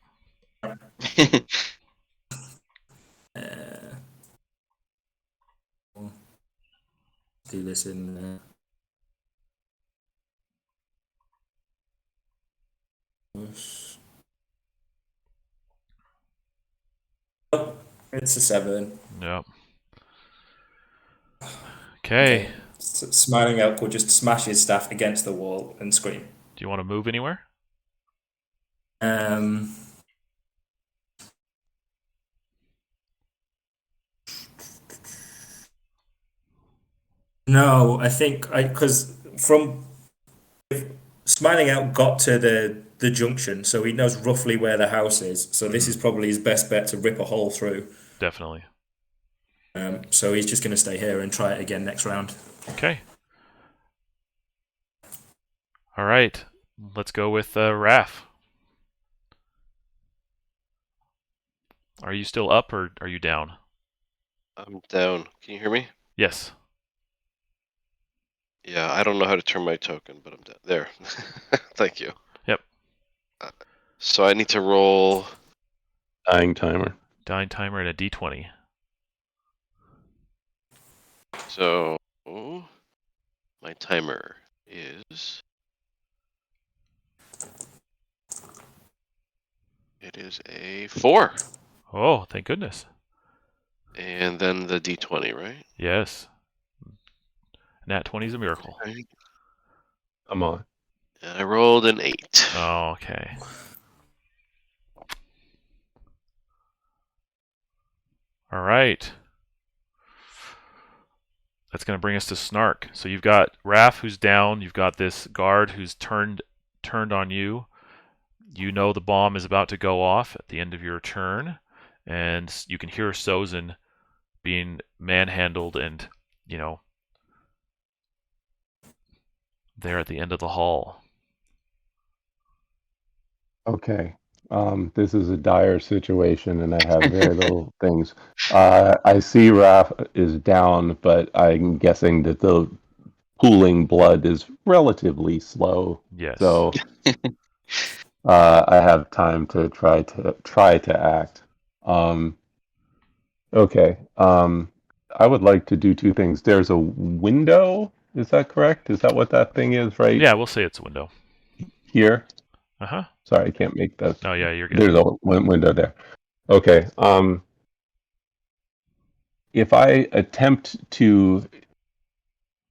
Do this in. Oh, it's a 7. Yep. Okay. Smiling Elk will just smash his staff against the wall and scream. Do you want to move anywhere? No, I think because from Smiling Out got to the junction, so he knows roughly where the house is. So this is probably his best bet to rip a hole through. Definitely. So he's just going to stay here and try it again next round. Okay. All right. Let's go with Raph. Are you still up or are you down? I'm down. Can you hear me? Yes. Yeah, I don't know how to turn my token, but I'm down. There. Thank you. Yep. So I need to roll... Dying timer. Dying timer and a d20. So my timer is... It is a 4. Oh, thank goodness. And then the d20, right? Yes. Nat 20 is a miracle. Right. Come on. And I rolled an 8. Oh, okay. All right. That's going to bring us to Snark. So you've got Raph who's down. You've got this guard who's turned on you. You know the bomb is about to go off at the end of your turn, and you can hear Sozin being manhandled and, there at the end of the hall. Okay. This is a dire situation, and I have very little things. I see Raph is down, but I'm guessing that the pooling blood is relatively slow. Yes. So I have time to try to act. Okay. I would like to do 2 things. There's a window. Is that correct? Is that what that thing is, right? Yeah, we'll say it's a window. Here? Uh-huh. Sorry, I can't make that. Oh, yeah, you're good. There's a window there. Okay. If I attempt to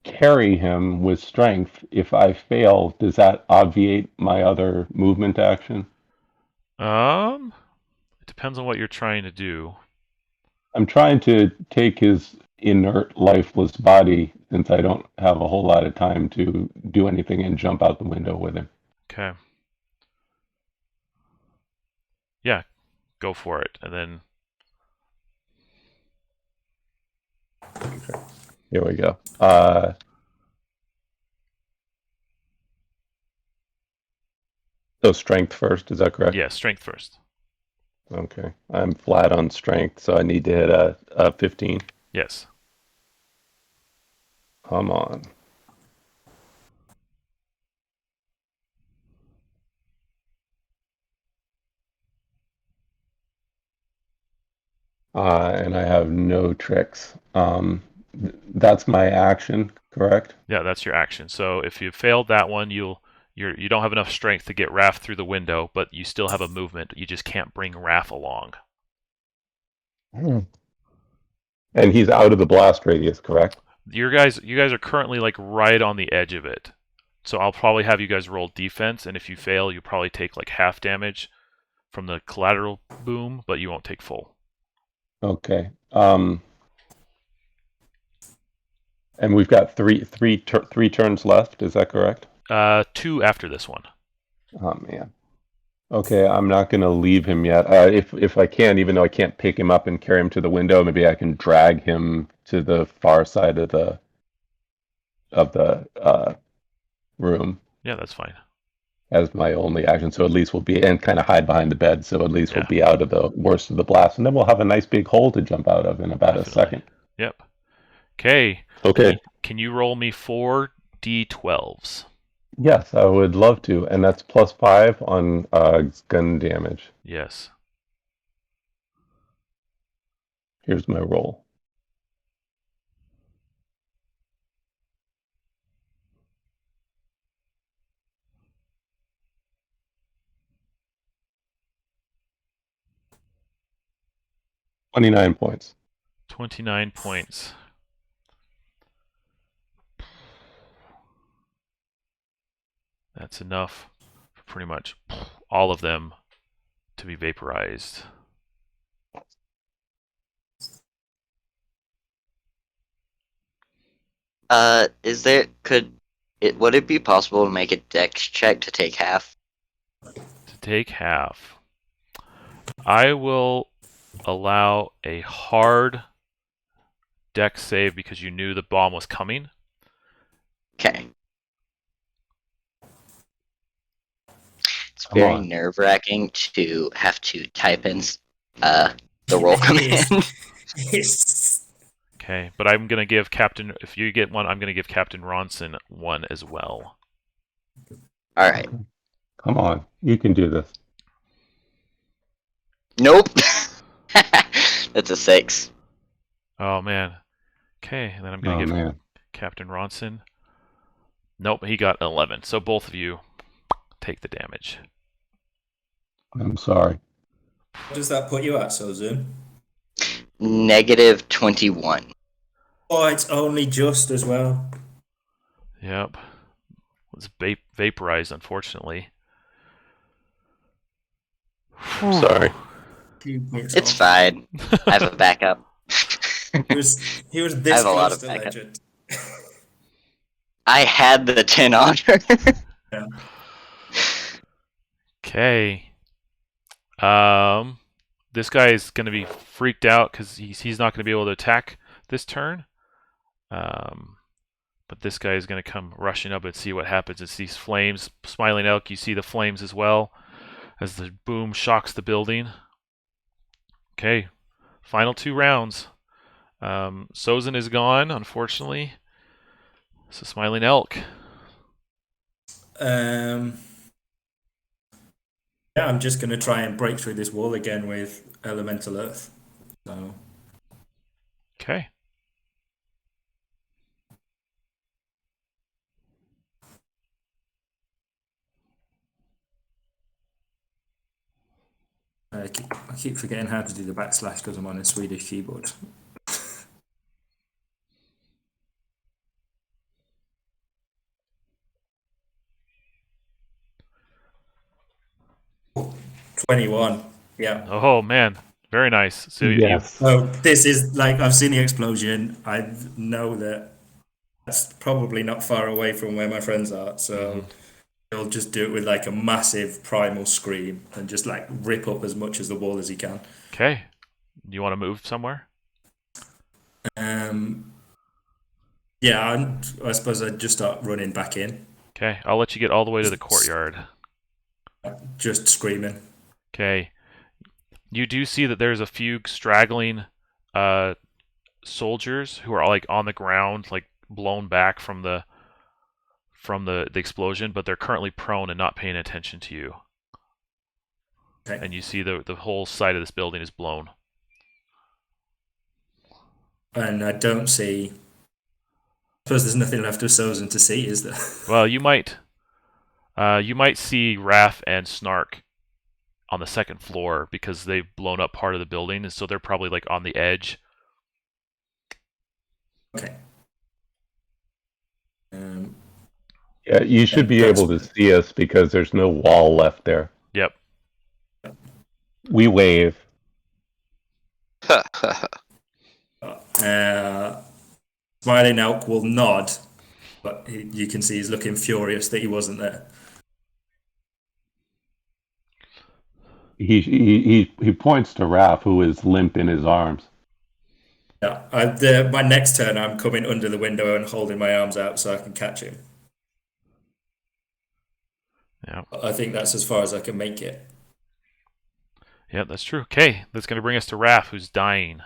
carry him with strength, if I fail, does that obviate my other movement action? It depends on what you're trying to do. I'm trying to take his inert, lifeless body since I don't have a whole lot of time to do anything and jump out the window with him. Okay. Yeah, go for it. And then Here we go. So strength first, is that correct? yeah, strength first. Okay. I'm flat on strength, so I need to hit a 15. Yes. Come on. And I have no tricks. That's my action, correct? Yeah, that's your action. So if you failed that one, you don't have enough strength to get Raph through the window, but you still have a movement. You just can't bring Raph along. And he's out of the blast radius, correct? You guys are currently like right on the edge of it. So I'll probably have you guys roll defense, and if you fail, you probably take like half damage from the collateral boom, but you won't take full. Okay. And we've got three turns left. Is that correct? 2 after this one. Oh man. Okay, I'm not going to leave him yet. If I can, even though I can't pick him up and carry him to the window, maybe I can drag him to the far side of the room Yeah, that's fine. as my only action. So at least we'll be and kind of hide behind the bed. So at least we'll be out of the worst of the blast, and then we'll have a nice big hole to jump out of in about a second. Yep. Okay. Okay. Can you roll me 4 d12s? Yes, I would love to, and that's +5 on gun damage. Yes. Here's my roll. $29 points. 29 points. That's enough for pretty much all of them to be vaporized. Would it be possible to make a dex check to take half? To take half, I will allow a hard dex save because you knew the bomb was coming. Okay. It's very nerve-wracking to have to type in the roll command. Okay, but I'm gonna give Captain. If you get one, I'm gonna give Captain Ronson one as well. All right. Come on, you can do this. Nope. That's a 6. Oh man. Okay, and then I'm gonna give Captain Ronson. Nope, he got 11. So both of you take the damage. I'm sorry. What does that put you at, Sozun? -21. Oh, it's only just as well. Yep. It was vaporized, unfortunately. Sorry. It's fine. I have a backup. He was this I have a lot close of to backup. legend. I had the 10 honor. Yeah. Okay. This guy is going to be freaked out because he's not going to be able to attack this turn. But this guy is going to come rushing up and see what happens. It's these flames. Smiling Elk, you see the flames as well as the boom shocks the building. Okay. Final 2 rounds. Sozin is gone, unfortunately. So Smiling Elk. Yeah, I'm just going to try and break through this wall again with Elemental Earth. So. Okay. I keep forgetting how to do the backslash because I'm on a Swedish keyboard. Oh, 21. Yeah. Oh man. Very nice. So Yes. So this is like, I've seen the explosion. I know that that's probably not far away from where my friends are. So he'll just do it with like a massive primal scream and just like rip up as much as the wall as he can. Okay. Do you want to move somewhere? Yeah, I suppose I'd just start running back in, Okay, I'll let you get all the way to the courtyard. just screaming. Okay. You do see that there's a few straggling soldiers who are like on the ground, like blown back from the explosion, but they're currently prone and not paying attention to you. Okay. And you see the whole side of this building is blown. And I don't see. I suppose there's nothing left of Sozin to see, is there? Well, you might see Raph and Snark on the second floor because they've blown up part of the building, and so they're probably like on the edge. Okay. Yeah, you should be able to see us because there's no wall left there. Yep. We wave. Smiling Elk will nod, but you can see he's looking furious that he wasn't there. He points to Raph, who is limp in his arms. Yeah, my next turn, I'm coming under the window and holding my arms out so I can catch him. Yeah. I think that's as far as I can make it. Yeah, that's true. Okay, that's going to bring us to Raph, who's dying.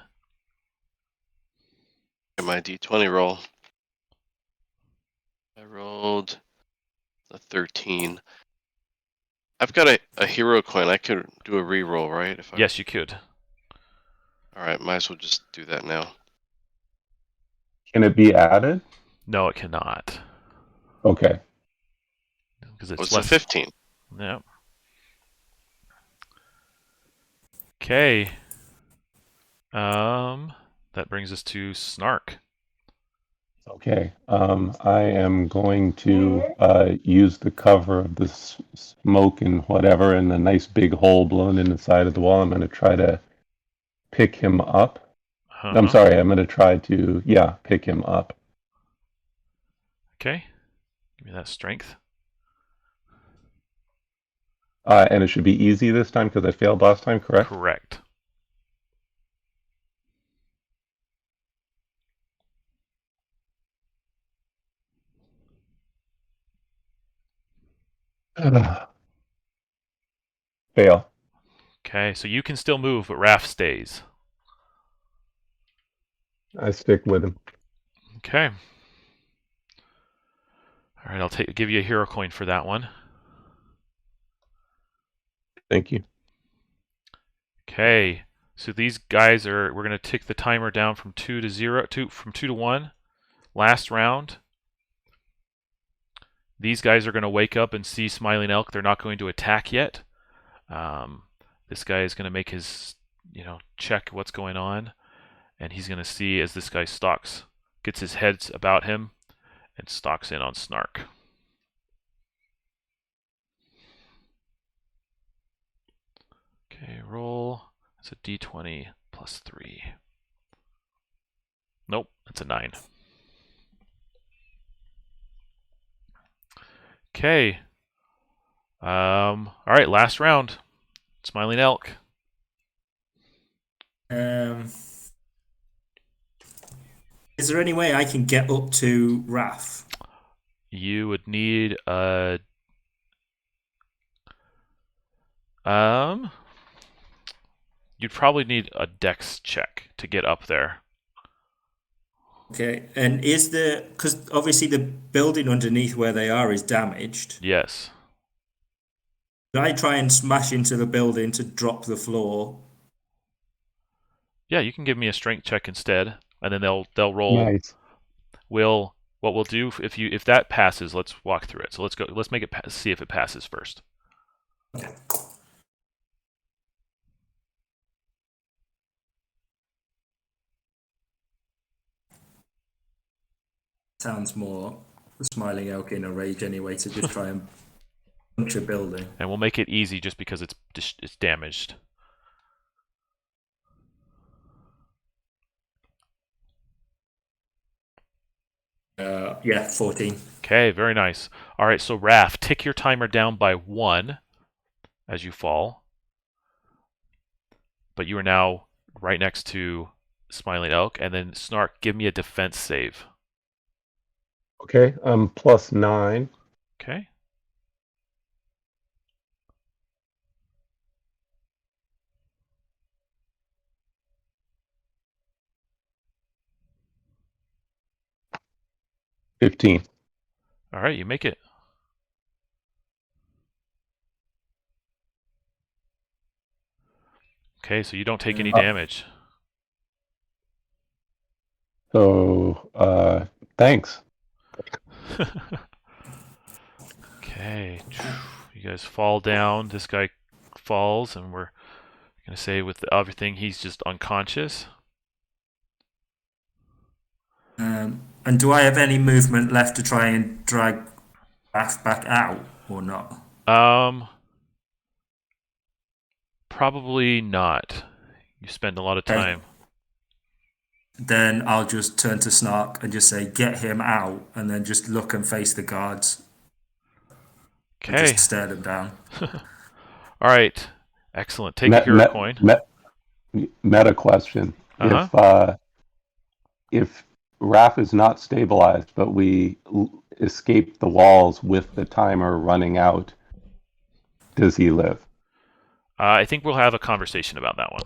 My D20 roll. I rolled a 13. I've got a hero coin. I could do a re-roll, right? Yes, you could. All right, might as well just do that now. Can it be added? No, it cannot. Okay. Because it's It's less. a 15. Yeah. Okay. That brings us to Snark. Okay. I am going to use the cover of the smoke and whatever, and a nice big hole blown in the side of the wall. I'm going to try to pick him up. I'm sorry. I'm going to try to, pick him up. Okay. Give me that strength. And it should be easy this time because I failed last time, correct? Correct. Fail. Okay, so you can still move, but Raph stays. I stick with him. Okay. All right, I'll give you a hero coin for that one. Thank you. Okay, so these guys we're going to tick the timer down from 2 to 0, from 2 to 1. Last round. These guys are going to wake up and see Smiling Elk. They're not going to attack yet. This guy is going to make his, check what's going on. And he's going to see as this guy stalks, gets his head about him, and stalks in on Snark. Okay, roll. It's a d20 plus 3. Nope, that's a 9. Okay. All right, last round. Smiling Elk. Is there any way I can get up to Raph? You would need a you'd probably need a dex check to get up there. Okay, and because obviously the building underneath where they are is damaged. Yes. Did I try and smash into the building to drop the floor? Yeah, you can give me a strength check instead, and then they'll roll. Nice. What we'll do if that passes, let's walk through it. So let's make it see if it passes first. Okay. Sounds more Smiling Elk in a rage anyway to just try and punch a building. And we'll make it easy just because it's damaged. Yeah, 14. Okay, very nice. All right, so Raph, tick your timer down by 1 as you fall. But you are now right next to Smiling Elk. And then Snark, give me a defense save. Okay, I'm +9. Okay. +15. All right, you make it. Okay, so you don't take any damage. So, thanks. Okay, you guys fall down. This guy falls, and we're gonna say with everything, he's just unconscious. And do I have any movement left to try and drag Raph back out or not? Probably not. You spend a lot of Okay. time. Then I'll just turn to Snark and just say, get him out, and then just look and face the guards. And Okay. just stare them down. All right. Excellent. Take a hero coin. Meta question. Uh-huh. If Raph is not stabilized, but we escape the walls with the timer running out, does he live? I think we'll have a conversation about that one.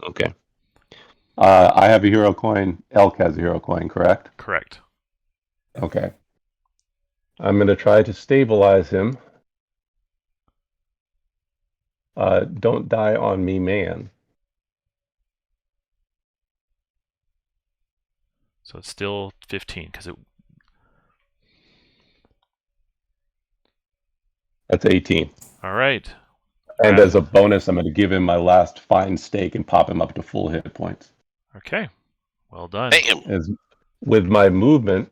Okay. I have a hero coin. Elk has a hero coin, correct? Correct. Okay. I'm going to try to stabilize him. Don't die on me, man. So it's still 15 because it. That's 18. All right. And as a bonus, I'm going to give him my last fine steak and pop him up to full hit points. Okay. Well done. As with my movement,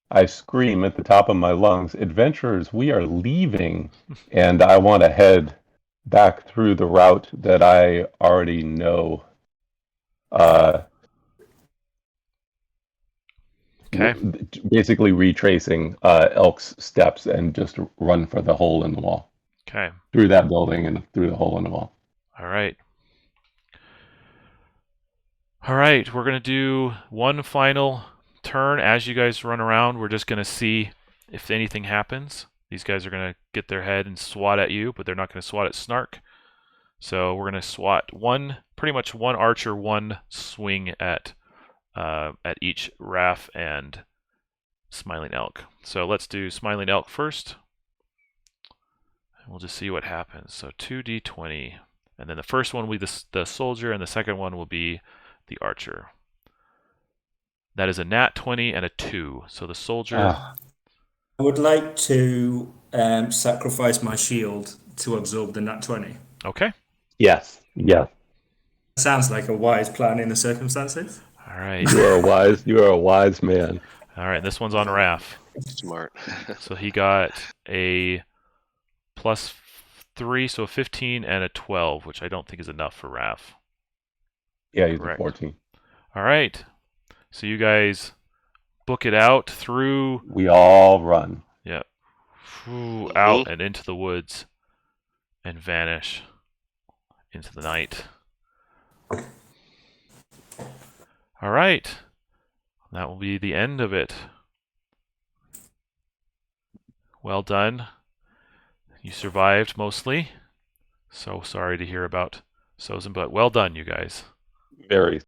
I scream at the top of my lungs, "Adventurers, we are leaving!" And I want to head back through the route that I already know. Okay. Basically retracing Elk's steps and just run for the hole in the wall. Okay. Through that building and through the hole in the wall. All right. All right. We're going to do one final turn. As you guys run around, we're just going to see if anything happens. These guys are going to get their head and swat at you, but they're not going to swat at Snark. So we're going to swat pretty much one archer, one swing at each Raph and Smiling Elk. So let's do Smiling Elk first. We'll just see what happens. So 2d20. And then the first one will be the soldier, and the second one will be the archer. That is a nat 20 and a 2. So the soldier... I would like to sacrifice my shield to absorb the nat 20. Okay. Yes. Yeah. Sounds like a wise plan in the circumstances. All right. You are a wise man. All right, this one's on Raph. Smart. So he got a +3, so a 15 and a 12, which I don't think is enough for Raph. Yeah, he's Correct. a 14. All right. So you guys book it out through... We all run. Yeah. Out and into the woods and vanish into the night. All right. That will be the end of it. Well done. You survived mostly. So sorry to hear about Sozin, but well done, you guys. Very